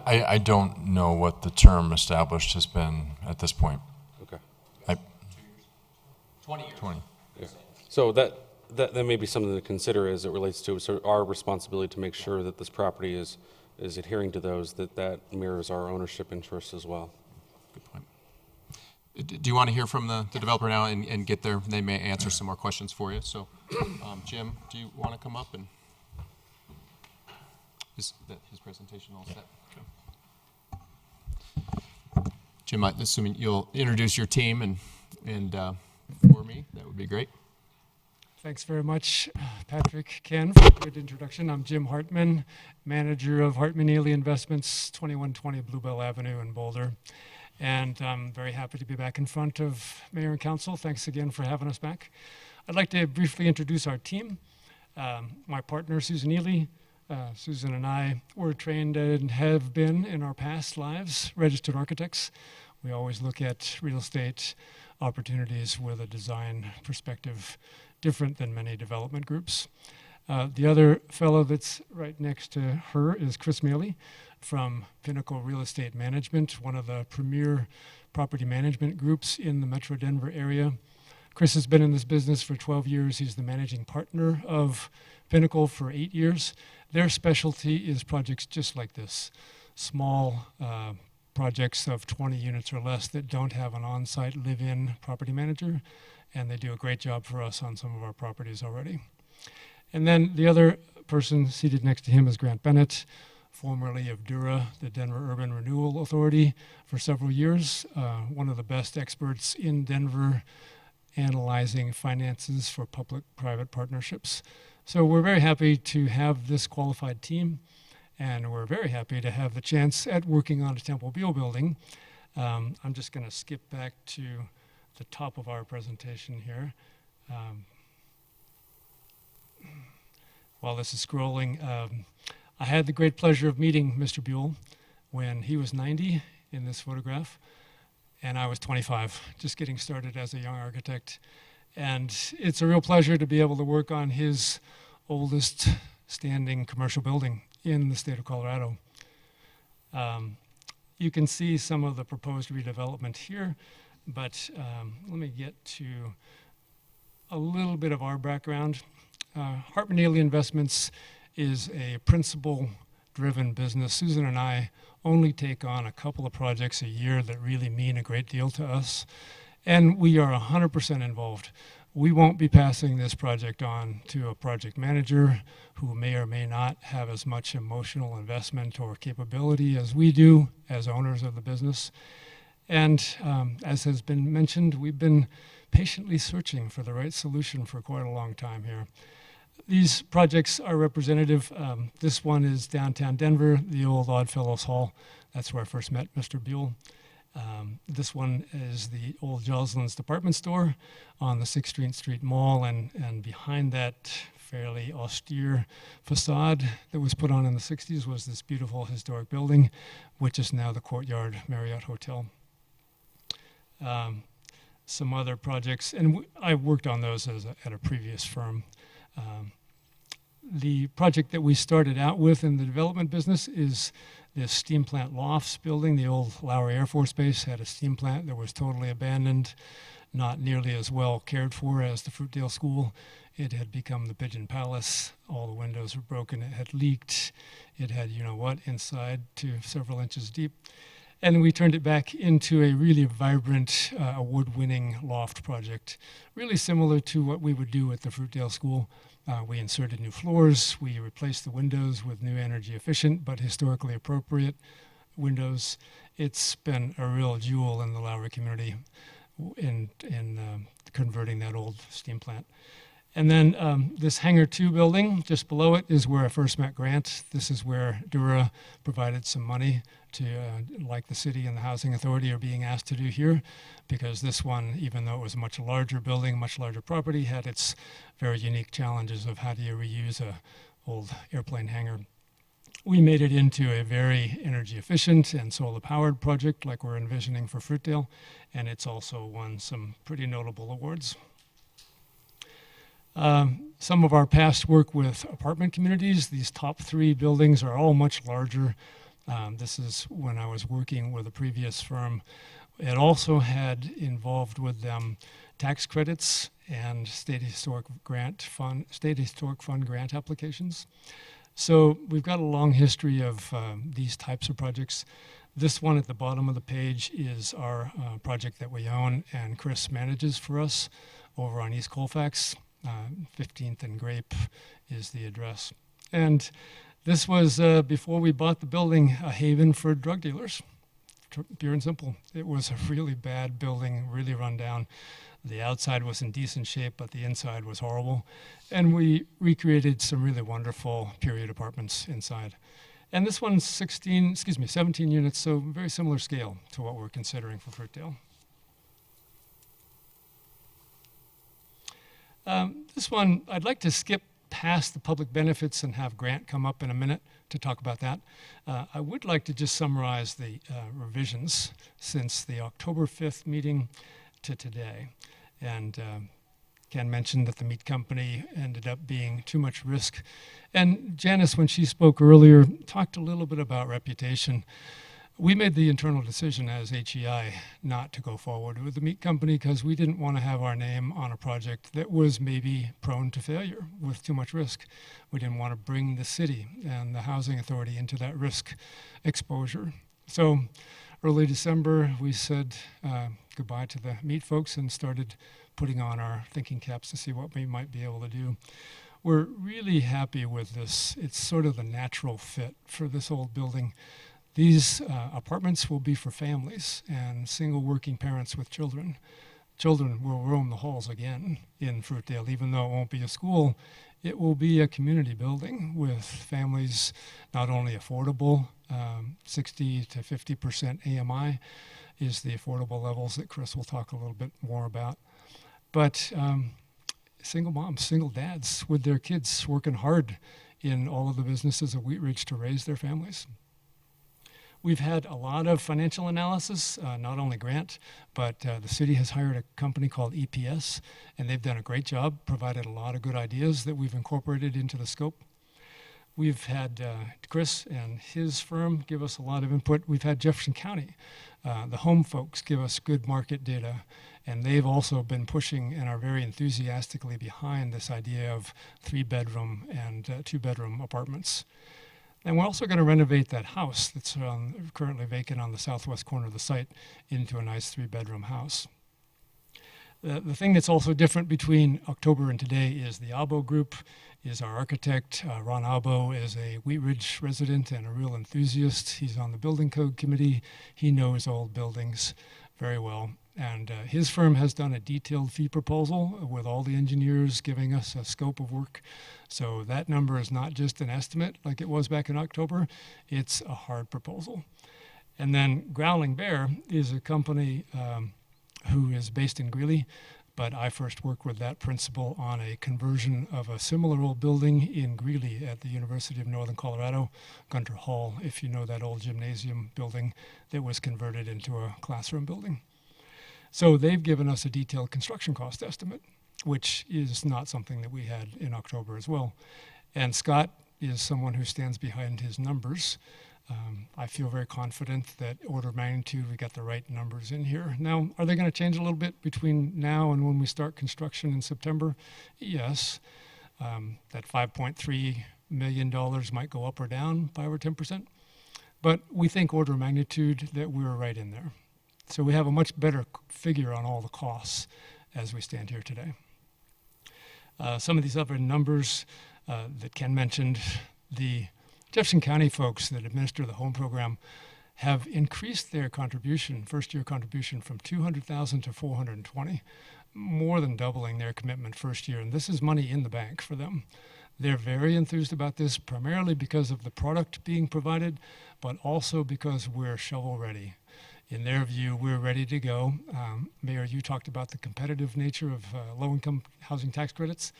I don't know what the term established has been at this point. okay. 20 years. 20. Yeah. So that may be something to consider as it relates to sort of our responsibility to make sure that this property is adhering to those, that mirrors our ownership interests as well. Good point. Do you want to hear from the developer now and get there? They may answer some more questions for you. So, Jim, do you want to come up and is his presentation all set? Okay. Jim, assuming you'll introduce your team and for me, that would be great. Thanks very much, Patrick, Ken, for a good introduction. I'm Jim Hartman, manager of Hartman Ely Investments, 2120 Bluebell Avenue in Boulder. And I'm very happy to be back in front of Mayor and Council. Thanks again for having us back. I'd like to briefly introduce our team. My partner, Susan Ely. Susan and I were trained and have been in our past lives registered architects. We always look at real estate opportunities with a design perspective different than many development groups. The other fellow that's right next to her is Chris Maley from Pinnacle Real Estate Management, one of the premier property management groups in the Metro Denver area. Chris has been in this business for 12 years. He's the managing partner of Pinnacle for 8 years. Their specialty is projects just like this, small projects of 20 units or less that don't have an on-site live-in property manager, and they do a great job for us on some of our properties already. And then the other person seated next to him is Grant Bennett, formerly of DURA, the Denver Urban Renewal Authority, for several years, one of the best experts in Denver analyzing finances for public-private partnerships. So we're very happy to have this qualified team, and we're very happy to have the chance at working on a Temple Beal building. I'm just going to skip back to the top of our presentation here. While this is scrolling, I had the great pleasure of meeting Mr. Buell when he was 90 in this photograph, and I was 25, just getting started as a young architect. And it's a real pleasure to be able to work on his oldest standing commercial building in the state of Colorado. You can see some of the proposed redevelopment here, but let me get to a little bit of our background. Hartman Ely Investments is a principal-driven business. Susan and I only take on a couple of projects a year that really mean a great deal to us, and we are 100% involved. We won't be passing this project on to a project manager who may or may not have as much emotional investment or capability as we do as owners of the business. And as has been mentioned, we've been patiently searching for the right solution for quite a long time here. These projects are representative. This one is downtown Denver, the old Oddfellows Hall. That's where I first met Mr. Buell. This one is the old Joslin's department store on the 16th Street Mall, and behind that fairly austere facade that was put on in the 60s was this beautiful historic building, which is now the Courtyard Marriott Hotel. Some other projects, and I worked on those at a previous firm. The project that we started out with in the development business is this steam plant lofts building. The old Lowry Air Force Base had a steam plant that was totally abandoned, not nearly as well cared for as the Fruitdale School. It had become the Pigeon Palace. All the windows were broken. It had leaked. It had, you know what, inside to several inches deep. And we turned it back into a really vibrant, award-winning loft project, really similar to what we would do at the Fruitdale School. We inserted new floors. We replaced the windows with new energy-efficient but historically appropriate windows. It's been a real jewel in the Lowry community in converting that old steam plant. And then this Hangar 2 building, just below it, is where I first met Grant. This is where Dura provided some money to, like the city and the Housing Authority are being asked to do here, because this one, even though it was a much larger building, much larger property, had its very unique challenges of how do you reuse a old airplane hangar. We made it into a very energy efficient and solar powered project like we're envisioning for Fruitdale, and it's also won some pretty notable awards. Some of our past work with apartment communities, these top 3 buildings are all much larger. This is when I was working with a previous firm. It also had involved with them tax credits and state historic fund grant applications. So we've got a long history of these types of projects. This one at the bottom of the page is our project that we own and Chris manages for us over on East Colfax. 15th and Grape is the address. And this was, before we bought the building, a haven for drug dealers, pure and simple. It was a really bad building, really run down. The outside was in decent shape, but the inside was horrible. And we recreated some really wonderful period apartments inside. And this one's 17 units, so very similar scale to what we're considering for Fruitdale. This one, I'd like to skip past the public benefits and have Grant come up in a minute to talk about that. I would like to just summarize the revisions since the October 5th meeting to today. And Ken mentioned that the meat company ended up being too much risk. And Janice, when she spoke earlier, talked a little bit about reputation. We made the internal decision as HEI not to go forward with the meat company because we didn't want to have our name on a project that was maybe prone to failure with too much risk. We didn't want to bring the city and the housing authority into that risk exposure. So early December, we said goodbye to the meat folks and started putting on our thinking caps to see what we might be able to do. We're really happy with this. It's sort of the natural fit for this old building. These apartments will be for families and single working parents with children. Children will roam the halls again in Fruitdale. Even though it won't be a school, it will be a community building with families not only affordable, 60 to 50% AMI is the affordable levels that Chris will talk a little bit more about. But single moms, single dads with their kids working hard in all of the businesses of Wheat Ridge to raise their families. We've had a lot of financial analysis, not only Grant, but the city has hired a company called EPS, and they've done a great job, provided a lot of good ideas that we've incorporated into the scope. We've had Chris and his firm give us a lot of input. We've had Jefferson County, the home folks, give us good market data, and they've also been pushing and are very enthusiastically behind this idea of 3-bedroom and 2-bedroom apartments. And we're also going to renovate that house that's currently vacant on the southwest corner of the site into a nice 3-bedroom house. The thing that's also different between October and today is the Abo Group is our architect. Ron Abo is a Wheat Ridge resident and a real enthusiast. He's on the building code committee. He knows old buildings very well. And his firm has done a detailed fee proposal with all the engineers giving us a scope of work. So that number is not just an estimate like it was back in October. It's a hard proposal. And then Growling Bear is a company who is based in Greeley, but I first worked with that principal on a conversion of a similar old building in Greeley at the University of Northern Colorado, Gunter Hall, if you know that old gymnasium building that was converted into a classroom building. So they've given us a detailed construction cost estimate, which is not something that we had in October as well. And Scott is someone who stands behind his numbers. I feel very confident that order of magnitude, we got the right numbers in here. Now, are they going to change a little bit between now and when we start construction in September? Yes. That $5.3 million might go up or down 5 or 10%. But we think order of magnitude that we're right in there. So we have a much better figure on all the costs as we stand here today. Some of these other numbers that Ken mentioned, the Jefferson County folks that administer the home program have increased their contribution, first-year contribution, from $200,000 to $420,000. more than doubling their commitment first year, and this is money in the bank for them. They're very enthused about this, primarily because of the product being provided, but also because we're shovel ready. In their view, we're ready to go. Mayor, you talked about the competitive nature of low-income housing tax credits.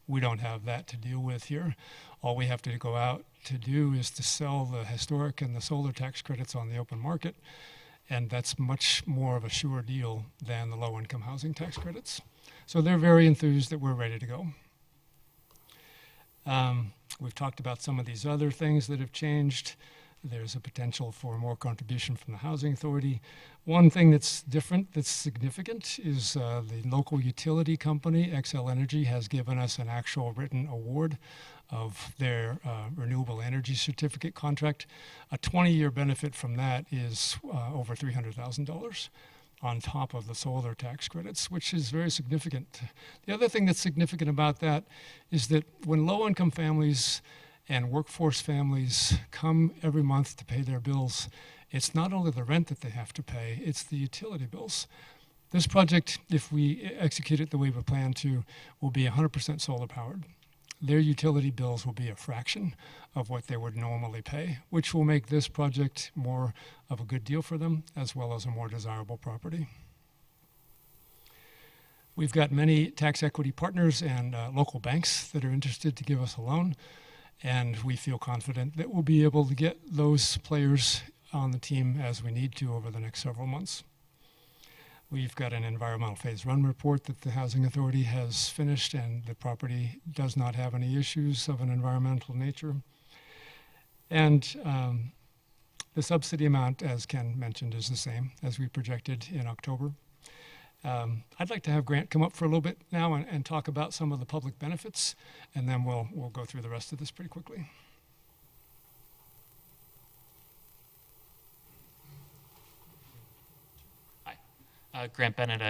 We don't have that to deal with here. All we have to go out to do is to sell the historic and the solar tax credits on the open market, and that's much more of a sure deal than the low-income housing tax credits. So they're very enthused that we're ready to go. We've talked about some of these other things that have changed. There's a potential for more contribution from the Housing Authority. One thing that's different, that's significant, is the local utility company, XL Energy, has given us an actual written award of their renewable energy certificate contract. A 20-year benefit from that is over $300,000 on top of the solar tax credits, which is very significant. The other thing that's significant about that is that when low-income families and workforce families come every month to pay their bills, it's not only the rent that they have to pay, it's the utility bills. This project, if we execute it the way we plan to, will be 100% solar powered. Their utility bills will be a fraction of what they would normally pay, which will make this project more of a good deal for them, as well as a more desirable property. We've got many tax equity partners and local banks that are interested to give us a loan. And we feel confident that we'll be able to get those players on the team as we need to over the next several months. We've got an environmental phase run report that the Housing Authority has finished, and the property does not have any issues of an environmental nature. And the subsidy amount, as Ken mentioned, is the same as we projected in October. I'd like to have Grant come up for a little bit now and talk about some of the public benefits, and then we'll go through the rest of this pretty quickly. Hi, Grant Bennett,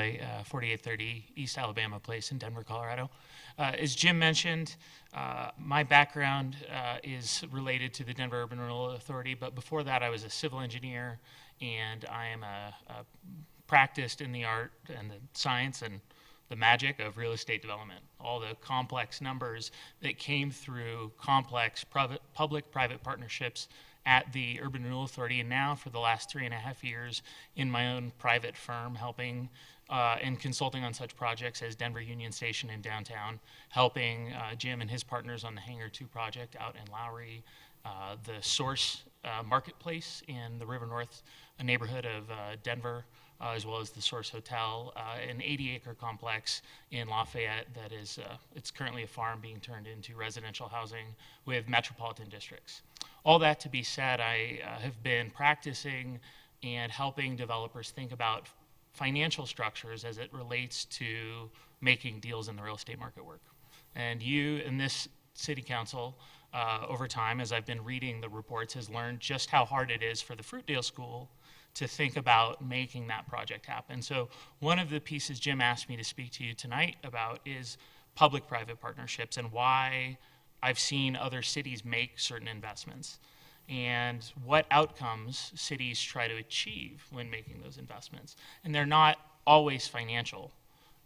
4830 East Alabama Place in Denver, Colorado. As Jim mentioned, my background is related to the Denver Urban Renewal Authority, but before that I was a civil engineer, and I am practiced in the art and the science and the magic of real estate development. All the complex numbers that came through complex public-private partnerships at the Urban Renewal Authority, and now for the last 3.5 years in my own private firm, helping and consulting on such projects as Denver Union Station in downtown, helping Jim and his partners on the Hangar 2 project out in Lowry, the Source Marketplace in the River North neighborhood of Denver, as well as the Source Hotel, an 80-acre complex in Lafayette that is, it's currently a farm being turned into residential housing with metropolitan districts. All that to be said, I have been practicing and helping developers think about financial structures as it relates to making deals in the real estate market work. And you in this city council, over time, as I've been reading the reports, has learned just how hard it is for the Fruitdale School to think about making that project happen. So one of the pieces Jim asked me to speak to you tonight about is public-private partnerships and why I've seen other cities make certain investments and what outcomes cities try to achieve when making those investments. And they're not always financial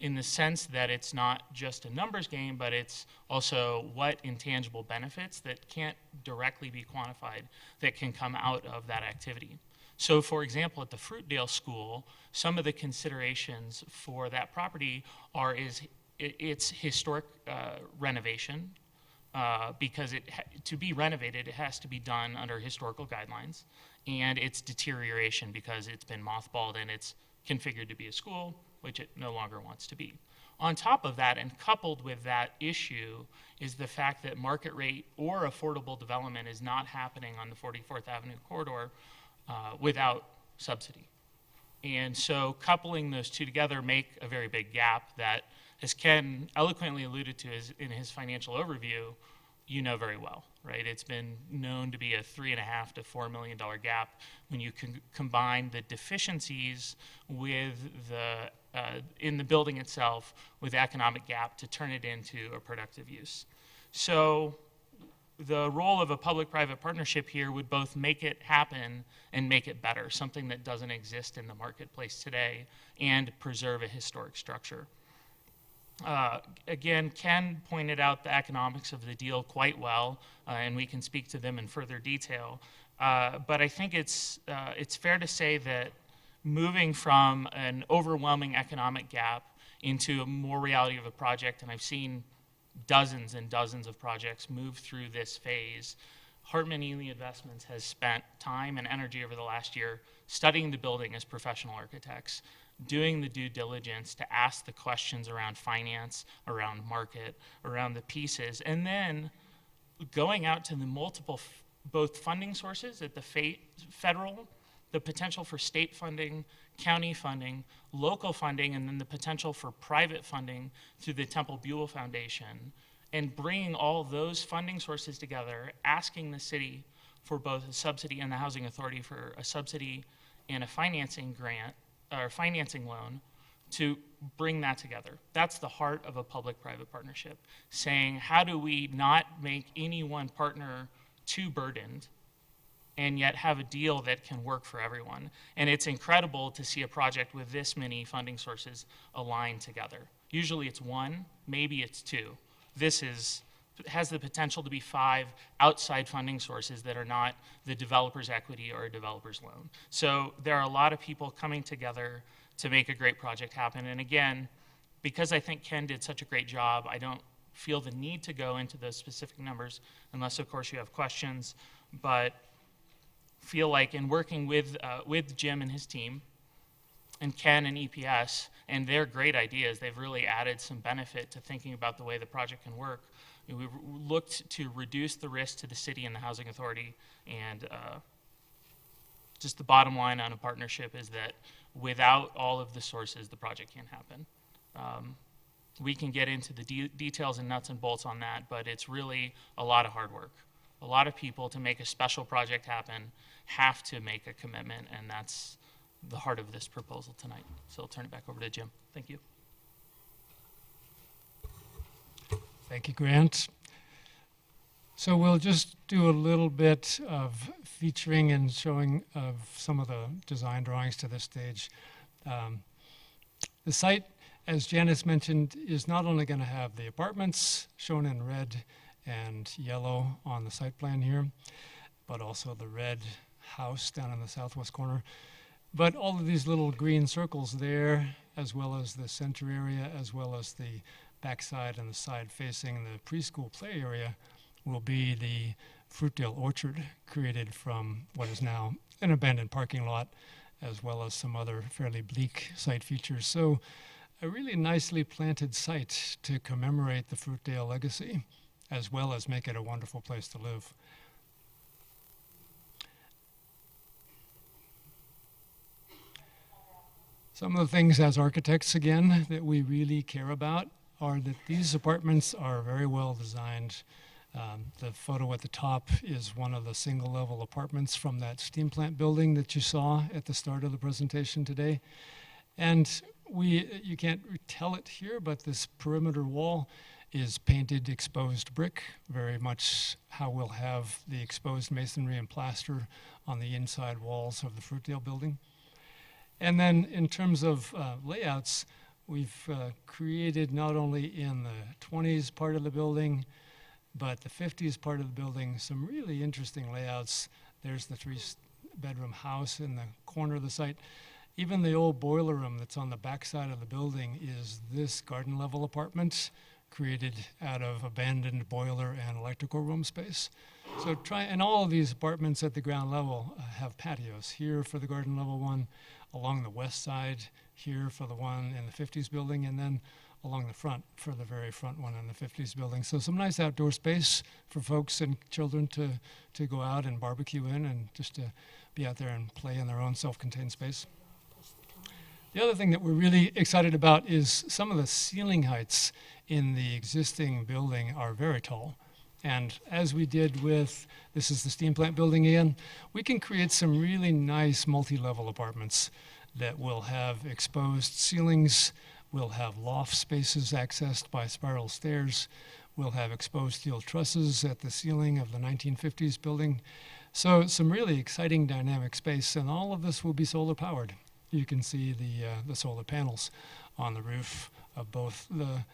in the sense that it's not just a numbers game, but it's also what intangible benefits that can't directly be quantified that can come out of that activity. So, for example, at the Fruitdale School, some of the considerations for that property are its historic renovation, because to be renovated, it has to be done under historical guidelines, and its deterioration because it's been mothballed and it's configured to be a school, which it no longer wants to be. On top of that, and coupled with that issue, is the fact that market rate or affordable development is not happening on the 44th Avenue corridor without subsidy. And so coupling those two together make a very big gap that, as Ken eloquently alluded to in his financial overview, you know very well, right? It's been known to be a $3.5 to $4 million gap when you combine the deficiencies with in the building itself with economic gap to turn it into a productive use. So the role of a public-private partnership here would both make it happen and make it better, something that doesn't exist in the marketplace today, and preserve a historic structure. Again, Ken pointed out the economics of the deal quite well, and we can speak to them in further detail. But I think it's fair to say that moving from an overwhelming economic gap into a more reality of a project, and I've seen dozens and dozens of projects move through this phase, Hartman Ely Investments has spent time and energy over the last year studying the building as professional architects, doing the due diligence to ask the questions around finance, around market, around the pieces, and then going out to the multiple both funding sources at the federal, the potential for state funding, county funding, local funding, and then the potential for private funding through the Temple Buell Foundation, and bringing all those funding sources together, asking the city for both a subsidy and the Housing Authority for a subsidy and a financing grant, or financing loan, to bring that together. That's the heart of a public-private partnership, saying how do we not make any one partner too burdened and yet have a deal that can work for everyone. And it's incredible to see a project with this many funding sources aligned together. Usually it's one, maybe it's two. This has the potential to be 5 outside funding sources that are not the developer's equity or a developer's loan. So there are a lot of people coming together to make a great project happen. And again, because I think Ken did such a great job, I don't feel the need to go into those specific numbers unless, of course, you have questions. But feel like in working with Jim and his team, and Ken and EPS, and their great ideas, they've really added some benefit to thinking about the way the project can work. We looked to reduce the risk to the city and the Housing Authority, and just the bottom line on a partnership is that without all of the sources, the project can't happen. We can get into the details and nuts and bolts on that, but it's really a lot of hard work. A lot of people, to make a special project happen, have to make a commitment, and that's the heart of this proposal tonight. So I'll turn it back over to Jim. Thank you. Thank you, Grant. So we'll just do a little bit of featuring and showing of some of the design drawings to this stage. The site, as Janice mentioned, is not only going to have the apartments shown in red and yellow on the site plan here, but also the red house down in the southwest corner. But all of these little green circles there, as well as the center area, as well as the backside and the side facing the preschool play area, will be the Fruitdale Orchard, created from what is now an abandoned parking lot, as well as some other fairly bleak site features. So a really nicely planted site to commemorate the Fruitdale legacy, as well as make it a wonderful place to live. Some of the things as architects, again, that we really care about are that these apartments are very well designed. The photo at the top is one of the single-level apartments from that steam plant building that you saw at the start of the presentation today. And you can't tell it here, but this perimeter wall is painted exposed brick, very much how we'll have the exposed masonry and plaster on the inside walls of the Fruitdale building. And then in terms of layouts, we've created not only in the 20s part of the building, but the 50s part of the building, some really interesting layouts. There's the 3-bedroom house in the corner of the site. Even the old boiler room that's on the back side of the building is this garden level apartment created out of abandoned boiler and electrical room space. So and all of these apartments at the ground level have patios. Here for the garden level one, along the west side, here for the one in the 50s building, and then along the front for the very front one in the 50s building. So some nice outdoor space for folks and children to go out and barbecue in, and just to be out there and play in their own self-contained space. The other thing that we're really excited about is some of the ceiling heights in the existing building are very tall. And as we did with, this is the steam plant building again, we can create some really nice multi-level apartments that will have exposed ceilings, will have loft spaces accessed by spiral stairs, will have exposed steel trusses at the ceiling of the 1950s building. So some really exciting dynamic space, and all of this will be solar powered. you can see the solar panels on the roof of both the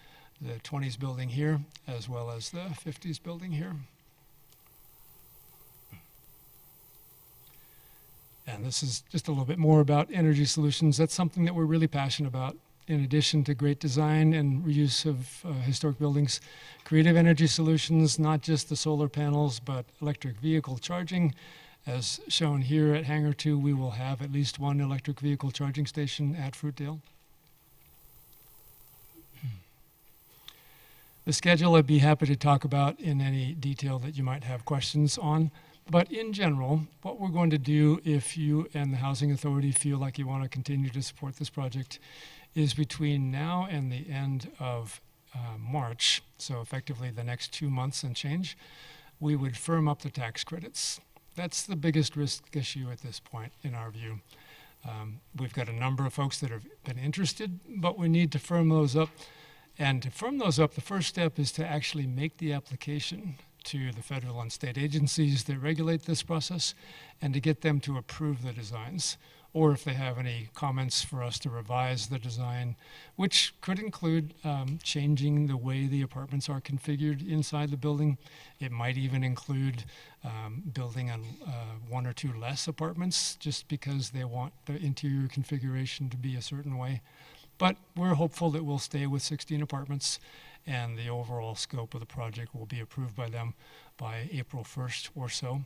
20s building here as well as the 50s building here. And this is just a little bit more about energy solutions. That's something that we're really passionate about. In addition to great design and reuse of historic buildings, creative energy solutions, not just the solar panels, but electric vehicle charging. As shown here at Hangar 2, we will have at least one electric vehicle charging station at Fruitdale. The schedule I'd be happy to talk about in any detail that you might have questions on. But in general, what we're going to do if you and the Housing Authority feel like you want to continue to support this project is between now and the end of March, so effectively the next 2 months and change, we would firm up the tax credits. That's the biggest risk issue at this point in our view. We've got a number of folks that have been interested, but we need to firm those up. And to firm those up, the first step is to actually make the application to the federal and state agencies that regulate this process and to get them to approve the designs, or if they have any comments for us to revise the design, which could include changing the way the apartments are configured inside the building. It might even include building one or two less apartments just because they want the interior configuration to be a certain way. But we're hopeful that we'll stay with 16 apartments and the overall scope of the project will be approved by them by April 1st or so.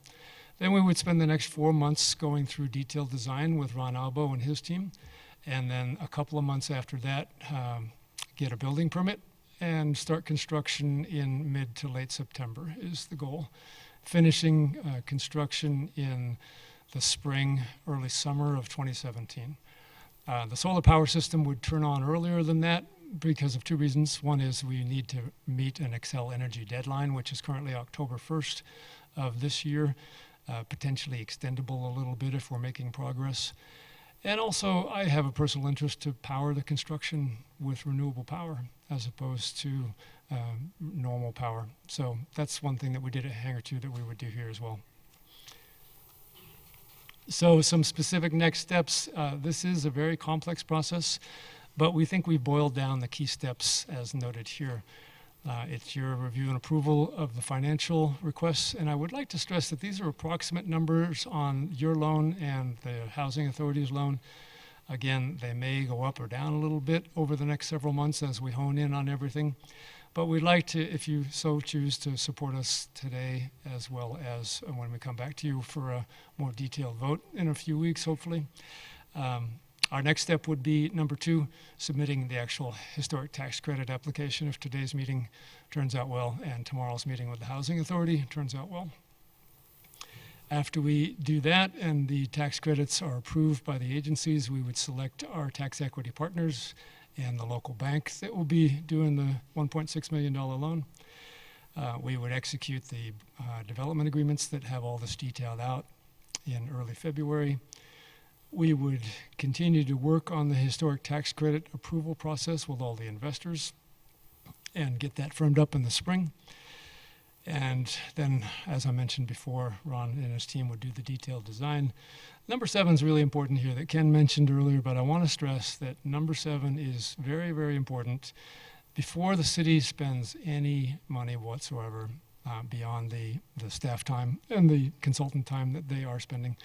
Then we would spend the next 4 months going through detailed design with Ron Albo and his team. And then a couple of months after that, get a building permit and start construction in mid to late September is the goal. Finishing construction in the spring, early summer of 2017. The solar power system would turn on earlier than that because of two reasons. One is we need to meet an Xcel Energy deadline, which is currently October 1st of this year, potentially extendable a little bit if we're making progress. And also, I have a personal interest to power the construction with renewable power as opposed to normal power. So that's one thing that we did at Hangar 2 that we would do here as well. So some specific next steps. This is a very complex process, but we think we boiled down the key steps as noted here. It's your review and approval of the financial requests, and I would like to stress that these are approximate numbers on your loan and the Housing Authority's loan. Again, they may go up or down a little bit over the next several months as we hone in on everything. But we'd like to, if you so choose, to support us today as well as when we come back to you for a more detailed vote in a few weeks, hopefully. Our next step would be, number 2, submitting the actual historic tax credit application if today's meeting turns out well and tomorrow's meeting with the Housing Authority turns out well. After we do that and the tax credits are approved by the agencies, we would select our tax equity partners and the local bank that will be doing the $1.6 million loan. We would execute the development agreements that have all this detailed out in early February. We would continue to work on the historic tax credit approval process with all the investors and get that firmed up in the spring. And then, as I mentioned before, Ron and his team would do the detailed design. Number 7 is really important here that Ken mentioned earlier, but I want to stress that number 7 is very, very important. Before the city spends any money whatsoever beyond the staff time and the consultant time that they are spending,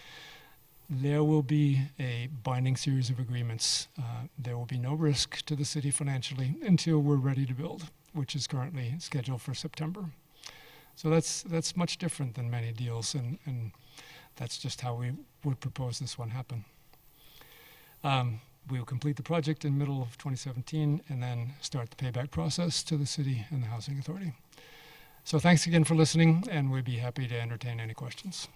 there will be a binding series of agreements. There will be no risk to the city financially until we're ready to build, which is currently scheduled for September. So that's much different than many deals, and that's just how we would propose this one happen. We will complete the project in middle of 2017 and then start the payback process to the city and the Housing Authority. So thanks again for listening, and we'd be happy to entertain any questions.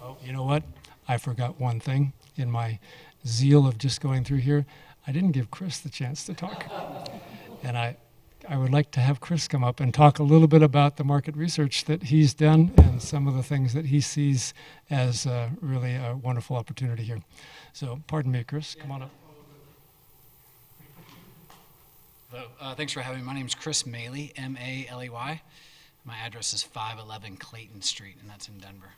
Oh, you know what? I forgot one thing. In my zeal of just going through here, I didn't give Chris the chance to talk. And I would like to have Chris come up and talk a little bit about the market research that he's done and some of the things that he sees as really a wonderful opportunity here. So pardon me, Chris, come on up. Hello, thanks for having me. My name is Chris Maley, M-A-L-E-Y. My address is 511 Clayton Street, and that's in Denver.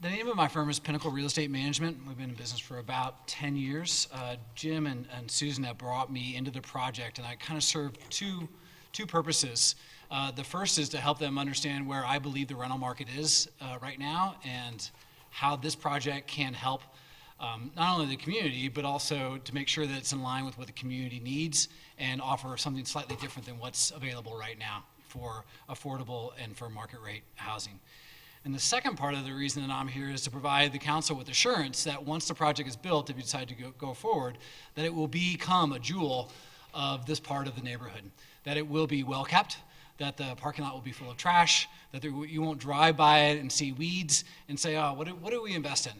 The name of my firm is Pinnacle Real Estate Management. We've been in business for about 10 years. Jim and Susan have brought me into the project, and I kind of serve two purposes. The first is to help them understand where I believe the rental market is right now and how this project can help not only the community, but also to make sure that it's in line with what the community needs and offer something slightly different than what's available right now for affordable and for market rate housing. And the second part of the reason that I'm here is to provide the council with assurance that once the project is built, if you decide to go forward, that it will become a jewel of this part of the neighborhood, that it will be well kept, that the parking lot will be full of trash, that you won't drive by it and see weeds and say, oh, what do we invest in?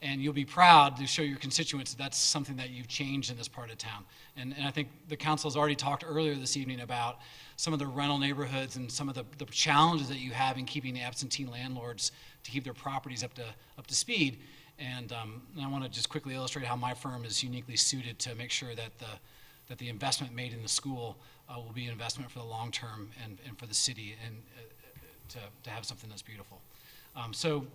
And you'll be proud to show your constituents that that's something that you've changed in this part of town. And I think the council has already talked earlier this evening about some of the rental neighborhoods and some of the challenges that you have in keeping the absentee landlords to keep their properties up to speed. And I want to just quickly illustrate how my firm is uniquely suited to make sure that the investment made in the school will be an investment for the long term and for the city and to have something that's beautiful. So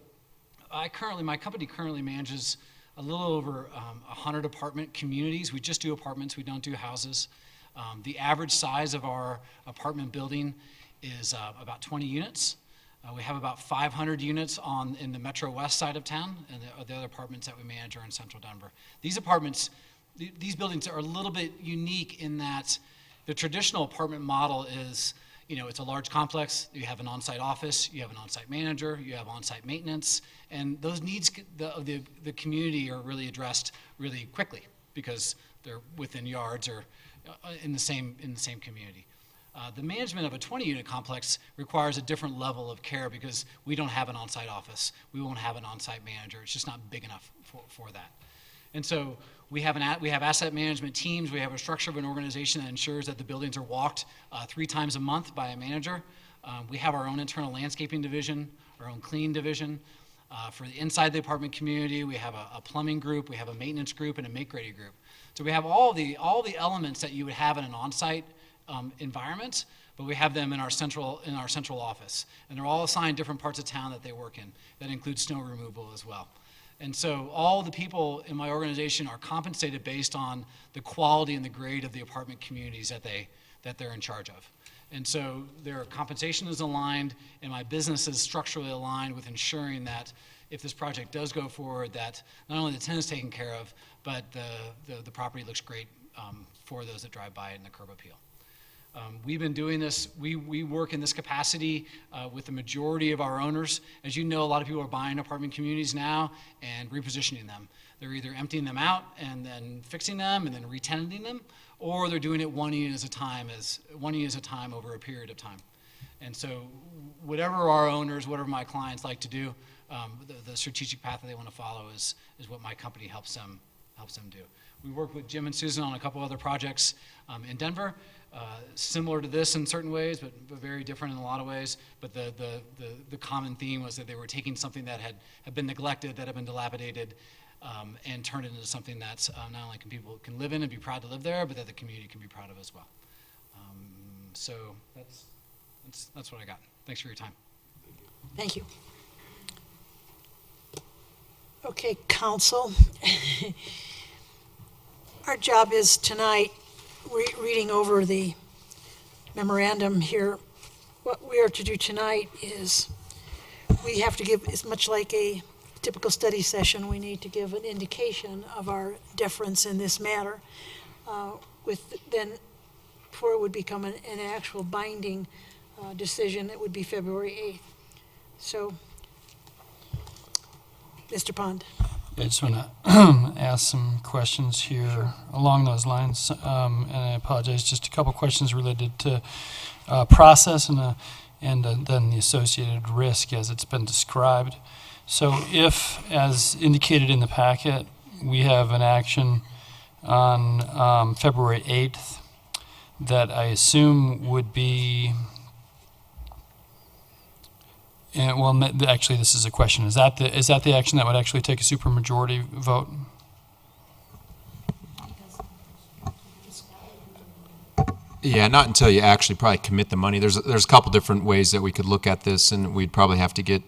my company currently manages a little over 100 apartment communities. We just do apartments, we don't do houses. The average size of our apartment building is about 20 units. We have about 500 units in the Metro West side of town, and the other apartments that we manage are in Central Denver. These buildings are a little bit unique in that the traditional apartment model is, it's a large complex. You have an on-site office, you have an on-site manager, you have on-site maintenance, and those needs of the community are really addressed really quickly because they're within yards or in the same community. The management of a 20-unit complex requires a different level of care because we don't have an on-site office. We won't have an on-site manager. It's just not big enough for that. And so we have asset management teams. We have a structure of an organization that ensures that the buildings are walked 3 times a month by a manager. We have our own internal landscaping division, our own cleaning division. For the inside the apartment community, we have a plumbing group, we have a maintenance group, and a make-ready group. So we have all the elements that you would have in an on-site environment, but we have them in our central office, and they're all assigned different parts of town that they work in. That includes snow removal as well. And so all the people in my organization are compensated based on the quality and the grade of the apartment communities that they're in charge of. And so their compensation is aligned, and my business is structurally aligned with ensuring that if this project does go forward, that not only the tenant is taken care of, but the property looks great for those that drive by it in the curb appeal. We've been doing this, we work in this capacity with the majority of our owners. As you know, a lot of people are buying apartment communities now and repositioning them. They're either emptying them out and then fixing them and then re-tenanting them, or they're doing it one unit at a time over a period of time. And so whatever our owners, whatever my clients like to do, the strategic path that they want to follow is what my company helps them do. We work with Jim and Susan on a couple other projects in Denver, similar to this in certain ways, but very different in a lot of ways. But the common theme was that they were taking something that had been neglected, that had been dilapidated, and turned it into something that's not only people can live in and be proud to live there, but that the community can be proud of as well. So that's what I got. Thanks for your time. Thank you. Okay, council. Our job is tonight, reading over the memorandum here. What we are to do tonight is we have to give, as much like a typical study session, we need to give an indication of our deference in this matter. Then, before it would become an actual binding decision, it would be February 8th. So, Mr. Pond. I just want to ask some questions here along those lines, and I apologize. Just a couple questions related to process and then the associated risk as it's been described. So if, as indicated in the packet, we have an action on February 8th that I assume would be, actually this is a question, is that the action that would actually take a supermajority vote? Yeah, not until you actually probably commit the money. There's a couple different ways that we could look at this, and we'd probably have to get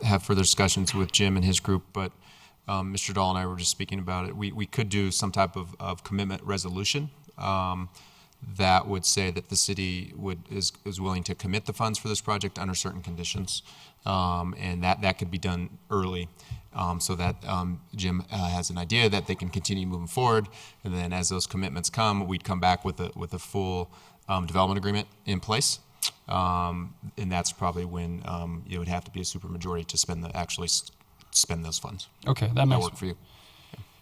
have further discussions with Jim and his group, but Mr. Dahl and I were just speaking about it. We could do some type of commitment resolution that would say that the city is willing to commit the funds for this project under certain conditions, and that could be done early, so that Jim has an idea that they can continue moving forward, and then as those commitments come, we'd come back with a full development agreement in place. And that's probably when it would have to be a supermajority to actually spend those funds. Okay, that makes work for you.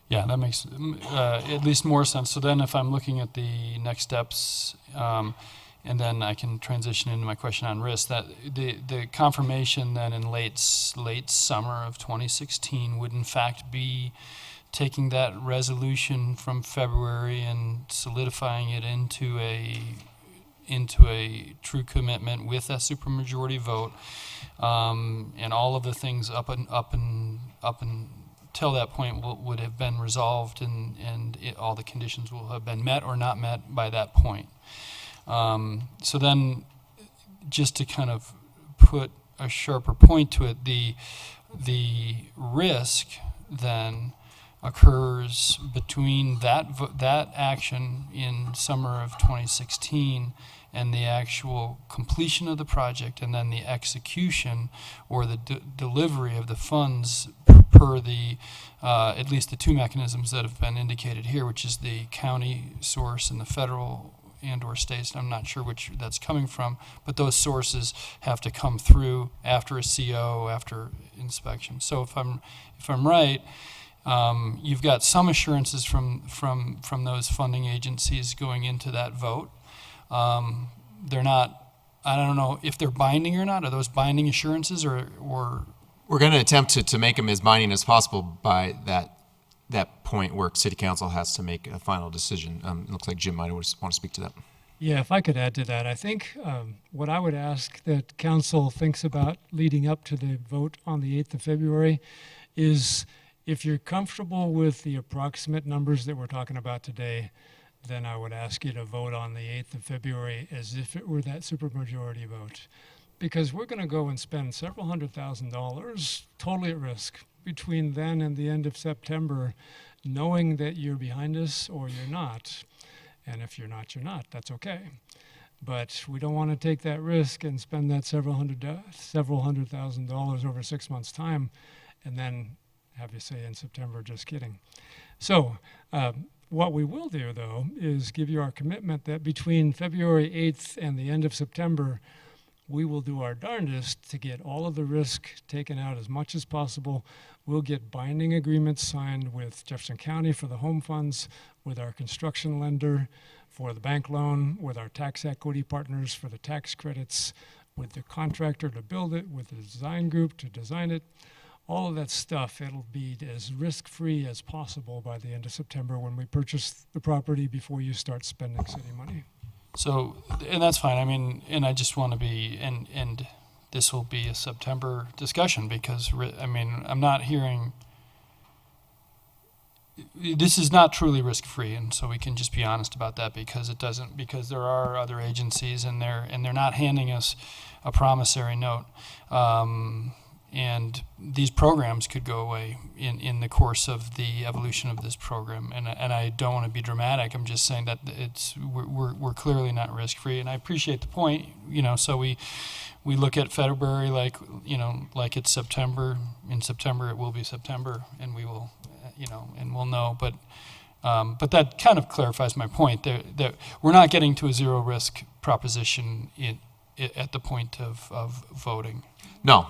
Yeah, that makes at least more sense. So then, if I'm looking at the next steps, and then I can transition into my question on risk. That the confirmation then in late summer of 2016 would in fact be taking that resolution from February and solidifying it into a true commitment with a supermajority vote, and all of the things up until that point would have been resolved, and all the conditions will have been met or not met by that point. So then, just to kind of put a sharper point to it, the risk then occurs between that action in summer of 2016 and the actual completion of the project, and then the execution or the delivery of the funds per the at least the two mechanisms that have been indicated here, which is the county source and the federal and/or states. I'm not sure which that's coming from, but those sources have to come through after a CO, after inspection. So if I'm right, you've got some assurances from those funding agencies going into that vote. They're not, I don't know if they're binding or not. Are those binding assurances or? We're going to attempt to make them as binding as possible by that point where City Council has to make a final decision. It looks like Jim might want to speak to that. Yeah, if I could add to that, I think what I would ask that council thinks about leading up to the vote on the 8th of February is, if you're comfortable with the approximate numbers that we're talking about today, then I would ask you to vote on the 8th of February as if it were that supermajority vote. Because we're going to go and spend several $100,000 totally at risk between then and the end of September, knowing that you're behind us or you're not. And if you're not, you're not. That's okay. But we don't want to take that risk and spend that several $100,000 over 6 months' time and then have you say in September, just kidding. So what we will do, though, is give you our commitment that between February 8th and the end of September, we will do our darndest to get all of the risk taken out as much as possible. We'll get binding agreements signed with Jefferson County for the home funds, with our construction lender for the bank loan, with our tax equity partners for the tax credits, with the contractor to build it, with the design group to design it. All of that stuff, it'll be as risk-free as possible by the end of September when we purchase the property before you start spending city money. So, and that's fine. I mean, and I just want to be, and this will be a September discussion because, I mean, I'm not hearing, this is not truly risk-free, and so we can just be honest about that because it doesn't, because there are other agencies and they're not handing us a promissory note. And these programs could go away in the course of the evolution of this program. And I don't want to be dramatic. I'm just saying that we're clearly not risk-free. And I appreciate the point. So we look at February like it's September. In September it will be September, and we will, and we'll know. But that kind of clarifies my point. That we're not getting to a zero risk proposition at the point of voting. No,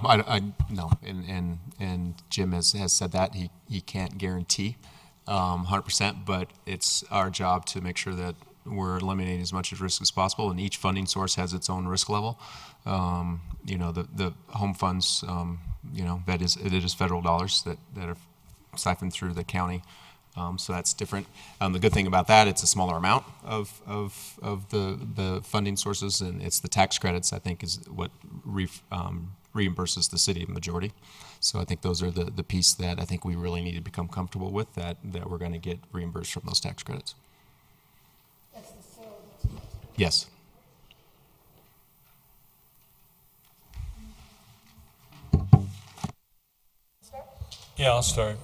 no, and Jim has said that he can't guarantee 100%, but it's our job to make sure that we're eliminating as much risk as possible, and each funding source has its own risk level. The home funds, it is federal dollars that are siphoned through the county. So that's different. The good thing about that, it's a smaller amount of the funding sources, and it's the tax credits, I think, is what reimburses the city majority. So I think those are the piece that I think we really need to become comfortable with, that we're going to get reimbursed from those tax credits. Yes. Yeah, I'll start.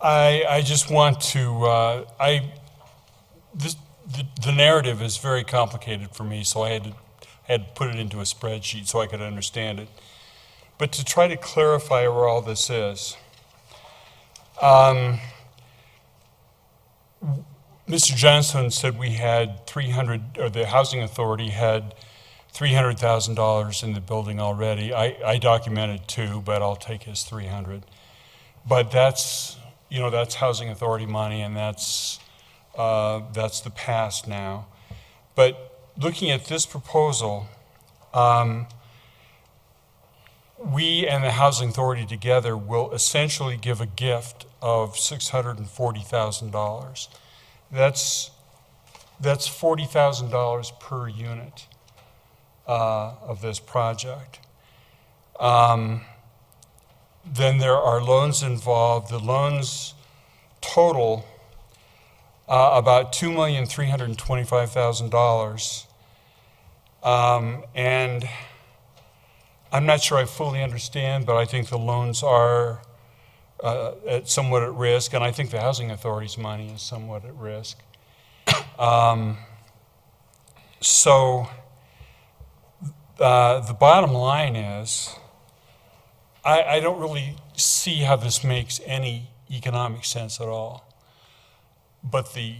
I just want to, the narrative is very complicated for me, so I had to put it into a spreadsheet so I could understand it. But to try to clarify where all this is, Mr. Johnson said we had the Housing Authority had $300,000 in the building already. I documented 2, but I'll take his 300. But that's Housing Authority money, and that's the past now. But looking at this proposal, we and the Housing Authority together will essentially give a gift of $640,000. That's $40,000 per unit of this project. Then there are loans involved. The loans total about $2,325,000. And I'm not sure I fully understand, but I think the loans are somewhat at risk, and I think the Housing Authority's money is somewhat at risk. So the bottom line is, I don't really see how this makes any economic sense at all. But the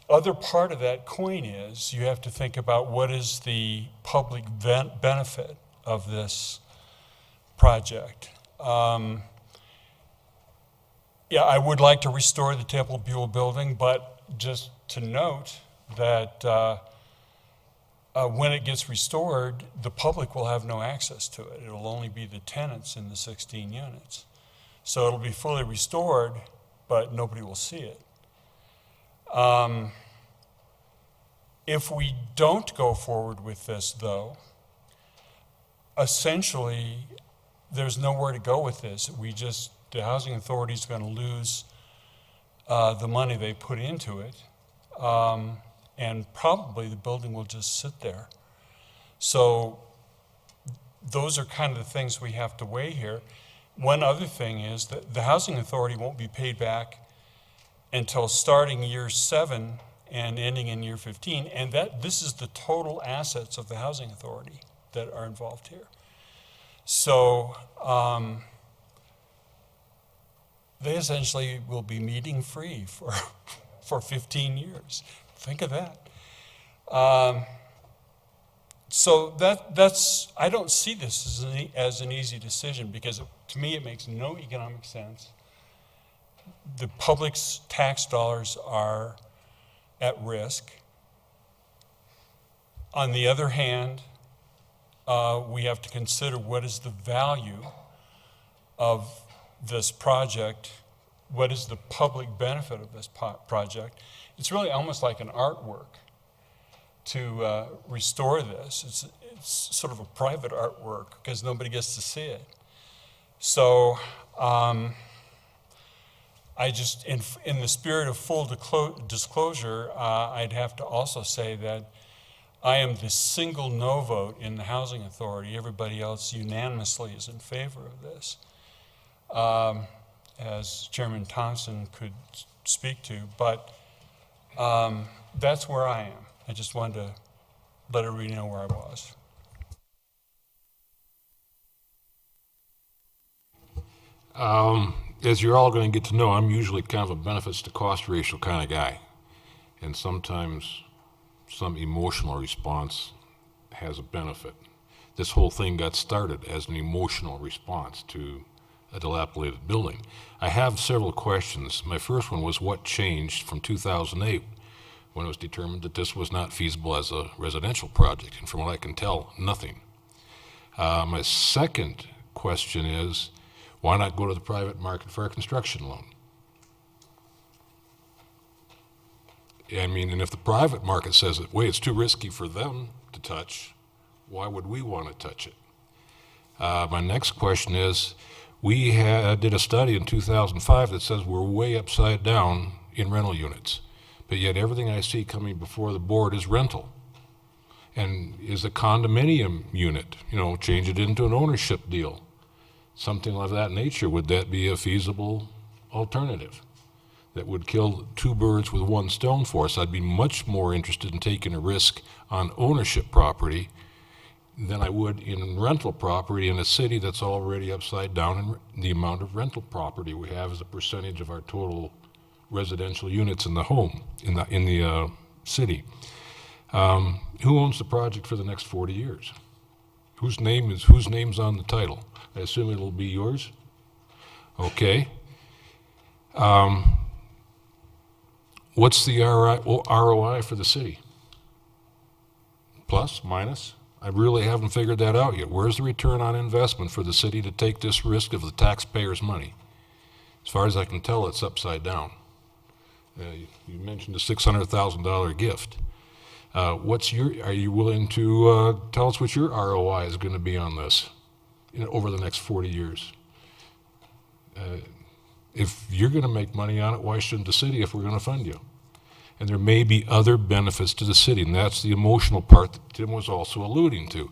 other part of that coin is you have to think about what is the public benefit of this project. Yeah, I would like to restore the Temple Buell building, but just to note that when it gets restored, the public will have no access to it. It'll only be the tenants in the 16 units. So it'll be fully restored, but nobody will see it. If we don't go forward with this, though, essentially there's nowhere to go with this. The Housing Authority is going to lose the money they put into it, and probably the building will just sit there. So those are kind of the things we have to weigh here. One other thing is that the Housing Authority won't be paid back until starting year 7 and ending in year 15, and this is the total assets of the Housing Authority that are involved here. So they essentially will be meeting free for 15 years. Think of that. So that's I don't see this as an easy decision, because to me it makes no economic sense. The public's tax dollars are at risk. On the other hand, we have to consider what is the value of this project, what is the public benefit of this project. It's really almost like an artwork to restore this. It's sort of a private artwork because nobody gets to see it. So I just, in the spirit of full disclosure, I'd have to also say that I am the single no vote in the Housing Authority. Everybody else unanimously is in favor of this, as Chairman Thompson could speak to. But that's where I am. I just wanted to let everybody know where I was. As you're all going to get to know, I'm usually kind of a benefits to cost ratio kind of guy. And sometimes some emotional response has a benefit. This whole thing got started as an emotional response to a dilapidated building. I have several questions. My first one was what changed from 2008 when it was determined that this was not feasible as a residential project? And from what I can tell, nothing. My second question is, why not go to the private market for a construction loan? I mean, and if the private market says that, wait, it's too risky for them to touch, why would we want to touch it? My next question is, we did a study in 2005 that says we're way upside down in rental units, but yet everything I see coming before the board is rental. And is a condominium unit, change it into an ownership deal. something of that nature, would that be a feasible alternative that would kill two birds with one stone for us? I'd be much more interested in taking a risk on ownership property than I would in rental property in a city that's already upside down in the amount of rental property we have as a percentage of our total residential units in the home, in the city. Who owns the project for the next 40 years? Whose name's on the title? I assume it'll be yours? Okay. What's the ROI for the city? Plus, minus? I really haven't figured that out yet. Where's the return on investment for the city to take this risk of the taxpayers' money? As far as I can tell, it's upside down. You mentioned a $600,000 gift. Are you willing to tell us what your ROI is going to be on this over the next 40 years? If you're going to make money on it, why shouldn't the city if we're going to fund you? And there may be other benefits to the city, and that's the emotional part that Tim was also alluding to.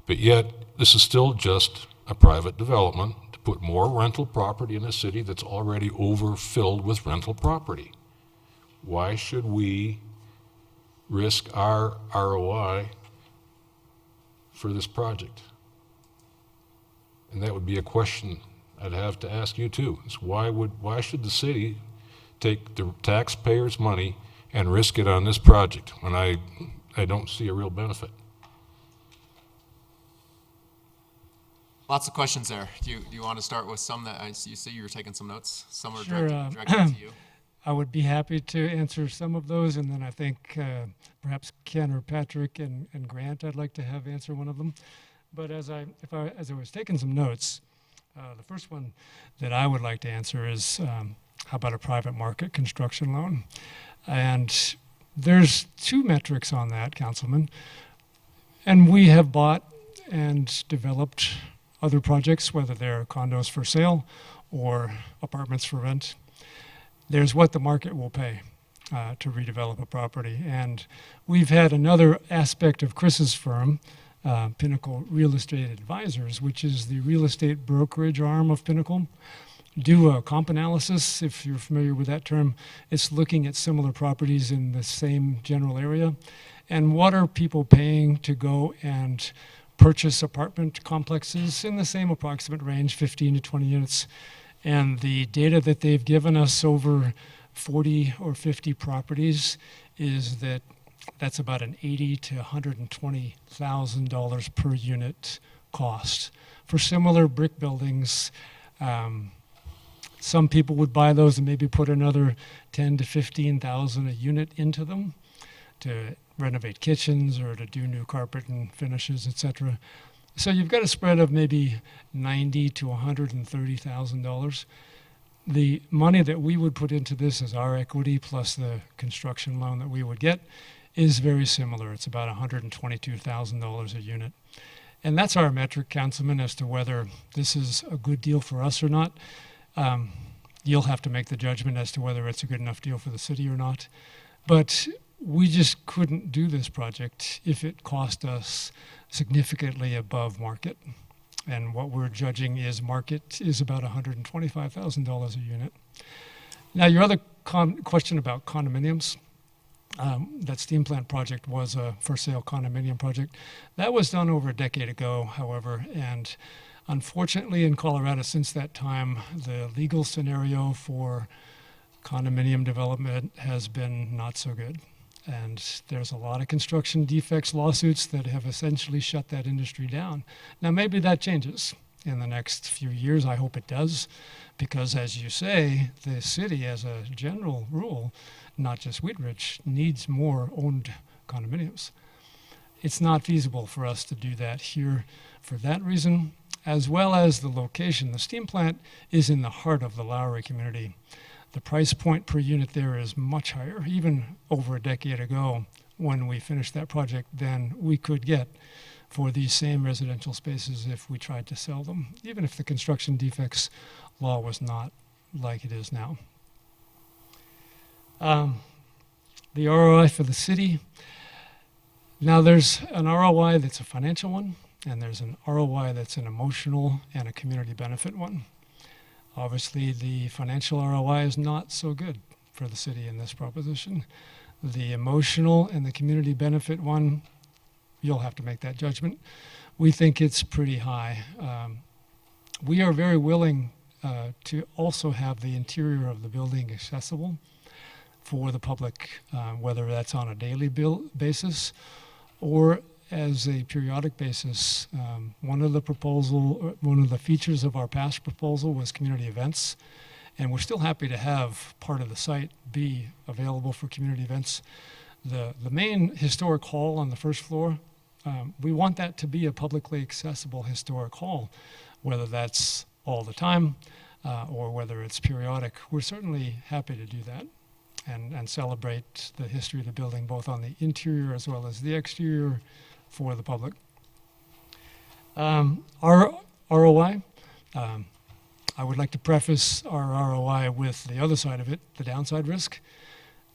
But yet, this is still just a private development to put more rental property in a city that's already overfilled with rental property. Why should we risk our ROI for this project? And that would be a question I'd have to ask you too. Is why should the city take the taxpayers' money and risk it on this project when I don't see a real benefit? Lots of questions there. Do you want to start with some that you see you were taking some notes? Some are Sure, directed to you. I would be happy to answer some of those, and then I think perhaps Ken or Patrick and Grant I'd like to have answer one of them. But as I was taking some notes, the first one that I would like to answer is how about a private market construction loan? And there's two metrics on that, Councilman. And we have bought and developed other projects, whether they're condos for sale or apartments for rent. There's what the market will pay to redevelop a property. And we've had another aspect of Chris's firm, Pinnacle Real Estate Advisors, which is the real estate brokerage arm of Pinnacle, do a comp analysis. If you're familiar with that term, it's looking at similar properties in the same general area. And what are people paying to go and purchase apartment complexes in the same approximate range, 15 to 20 units. And the data that they've given us over 40 or 50 properties is that that's about an $80,000 to $120,000 per unit cost. For similar brick buildings, some people would buy those and maybe put another $10,000 to $15,000 a unit into them to renovate kitchens or to do new carpet and finishes, etc. So you've got a spread of maybe $90,000 to $130,000. The money that we would put into this as our equity plus the construction loan that we would get is very similar. It's about $122,000 a unit. And that's our metric, Councilman, as to whether this is a good deal for us or not. You'll have to make the judgment as to whether it's a good enough deal for the city or not. But we just couldn't do this project if it cost us significantly above market. And what we're judging is market is about $125,000 a unit. Now, your other question about condominiums, that steam plant project was a for sale condominium project. That was done over a decade ago, however, and unfortunately in Colorado since that time, the legal scenario for condominium development has been not so good. And there's a lot of construction defects lawsuits that have essentially shut that industry down. Now, maybe that changes in the next few years. I hope it does, because as you say, the city, as a general rule, not just Wheat Ridge, needs more owned condominiums. It's not feasible for us to do that here for that reason, as well as the location. The steam plant is in the heart of the Lowry community. The price point per unit there is much higher, even over a decade ago when we finished that project, than we could get for these same residential spaces if we tried to sell them, even if the construction defects law was not like it is now. The ROI for the city. Now there's an ROI that's a financial one, And there's an ROI that's an emotional and a community benefit one. Obviously, the financial ROI is not so good for the city in this proposition. The emotional and the community benefit one, you'll have to make that judgment. We think it's pretty high. We are very willing to also have the interior of the building accessible for the public, whether that's on a daily basis or as a periodic basis. One of the features of our past proposal was community events, and we're still happy to have part of the site be available for community events. The main historic hall on the first floor, we want that to be a publicly accessible historic hall, whether that's all the time or whether it's periodic. We're certainly happy to do that and celebrate the history of the building, both on the interior as well as the exterior, for the public. Our ROI, I would like to preface our ROI with the other side of it, the downside risk.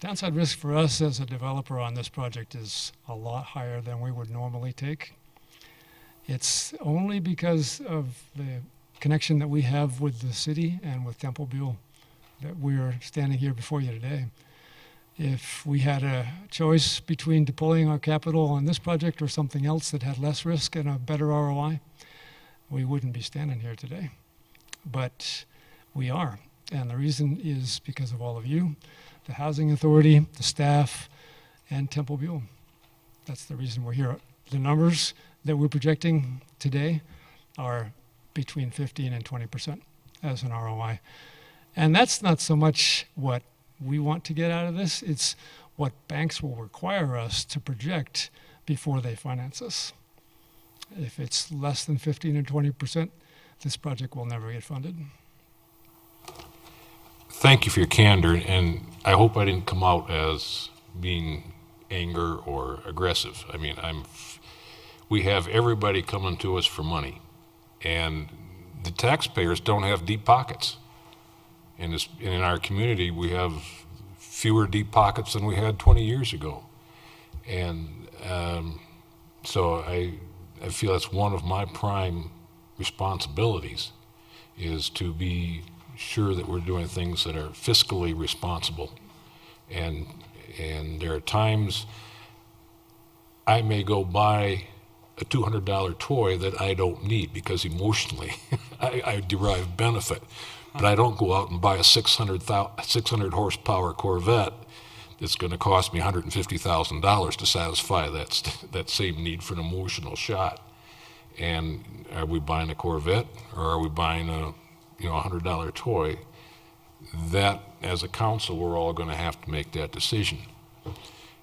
Downside risk for us as a developer on this project is a lot higher than we would normally take. It's only because of the connection that we have with the city and with Temple Buell that we're standing here before you today. If we had a choice between deploying our capital on this project or something else that had less risk and a better ROI, we wouldn't be standing here today. But we are, and the reason is because of all of you, the Housing Authority, the staff, and Temple Buell. That's the reason we're here. The numbers that we're projecting today are between 15 and 20% as an ROI. And that's not so much what we want to get out of this, it's what banks will require us to project before they finance us. If it's less than 15 or 20%, this project will never get funded. Thank you for your candor, and I hope I didn't come out as being anger or aggressive. I mean, we have everybody coming to us for money, and the taxpayers don't have deep pockets. In our community, we have fewer deep pockets than we had 20 years ago. And so I feel that's one of my prime responsibilities, is to be sure that we're doing things that are fiscally responsible. And there are times I may go buy a $200 toy that I don't need because emotionally I derive benefit. But I don't go out and buy a 600 horsepower Corvette that's going to cost me $150,000 to satisfy that same need for an emotional shot. And are we buying a Corvette, or are we buying a $100 toy? That, as a council, we're all going to have to make that decision.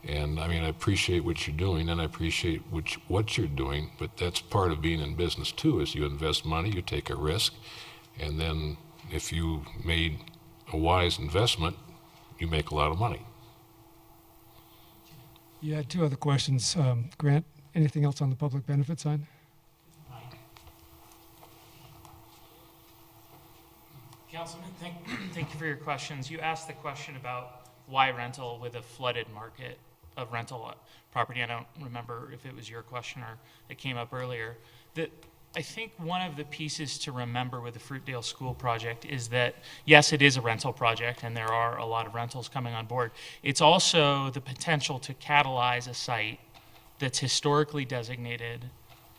And I mean, I appreciate what you're doing, and I appreciate what you're doing, but that's part of being in business too, is you invest money, you take a risk, and then if you made a wise investment, you make a lot of money. You had two other questions. Grant, anything else on the public benefit side? Councilman, thank you for your questions. You asked the question about why rental with a flooded market of rental property. I don't remember if it was your question or it came up earlier. I think one of the pieces to remember with the Fruitdale School project is that, yes, it is a rental project, and there are a lot of rentals coming on board. It's also the potential to catalyze a site that's historically designated,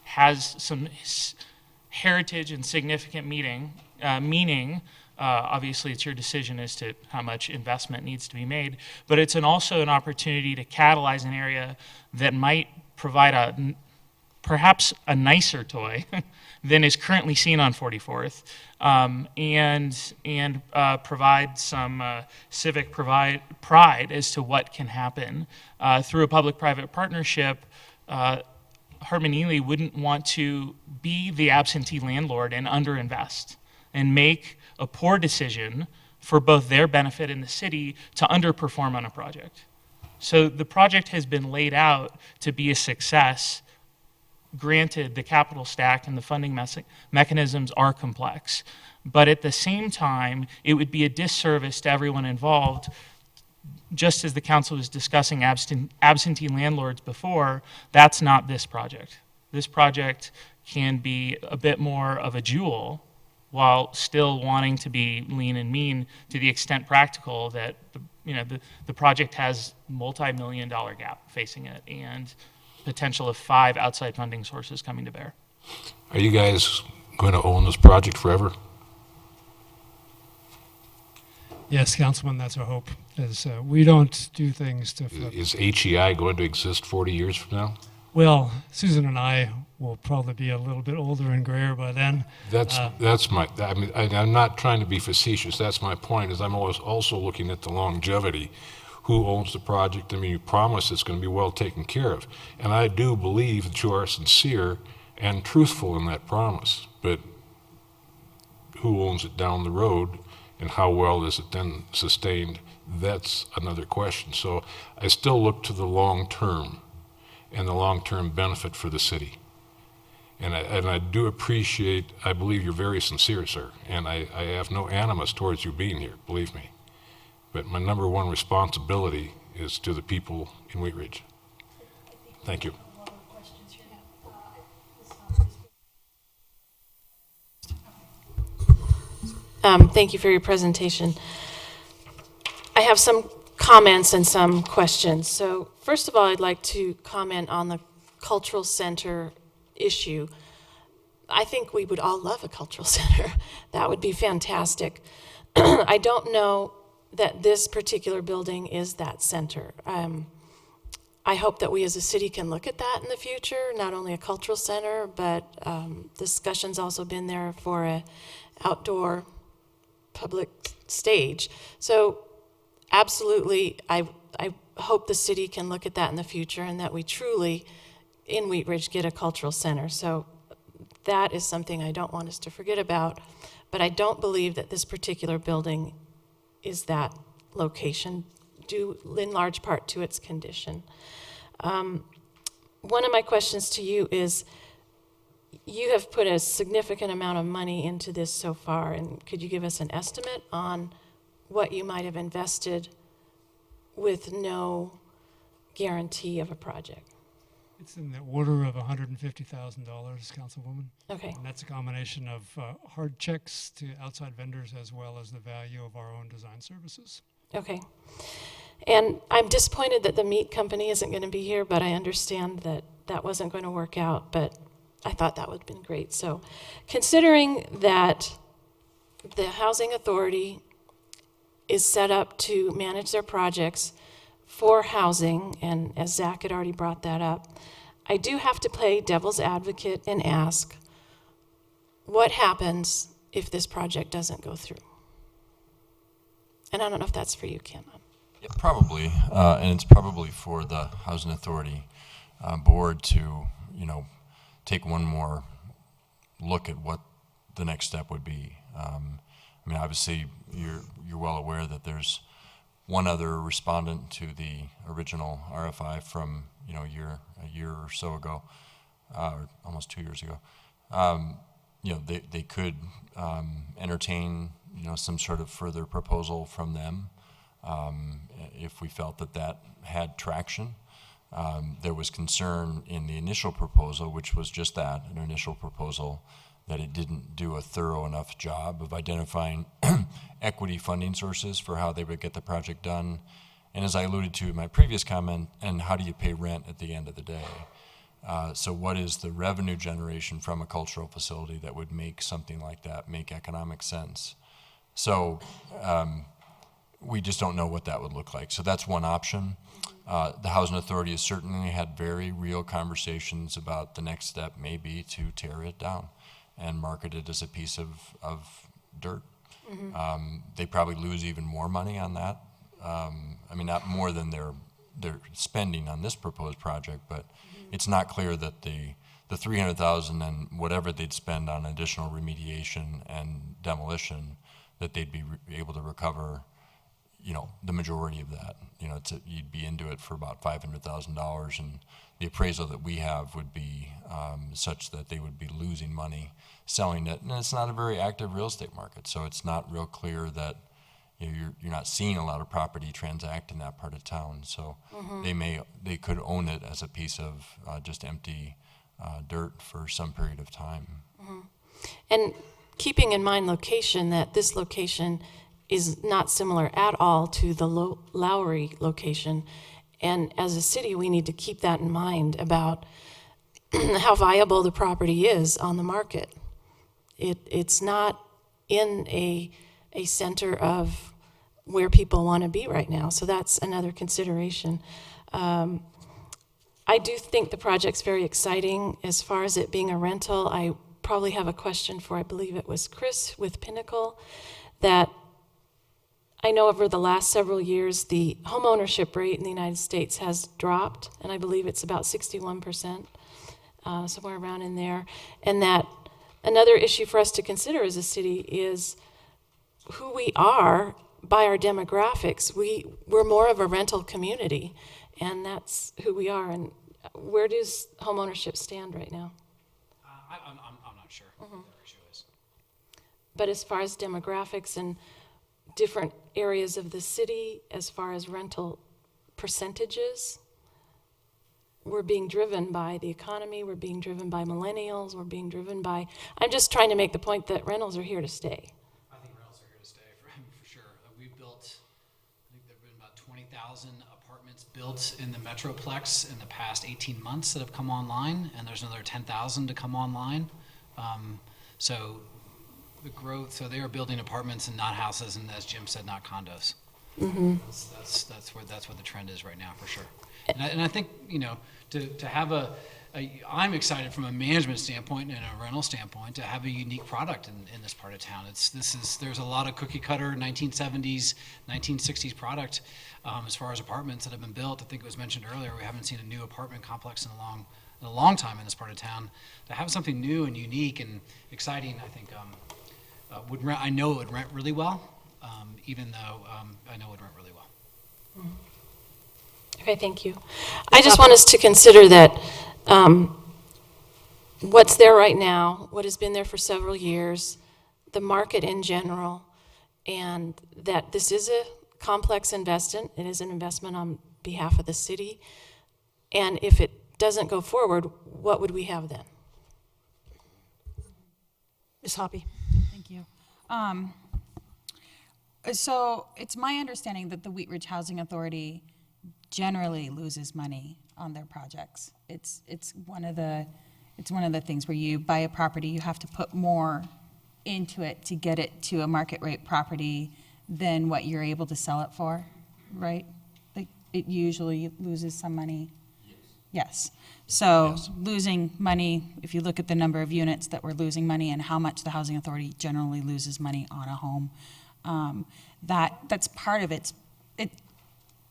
has some heritage and significant meaning. Obviously, it's your decision as to how much investment needs to be made, but it's also an opportunity to catalyze an area that might provide perhaps a nicer toy than is currently seen on 44th, and provide some civic pride as to what can happen. Through a public-private partnership, Hartman Ely wouldn't want to be the absentee landlord and underinvest and make a poor decision for both their benefit and the city to underperform on a project. So the project has been laid out to be a success. Granted, the capital stack and the funding mechanisms are complex, but at the same time, it would be a disservice to everyone involved. Just as the council was discussing absentee landlords before, that's not this project. this project can be a bit more of a jewel while still wanting to be lean and mean to the extent practical that the project has multi-million-dollar gap facing it and potential of 5 outside funding sources coming to bear. Are you guys going to own this project forever? Yes, Councilman, that's our hope. Is we don't do things to flip. Is HEI going to exist 40 years from now? Well, Susan and I will probably be a little bit older and grayer by then. That's my. I mean, I'm not trying to be facetious. That's my point. Is I'm always also looking at the longevity. Who owns the project? I mean, you promise it's going to be well taken care of, and I do believe that you are sincere and truthful in that promise. But who owns it down the road, and how well is it then sustained? That's another question. So I still look to the long term and the long-term benefit for the city. And I do appreciate, I believe you're very sincere, sir, and I have no animus towards you being here, believe me. But my number one responsibility is to the people in Wheat Ridge. Thank you. Thank you for your presentation. I have some comments and some questions. So first of all, I'd like to comment on the cultural center issue. I think we would all love a cultural center. That would be fantastic. I don't know that this particular building is that center. I hope that we as a city can look at that in the future, not only a cultural center, but discussion's also been there for an outdoor public stage. So absolutely, I hope the city can look at that in the future and that we truly, in Wheat Ridge, get a cultural center. So that is something I don't want us to forget about, but I don't believe that this particular building is that location, due in large part to its condition. One of my questions to you is, you have put a significant amount of money into this so far, and could you give us an estimate on what you might have invested with no guarantee of a project? It's in the order of $150,000, Councilwoman. Okay. And that's a combination of hard checks to outside vendors as well as the value of our own design services. Okay. And I'm disappointed that the meat company isn't going to be here, but I understand that that wasn't going to work out, but I thought that would have been great. So considering that the Housing Authority is set up to manage their projects for housing, and as Zach had already brought that up, I do have to play devil's advocate and ask, what happens if this project doesn't go through? And I don't know if that's for you, Ken. Yeah, probably, and it's probably for the Housing Authority board to, take one more look at what the next step would be. I mean, obviously, you're well aware that there's one other respondent to the original RFI from a year or so ago, or almost 2 years ago. They could entertain some sort of further proposal from them if we felt that had traction. There was concern in the initial proposal, which was just that, an initial proposal, that it didn't do a thorough enough job of identifying equity funding sources for how they would get the project done. And as I alluded to in my previous comment, and how do you pay rent at the end of the day? So what is the revenue generation from a cultural facility that would make something like that make economic sense? So we just don't know what that would look like. So that's one option. The Housing Authority has certainly had very real conversations about the next step may be to tear it down and market it as a piece of dirt. Mm-hmm. They probably lose even more money on that. I mean, not more than they're spending on this proposed project, but it's not clear that the $300,000 and whatever they'd spend on additional remediation and demolition, that they'd be able to recover, the majority of that. You'd be into it for about $500,000, and the appraisal that we have would be such that they would be losing money selling it. And it's not a very active real estate market, so it's not real clear that you're not seeing a lot of property transact in that part of town. So they could own it as a piece of just empty dirt for some period of time. And keeping in mind location, that this location is not similar at all to the Lowry location. And as a city, we need to keep that in mind about how viable the property is on the market. It's not in a center of where people want to be right now. So that's another consideration. I do think the project's very exciting. As far as it being a rental, I probably have a question for, I believe it was Chris with Pinnacle, that I know over the last several years, the homeownership rate in the United States has dropped, and I believe it's about 61%, somewhere around in there. And that another issue for us to consider as a city is who we are by our demographics. We're more of a rental community, and that's who we are. And where does homeownership stand right now? I'm not sure what the issue is. But as far as demographics and different areas of the city, as far as rental percentages, we're being driven by the economy, we're being driven by millennials, we're being driven by, I'm just trying to make the point that rentals are here to stay. I think rentals are here to stay for sure. We've built, I think there have been about 20,000 apartments built in the Metroplex in the past 18 months that have come online, and there's another 10,000 to come online. So the growth, so they are building apartments and not houses, and as Jim said, not condos. Mm-hmm. That's where the trend is right now, for sure. And I think, you know, to have I'm excited from a management standpoint and a rental standpoint to have a unique product in this part of town. There's a lot of cookie cutter 1970s, 1960s product as far as apartments that have been built. I think it was mentioned earlier, we haven't seen a new apartment complex in a long time in this part of town. To have something new and unique and exciting, I think I know it would rent really well, even though I know it would rent really well. Okay, thank you. I just want us to consider that what's there right now, what has been there for several years, the market in general, and that this is a complex investment. It is an investment on behalf of the city. And if it doesn't go forward, what would we have then? Ms. Hoppy. Thank you. So it's my understanding that the Wheat Ridge Housing Authority generally loses money on their projects. It's one of the things where you buy a property, you have to put more into it to get it to a market rate property than what you're able to sell it for, right? Like it usually loses some money. Yes. So losing money, if you look at the number of units that we're losing money and how much the Housing Authority generally loses money on a home, that's part of it.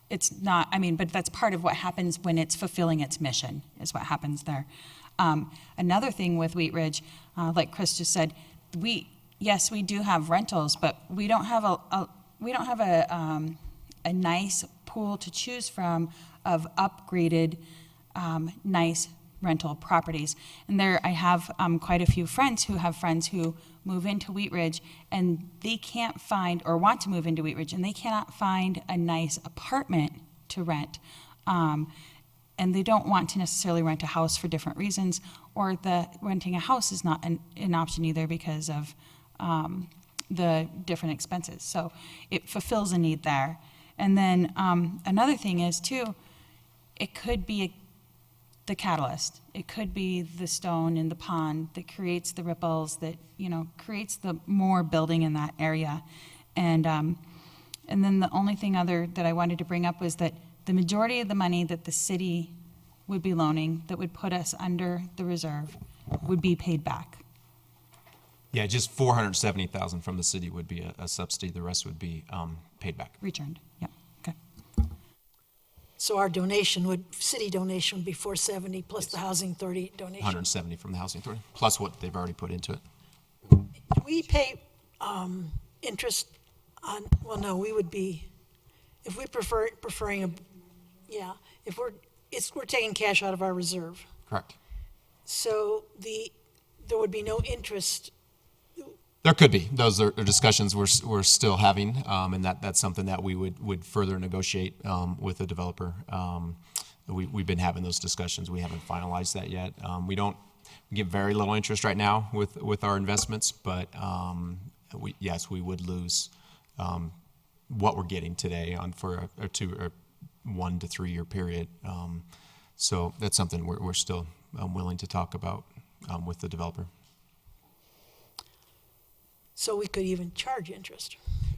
It's not, but that's part of what happens when it's fulfilling its mission, is what happens there. Another thing with Wheat Ridge, like Chris just said, yes, we do have rentals, but we don't have a nice pool to choose from of upgraded, nice rental properties. And there I have quite a few friends who move into Wheat Ridge, and they can't find, or want to move into Wheat Ridge, and they cannot find a nice apartment to rent. And they don't want to necessarily rent a house for different reasons, or renting a house is not an option either because of the different expenses. So it fulfills a need there. And then another thing is too, it could be the catalyst. It could be the stone in the pond that creates the ripples, that creates the more building in that area. And then the only thing other that I wanted to bring up was that the majority of the money that the city would be loaning, that would put us under the reserve, would be paid back. Yeah, just $470,000 from the city would be a subsidy. The rest would be paid back. Returned. Yeah. Okay. So our city donation would be 470 plus the Housing Authority donation. 170 from the Housing Authority, plus what they've already put into it. Do we pay interest on? Well, no, we would be, if we're preferring if we're taking cash out of our reserve. Correct. So there would be no interest. There could be. Those are discussions we're still having, and that's something that we would further negotiate with the developer. we've been having those discussions. We haven't finalized that yet. We get very little interest right now with our investments, but yes, we would lose what we're getting today for a 1 to 3 year period. So that's something we're still willing to talk about with the developer. So we could even charge interest.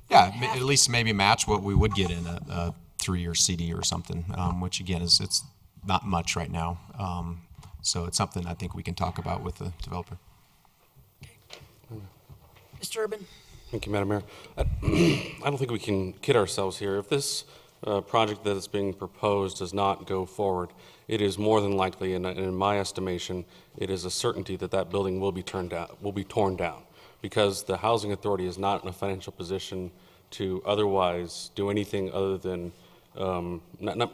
Yeah, at least maybe match what we would get in a 3-year CD or something, which again it's not much right now. So it's something I think we can talk about with the developer. Mr. Urban? Thank you, Madam Mayor. I don't think we can kid ourselves here. If this project that is being proposed does not go forward, it is more than likely, and in my estimation, it is a certainty that that building will be torn down, because the Housing Authority is not in a financial position to otherwise do anything other than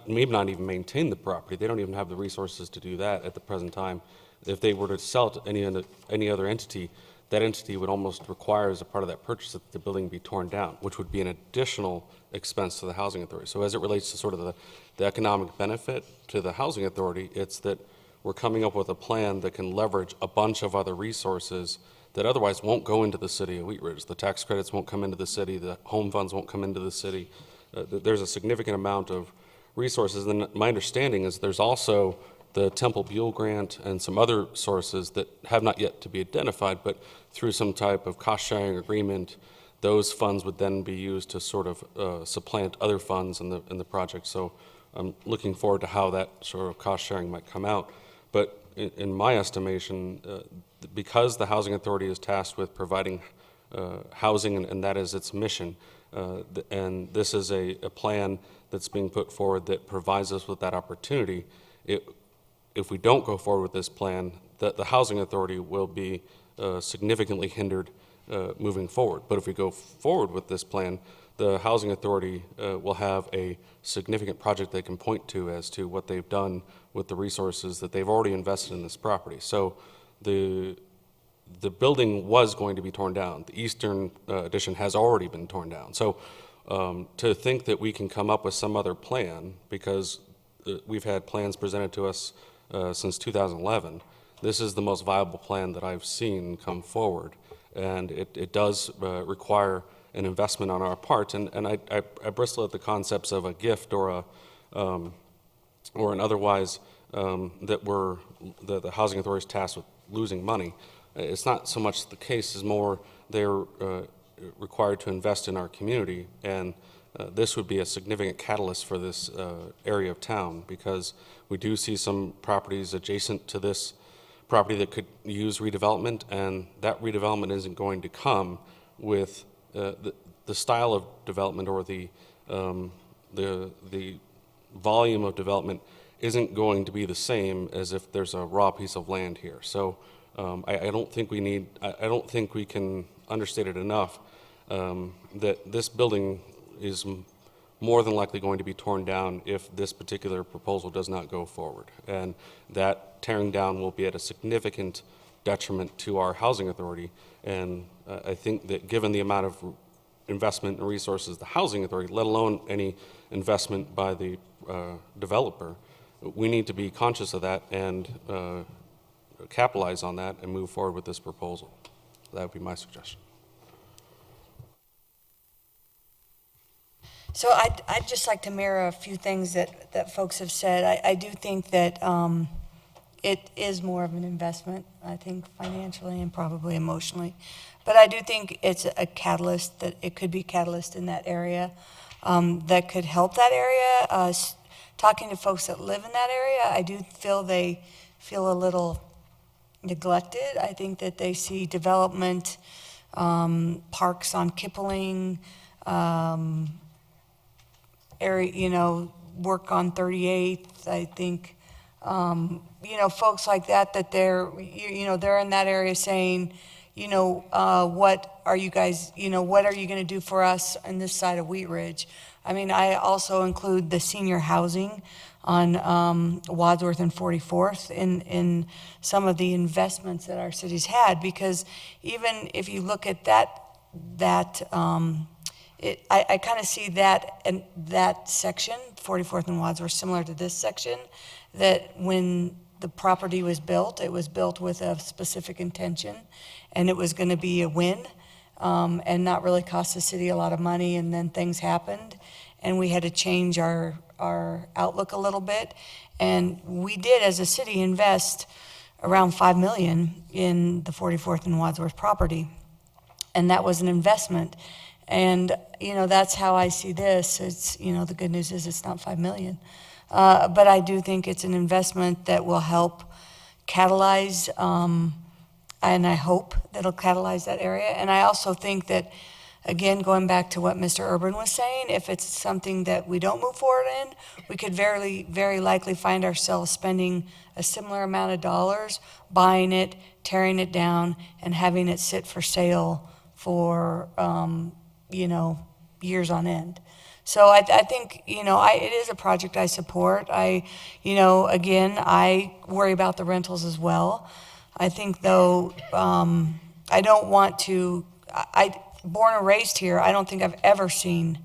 maybe not even maintain the property. They don't even have the resources to do that at the present time. If they were to sell it to any other entity, that entity would almost require as a part of that purchase that the building be torn down, which would be an additional expense to the Housing Authority. So as it relates to sort of the economic benefit to the Housing Authority, it's that we're coming up with a plan that can leverage a bunch of other resources that otherwise won't go into the city of Wheat Ridge. The tax credits won't come into the city, the home funds won't come into the city. There's a significant amount of resources, and my understanding is there's also the Temple Buell grant and some other sources that have not yet to be identified, but through some type of cost-sharing agreement, those funds would then be used to sort of supplant other funds in the project. So I'm looking forward to how that sort of cost-sharing might come out. But in my estimation, because the Housing Authority is tasked with providing housing, and that is its mission, and this is a plan that's being put forward that provides us with that opportunity, if we don't go forward with this plan, the Housing Authority will be significantly hindered moving forward. But if we go forward with this plan, the Housing Authority will have a significant project they can point to as to what they've done with the resources that they've already invested in this property. So the building was going to be torn down. The eastern addition has already been torn down. So to think that we can come up with some other plan, because we've had plans presented to us since 2011, this is the most viable plan that I've seen come forward. And it does require an investment on our part. And I bristle at the concepts of a gift or an otherwise that the Housing Authority is tasked with losing money. It's not so much the case as more they're required to invest in our community, and this would be a significant catalyst for this area of town, because we do see some properties adjacent to this property that could use redevelopment, and that redevelopment isn't going to come with the style of development, or the volume of development isn't going to be the same as if there's a raw piece of land here. So I don't think we can understate it enough that this building is more than likely going to be torn down if this particular proposal does not go forward. And that tearing down will be at a significant detriment to our Housing Authority. And I think that given the amount of investment and resources the Housing Authority, let alone any investment by the developer, we need to be conscious of that and capitalize on that and move forward with this proposal. That would be my suggestion. So I'd just like to mirror a few things that folks have said. I do think that it is more of an investment, I think financially and probably emotionally. But I do think it's a catalyst, that it could be a catalyst in that area that could help that area. Talking to folks that live in that area, I do feel they feel a little neglected. I think that they see development, parks on Kipling, area, work on 38th. I think, folks like that they're, they're in that area saying, what are you guys, what are you going to do for us on this side of Wheat Ridge? I mean, I also include the senior housing on Wadsworth and 44th in some of the investments that our city's had, because even if you look at that I kind of see that, and that section, 44th and Wadsworth, similar to this section, that when the property was built, it was built with a specific intention, and it was going to be a win, and not really cost the city a lot of money, and then things happened, and we had to change our outlook a little bit, and we did, as a city, invest around $5 million in the 44th and Wadsworth property, and that was an investment. And, that's how I see this. It's, the good news is it's not $5 million. But I do think it's an investment that will help catalyze, and I hope that it'll catalyze that area. And I also think that, again, going back to what Mr. Urban was saying, if it's something that we don't move forward in, we could very, very likely find ourselves spending a similar amount of dollars, buying it, tearing it down, and having it sit for sale for, years on end. So I think, it is a project I support. Again, I worry about the rentals as well. I think, though, I don't want to, born and raised here, I don't think I've ever seen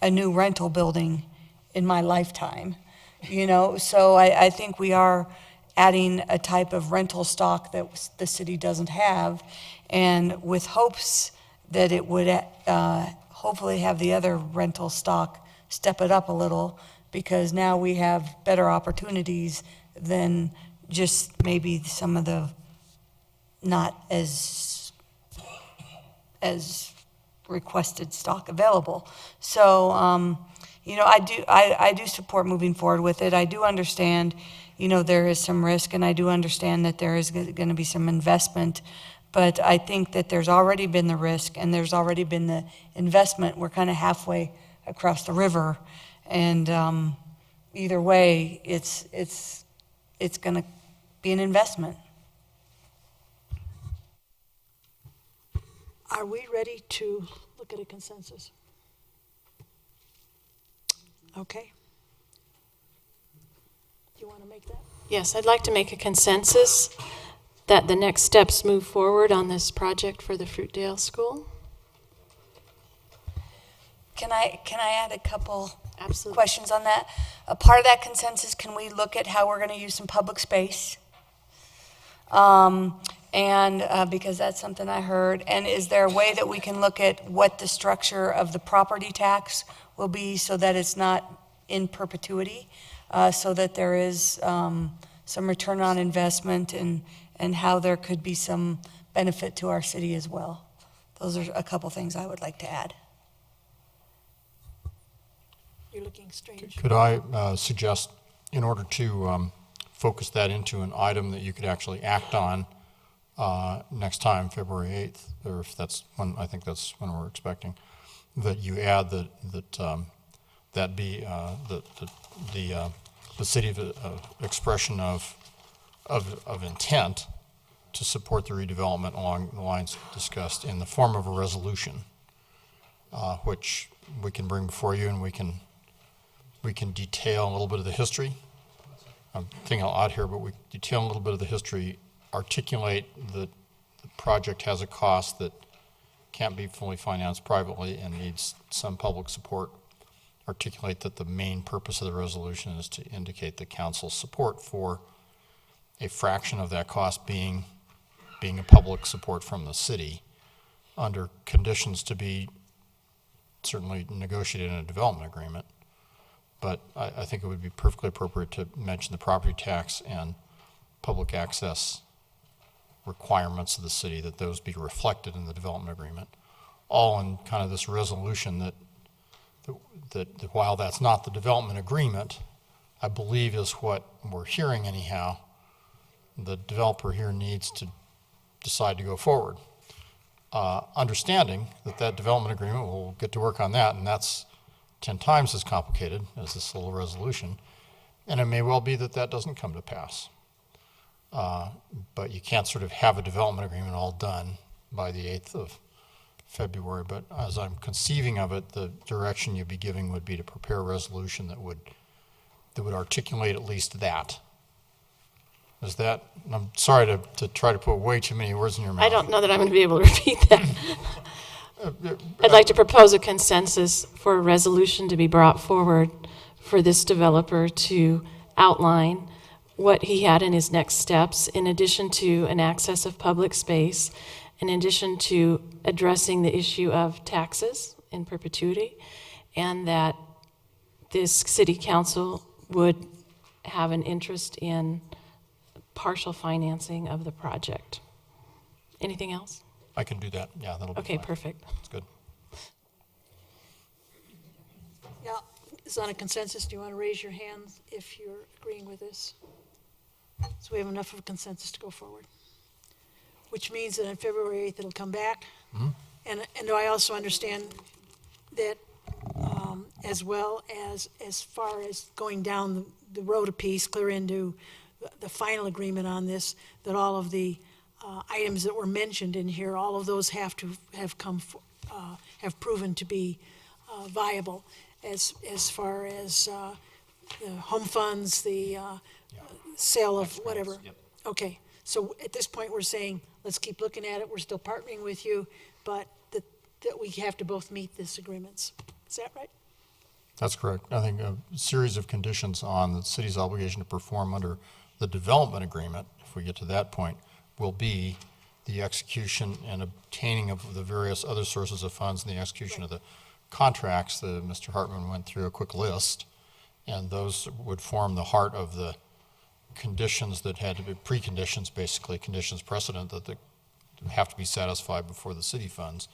a new rental building in my lifetime, So I think we are adding a type of rental stock that the city doesn't have, and with hopes that it would hopefully have the other rental stock step it up a little, because now we have better opportunities than just maybe some of the not as requested stock available. So, I do support moving forward with it. I do understand, there is some risk, and I do understand that there is going to be some investment. But I think that there's already been the risk and there's already been the investment. We're kind of halfway across the river, and either way, it's going to be an investment. Are we ready to look at a consensus? Okay. Do you want to make that? Yes, I'd like to make a consensus that the next steps move forward on this project for the Fruitdale School. Can I add a couple questions on that? A part of that consensus, can we look at how we're going to use some public space? Because that's something I heard. And is there a way that we can look at what the structure of the property tax will be so that it's not in perpetuity, so that there is some return on investment and how there could be some benefit to our city as well? Those are a couple things I would like to add. You're looking strange. Could I suggest, in order to focus that into an item that you could actually act on next time, February 8th, or if that's when, I think that's when we're expecting, that you add that be the city expression of intent to support the redevelopment along the lines discussed in the form of a resolution, which we can bring before you, and we can detail a little bit of the history. I'm thinking out loud here, but we detail a little bit of the history, articulate that the project has a cost that can't be fully financed privately and needs some public support, articulate that the main purpose of the resolution is to indicate the council's support for a fraction of that cost being a public support from the city under conditions to be certainly negotiated in a development agreement. But I think it would be perfectly appropriate to mention the property tax and public access requirements of the city, that those be reflected in the development agreement, all in kind of this resolution that while that's not the development agreement, I believe is what we're hearing anyhow, the developer here needs to decide to go forward. Understanding that development agreement, we'll get to work on that, and that's 10 times as complicated as this little resolution, and it may well be that doesn't come to pass. But you can't sort of have a development agreement all done by the 8th of February, but as I'm conceiving of it, the direction you'd be giving would be to prepare a resolution that would articulate at least that. Is that, I'm sorry to try to put way too many words in your mouth. I don't know that I'm going to be able to repeat that. I'd like to propose a consensus for a resolution to be brought forward for this developer to outline what he had in his next steps, in addition to an access of public space, in addition to addressing the issue of taxes in perpetuity, and that this city council would have an interest in partial financing of the project. Anything else? I can do that. Yeah, that'll be Okay, fine. perfect. That's good. Yeah, is on a consensus, do you want to raise your hands if you're agreeing with this? So we have enough of a consensus to go forward. Which means that on February 8th, it'll come back. And do I also understand that as well as far as going down the road a piece, clear into the final agreement on this, that all of the items that were mentioned in here, all of those have to have have proven to be viable as far as the home funds, the sale of whatever. Okay, so at this point, we're saying, let's keep looking at it, we're still partnering with you, but that we have to both meet these agreements. Is that right? That's correct. I think a series of conditions on the city's obligation to perform under the development agreement, if we get to that point, will be the execution and obtaining of the various other sources of funds and the execution of the contracts that Mr. Hartman went through a quick list, and those would form the heart of the conditions that had to be preconditions, basically conditions precedent that have to be satisfied before the city funds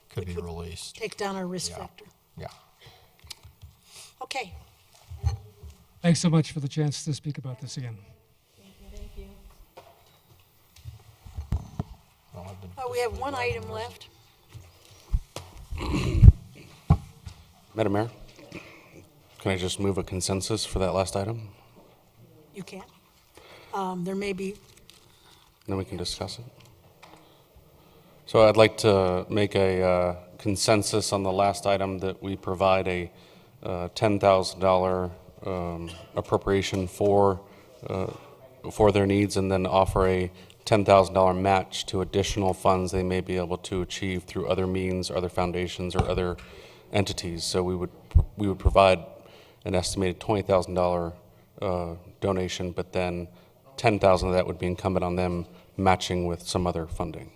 could be released. Take down our risk factor. Yeah. Okay. Thanks so much for the chance to speak about this again. We have one item left. Madam Mayor, can I just move a consensus for that last item? You can. There may be, Then we can discuss it. So I'd like to make a consensus on the last item that we provide a $10,000 appropriation for their needs, and then offer a $10,000 match to additional funds they may be able to achieve through other means, other foundations, or other entities. So we would provide an estimated $20,000 donation, but then $10,000 of that would be incumbent on them matching with some other funding.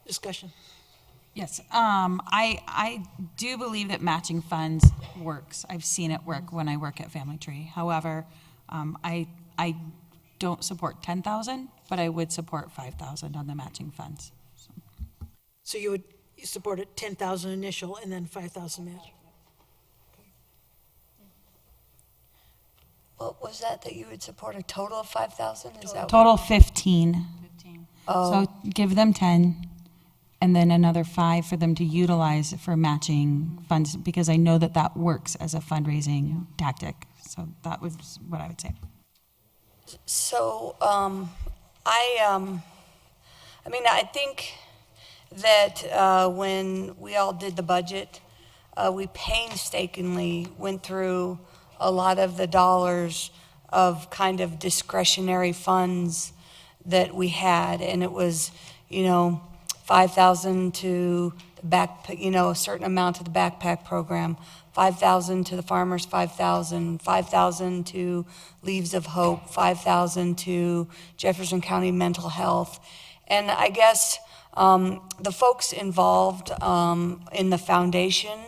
discussion. Yes, I do believe that matching funds works. I've seen it work when I work at Family Tree. However, I don't support 10,000, but I would support 5,000 on the matching funds. So you support it 10,000 initial and then 5,000 match? What was that you would support a total of 5,000? Is that Total 15. Oh. So give them 10, and then another 5 for them to utilize for matching funds, because I know that that works as a fundraising tactic. So that was what I would say. So, I think that when we all did the budget, we painstakingly went through a lot of the dollars of kind of discretionary funds that we had, and it was, 5,000 to the a certain amount to the backpack program, 5,000 to the farmers, 5,000 to Leaves of Hope, 5,000 to Jefferson County Mental Health. And I guess the folks involved in the foundation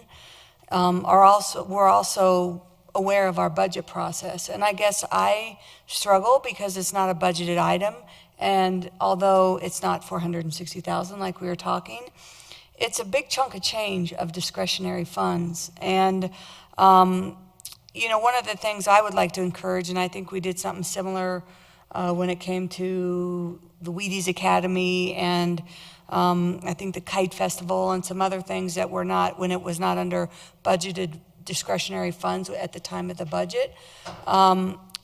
were also aware of our budget process. And I guess I struggle because it's not a budgeted item. And although it's not $460,000 like we were talking, it's a big chunk of change of discretionary funds. And, one of the things I would like to encourage, and I think we did something similar when it came to the Wheaties Academy and I think the Kite Festival and some other things that were not, when it was not under budgeted discretionary funds at the time of the budget,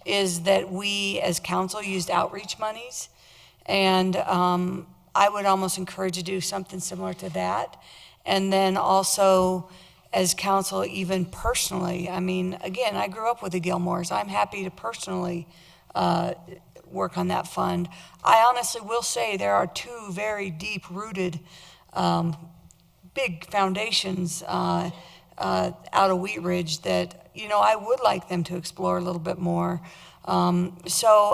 is that we as council used outreach monies. And I would almost encourage you to do something similar to that. And then also as council, even personally, again, I grew up with the Gilmores. I'm happy to personally work on that fund. I honestly will say there are two very deep-rooted, big foundations out of Wheat Ridge that, I would like them to explore a little bit more. So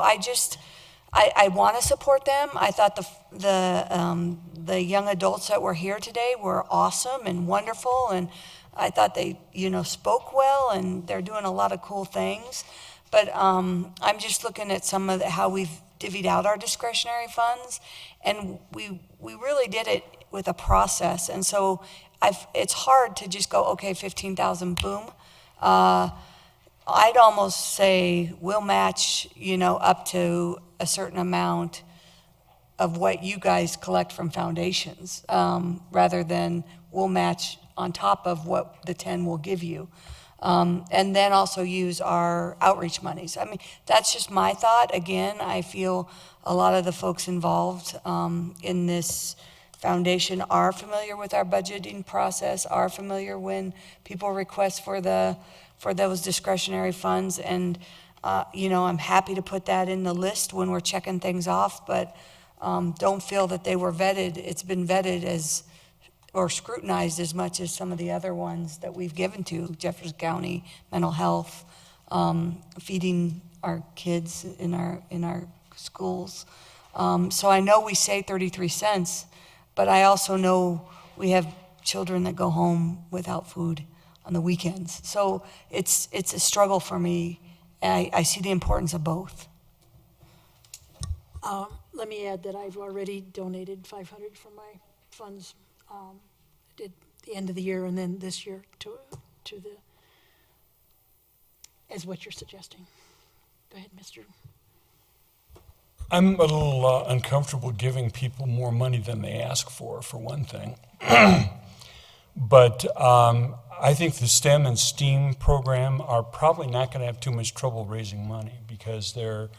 I want to support them. I thought the young adults that were here today were awesome and wonderful, and I thought they, spoke well, and they're doing a lot of cool things. But I'm just looking at some of how we've divvied out our discretionary funds, and we really did it with a process. And so it's hard to just go, okay, 15,000, boom. I'd almost say we'll match, up to a certain amount of what you guys collect from foundations, rather than we'll match on top of what the 10 will give you. And then also use our outreach monies. I mean, that's just my thought. Again, I feel a lot of the folks involved in this foundation are familiar with our budgeting process, are familiar when people request for those discretionary funds. And, I'm happy to put that in the list when we're checking things off, but don't feel that they were vetted. It's been vetted or scrutinized as much as some of the other ones that we've given to Jefferson County, mental health, feeding our kids in our schools. So I know we say 33 cents, but I also know we have children that go home without food on the weekends. So it's a struggle for me. I see the importance of both. Let me add that I've already donated 500 from my funds. Did the end of the year and then this year as what you're suggesting. Go ahead, Mr. I'm a little uncomfortable giving people more money than they ask for one thing. But I think the STEM and STEAM program are probably not going to have too much trouble raising money because they're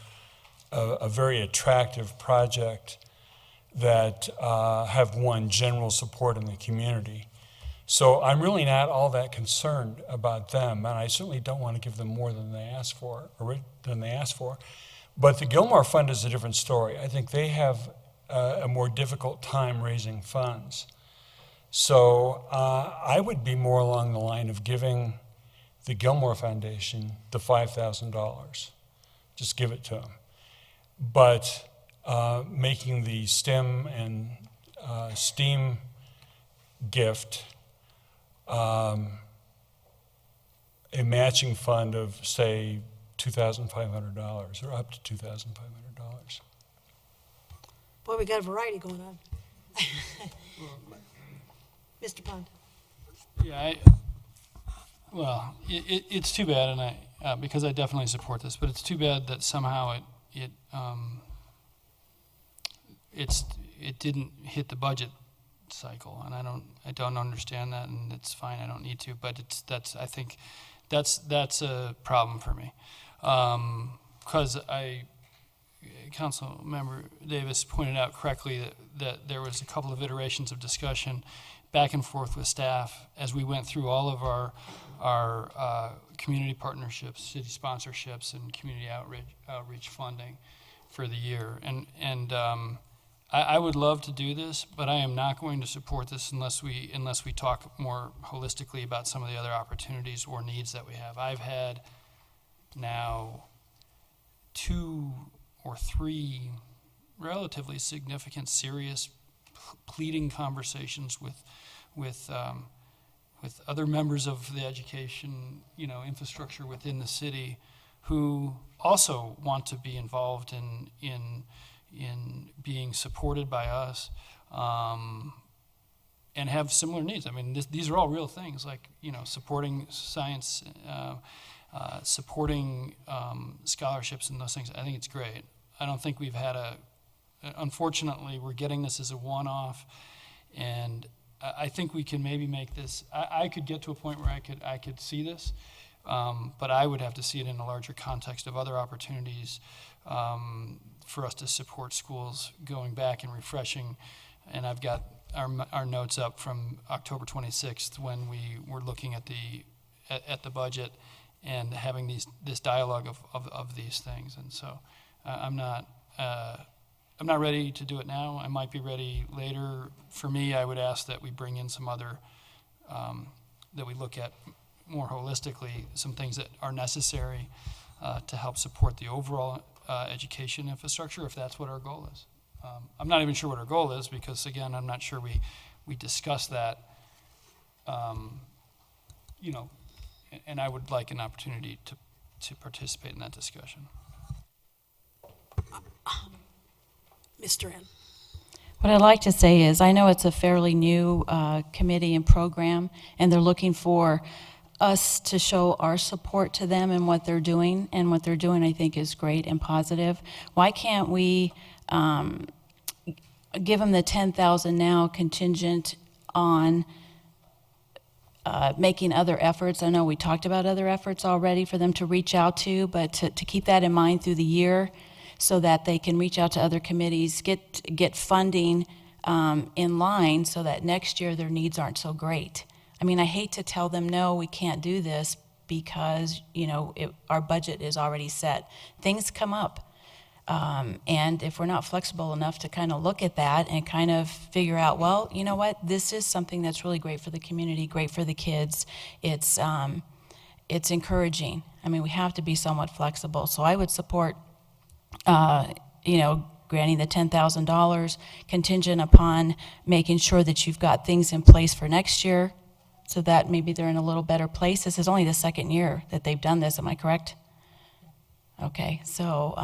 a very attractive project that have won general support in the community. So I'm really not all that concerned about them, and I certainly don't want to give them more than they ask for. But the Gilmore Fund is a different story. I think they have a more difficult time raising funds. So I would be more along the line of giving the Gilmore Foundation the $5,000. Just give it to them. But making the STEM and STEAM gift a matching fund of, say, $2,500 or up to $2,500. Boy, we got a variety going on. Mr. Pond. Yeah, it's too bad, and because I definitely support this, but it's too bad that somehow it didn't hit the budget cycle, and I don't understand that, and it's fine. I don't need to, but I think that's a problem for me, because Council Member Davis pointed out correctly that there was a couple of iterations of discussion back and forth with staff as we went through all of our community partnerships, city sponsorships, and community outreach funding for the year. And I would love to do this, but I am not going to support this unless we talk more holistically about some of the other opportunities or needs that we have. I've had now 2 or 3 relatively significant, serious pleading conversations with other members of the education, infrastructure within the city, who also want to be involved in being supported by us, and have similar needs. I mean, these are all real things, like supporting science, supporting scholarships and those things. I think it's great. I don't think we've had unfortunately, we're getting this as a one-off, and I think we can maybe make this, I could get to a point where I could see this, but I would have to see it in a larger context of other opportunities for us to support schools going back and refreshing. And I've got our notes up from October 26th when we were looking at the budget and having this dialogue of these things. And so I'm not ready to do it now. I might be ready later. For me, I would ask that we bring in some other, that we look at more holistically, some things that are necessary to help support the overall education infrastructure, if that's what our goal is. I'm not even sure what our goal is, because again, I'm not sure we discussed that, and I would like an opportunity to participate in that discussion. Mr. N. What I'd like to say is, I know it's a fairly new committee and program, and they're looking for us to show our support to them and what they're doing, and what they're doing I think is great and positive. Why can't we give them the $10,000 now contingent on making other efforts? I know we talked about other efforts already for them to reach out to, but to keep that in mind through the year so that they can reach out to other committees, get funding in line so that next year their needs aren't so great. I mean, I hate to tell them, no, we can't do this because, our budget is already set. Things come up. And if we're not flexible enough to kind of look at that and kind of figure out, well, you know what, this is something that's really great for the community, great for the kids. It's encouraging. I mean, we have to be somewhat flexible. So I would support, granting the $10,000 contingent upon making sure that you've got things in place for next year so that maybe they're in a little better place. This is only the second year that they've done this, am I correct? Okay, so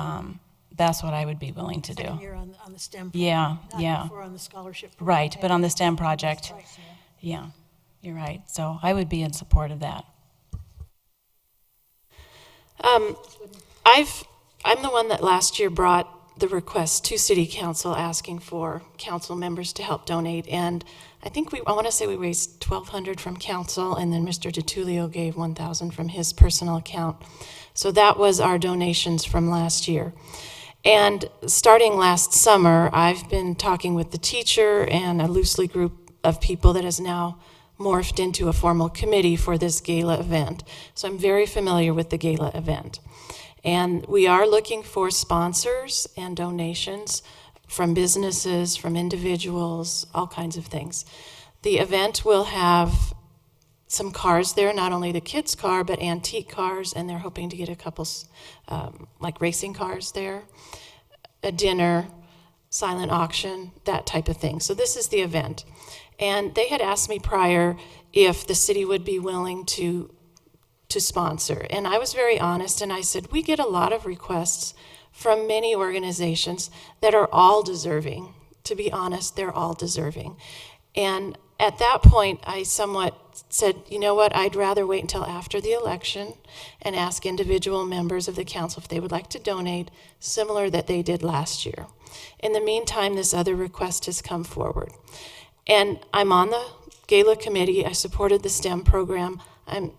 that's what I would be willing to do. Second year on the STEM. Yeah, Not yeah. before on the scholarship. Right, but on the STEM project. Yeah, you're right. So I would be in support of that. I'm the one that last year brought the request to City Council asking for council members to help donate, and I think I want to say we raised $1,200 from council, and then Mr. DiTullio gave $1,000 from his personal account. So that was our donations from last year. And starting last summer, I've been talking with the teacher and a loosely group of people that has now morphed into a formal committee for this gala event. So I'm very familiar with the gala event. And we are looking for sponsors and donations from businesses, from individuals, all kinds of things. The event will have some cars there, not only the kids' car, but antique cars, and they're hoping to get a couple like racing cars there, a dinner, silent auction, that type of thing. So this is the event. And they had asked me prior if the city would be willing to sponsor. And I was very honest, and I said, we get a lot of requests from many organizations that are all deserving. To be honest, they're all deserving. And at that point, I somewhat said, you know what, I'd rather wait until after the election and ask individual members of the council if they would like to donate, similar that they did last year. In the meantime, this other request has come forward. And I'm on the gala committee. I supported the STEM program. I'm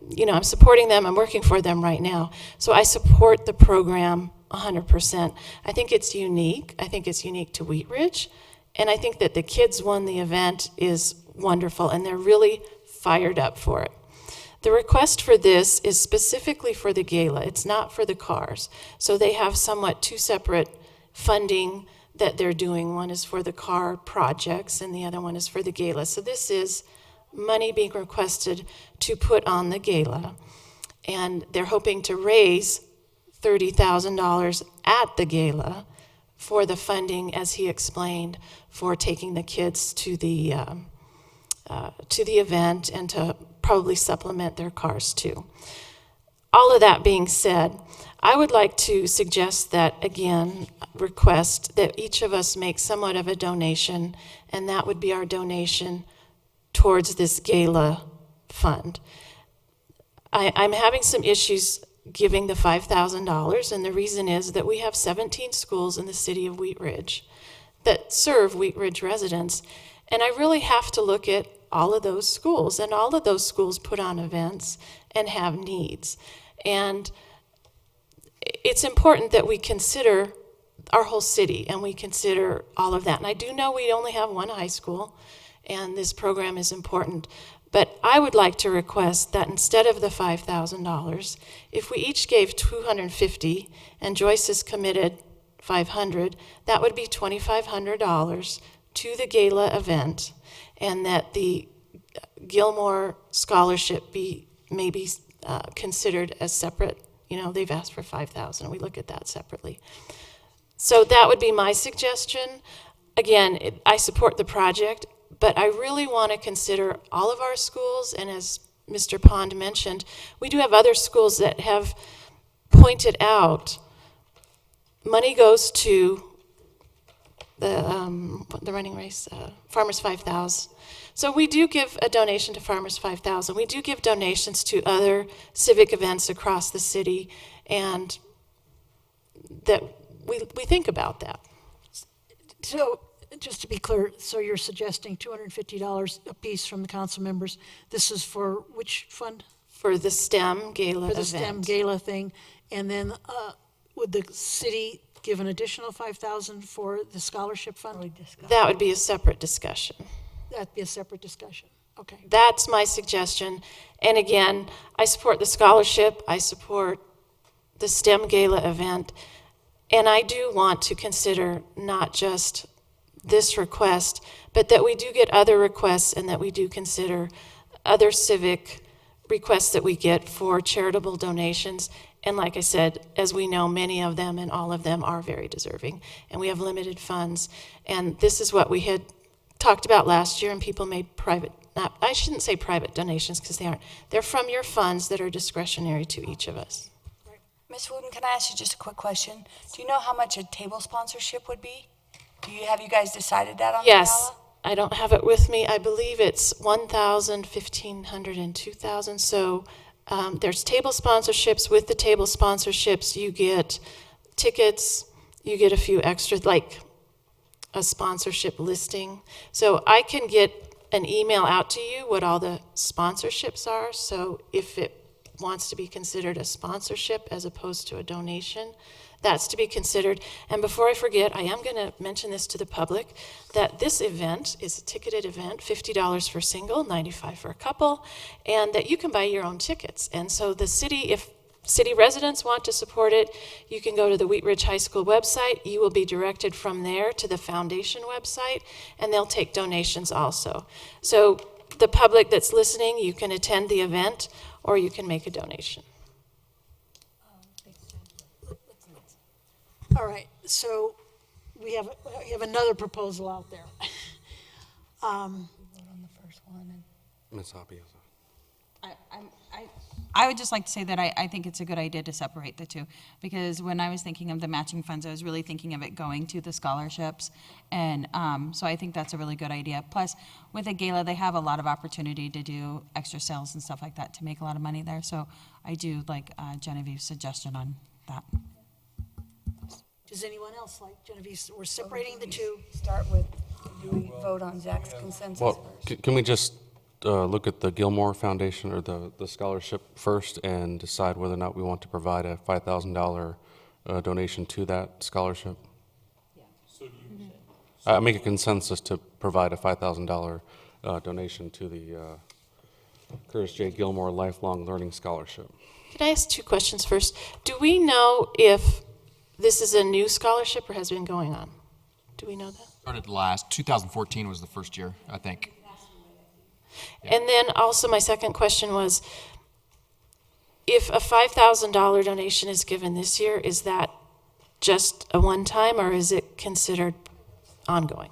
supporting them. I'm working for them right now. So I support the program 100%. I think it's unique. I think it's unique to Wheat Ridge. And I think that the kids won the event is wonderful, and they're really fired up for it. The request for this is specifically for the gala. It's not for the cars. So they have somewhat two separate funding that they're doing. One is for the car projects, and the other one is for the gala. So this is money being requested to put on the gala. And they're hoping to raise $30,000 at the gala for the funding, as he explained, for taking the kids to the event and to probably supplement their cars too. All of that being said, I would like to suggest that, again, request that each of us make somewhat of a donation, and that would be our donation towards this gala fund. I'm having some issues giving the $5,000, and the reason is that we have 17 schools in the city of Wheat Ridge that serve Wheat Ridge residents, and I really have to look at all of those schools, and all of those schools put on events and have needs. And it's important that we consider our whole city, and we consider all of that. And I do know we only have one high school, and this program is important. But I would like to request that instead of the $5,000, if we each gave $250, and Joyce is committed $2,500, that would be $2,500 to the gala event, and that the Gilmore scholarship may be considered as separate. You know, they've asked for $5,000. We look at that separately. So that would be my suggestion. Again, I support the project, but I really want to consider all of our schools, and as Mr. Pond mentioned, we do have other schools that have pointed out money goes to the running race, Farmers 5,000. So we do give a donation to Farmers 5,000. We do give donations to other civic events across the city, and that we think about that. So, just to be clear, so you're suggesting $250 apiece from the council members. This is for which fund? For the STEM Gala For the event. STEM Gala thing. And then would the city give an additional $5,000 for the scholarship fund? That would be a separate discussion. That'd be a separate discussion. Okay. That's my suggestion. And again, I support the scholarship, I support the STEM Gala event, and I do want to consider not just this request, but that we do get other requests and that we do consider other civic requests that we get for charitable donations. And like I said, as we know, many of them and all of them are very deserving, and we have limited funds. And this is what we had talked about last year, and people made I shouldn't say private donations because they aren't. They're from your funds that are discretionary to each of us. Ms. Wooten, can I ask you just a quick question? Do you know how much a table sponsorship would be? Have you guys decided that on the Yes, gala? I don't have it with me. I believe it's $1,000, $1,500, and $2,000. So there's table sponsorships. With the table sponsorships, you get tickets, you get a few extra, like a sponsorship listing. So I can get an email out to you what all the sponsorships are. So if it wants to be considered a sponsorship as opposed to a donation, that's to be considered. And before I forget, I am going to mention this to the public, that this event is a ticketed event, $50 for single, $95 for a couple, and that you can buy your own tickets. And so the city, if city residents want to support it, you can go to the Wheat Ridge High School website. You will be directed from there to the foundation website, and they'll take donations also. So the public that's listening, you can attend the event or you can make a donation. All right, so we have another proposal out there. Ms. Hoppy. I would just like to say that I think it's a good idea to separate the two, because when I was thinking of the matching funds, I was really thinking of it going to the scholarships, and so I think that's a really good idea. Plus, with a gala, they have a lot of opportunity to do extra sales and stuff like that to make a lot of money there, so I do like Genevieve's suggestion on that. Does anyone else like Genevieve? We're separating the two. Start with, do we vote on Zach's consensus Well, first? can we just look at the Gilmore Foundation or the scholarship first and decide whether or not we want to provide a $5,000 donation to that scholarship? I make a consensus to provide a $5,000 donation to the Curtis J. Gilmore Lifelong Learning Scholarship. Can I ask two questions first? Do we know if this is a new scholarship or has been going on? Do we know that? Started 2014 was the first year, I think. And then also my second question was, if a $5,000 donation is given this year, is that just a one-time or is it considered ongoing?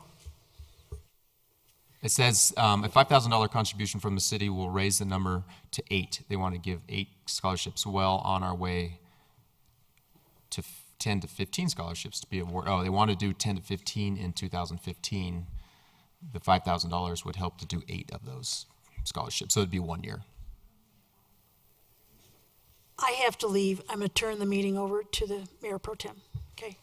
It says a $5,000 contribution from the city will raise the number to 8. They want to give 8 scholarships, well on our way to 10 to 15 scholarships to be awarded. Oh, they want to do 10 to 15 in 2015. The $5,000 would help to do 8 of those scholarships, so it'd be 1 year. I have to leave. I'm going to turn the meeting over to the Mayor Pro Tem. Okay?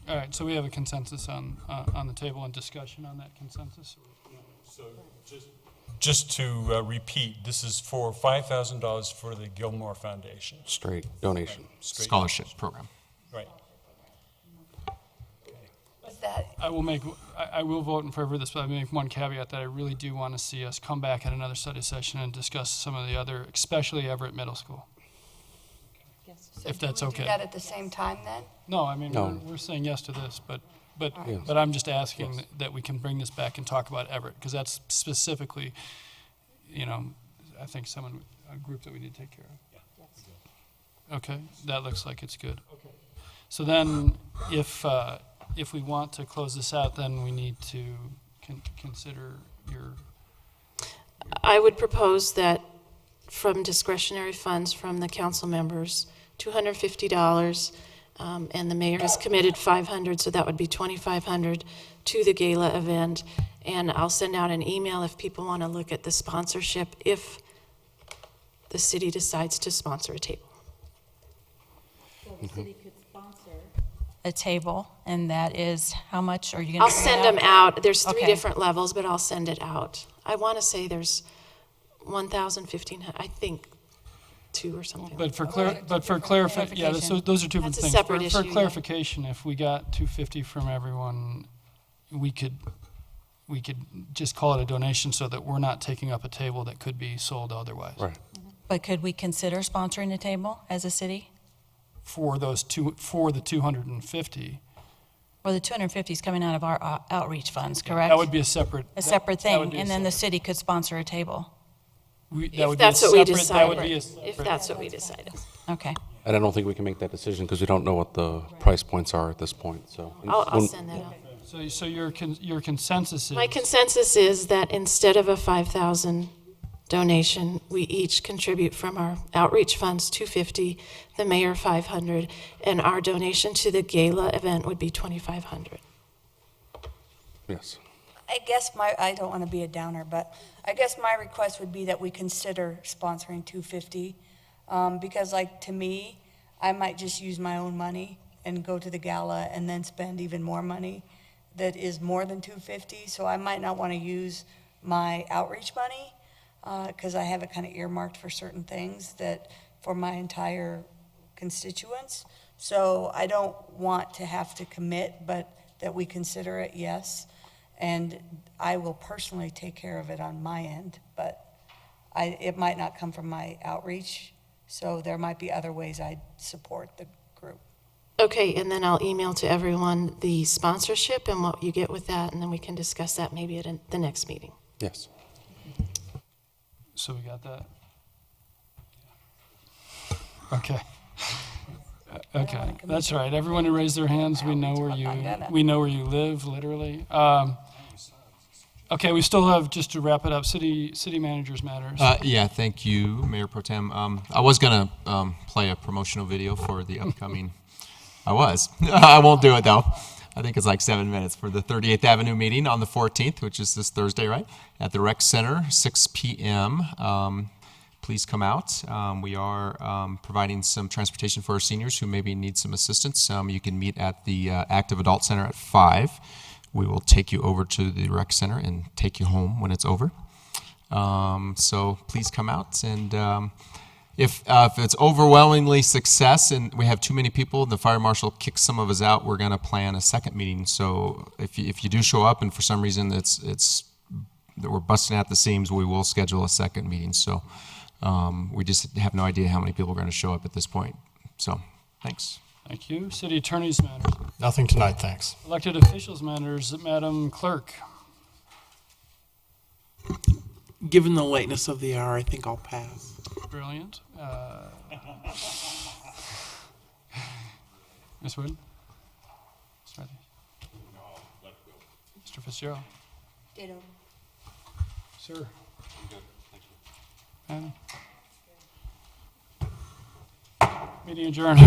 All right, so we have a consensus on the table and discussion on that consensus. So just to repeat, this is for $5,000 for the Gilmore Foundation. Straight donation. Scholarship program. Right. Was that I will vote in favor of this, but I make one caveat that I really do want to see us come back at another study session and discuss some of the other, especially Everett Middle School. If that's Do okay. that at the same time then? No, I mean, No. we're saying yes to this, but Yes. but I'm just asking that we can bring this back and talk about Everett, because that's specifically, I think a group that we need to take care of. Okay, that looks like it's good. So then, if we want to close this out, then we need to consider your, I would propose that from discretionary funds from the council members, $250, and the mayor has committed $500, so that would be $2,500 to the gala event. And I'll send out an email if people want to look at the sponsorship, if the city decides to sponsor a table. The city could sponsor a table, and that is how much are you going to? I'll send them out. There's 3 Okay. different levels, but I'll send it out. I want to say there's 1,000, 1,500, I think 2 or something. but for clarification, yeah, so those are two different That's a things. separate For issue, yeah. clarification, if we got $250 from everyone, we could just call it a donation so that we're not taking up a table that could be sold otherwise. Right. But could we consider sponsoring a table as a city? For the 250. Or the 250 is coming out of our outreach funds, correct? That would be a separate. A separate that would thing, be a and then the separate- city could sponsor a table. If that's what we That would be a decided. If that's what we decided. Okay. And I don't think we can make that decision because we don't know what the price points are at this point, so. I'll when- send that out. So your consensus is? My consensus is that instead of a 5,000 donation, we each contribute from our outreach funds $250, the mayor $500, and our donation to the gala event would be $2,500. Yes. I guess I don't want to be a downer, but I guess my request would be that we consider sponsoring 250, because to me, I might just use my own money and go to the gala and then spend even more money that is more than 250, so I might not want to use my outreach money, because I have it kind of earmarked for certain things for my entire constituents. So I don't want to have to commit, but that we consider it, yes. And I will personally take care of it on my end, but it might not come from my outreach, so there might be other ways I'd support the group. Okay, and then I'll email to everyone the sponsorship and what you get with that, and then we can discuss that maybe at the next meeting. Yes. So we got that? Okay. Okay, that's right. Everyone who raised their hands, we know where you live, literally. Okay, we still have, just to wrap it up, city managers matters. Yeah, thank you, Mayor Pro Tem. I was going to play a promotional video for the upcoming, I won't do it though. I think it's like 7 minutes for the 38th Avenue meeting on the 14th, which is this Thursday, right? At the Rec Center, 6 p.m. Please come out. We are providing some transportation for our seniors who maybe need some assistance. You can meet at the Active Adult Center at 5. We will take you over to the Rec Center and take you home when it's over. So please come out. And if it's overwhelmingly success and we have too many people, the fire marshal kicks some of us out, we're going to plan a second meeting. So if you do show up and for some reason it's that we're busting at the seams, we will schedule a second meeting. So we just have no idea how many people are going to show up at this point. So thanks. Thank you. City attorneys matters. Nothing tonight, thanks. Elected officials matters, Madam Clerk. Given the lateness of the hour, I think I'll pass. Brilliant. Ms. Wood? Mr. Fitzgerald? Ditto. Sir? Madam? Meeting adjourned.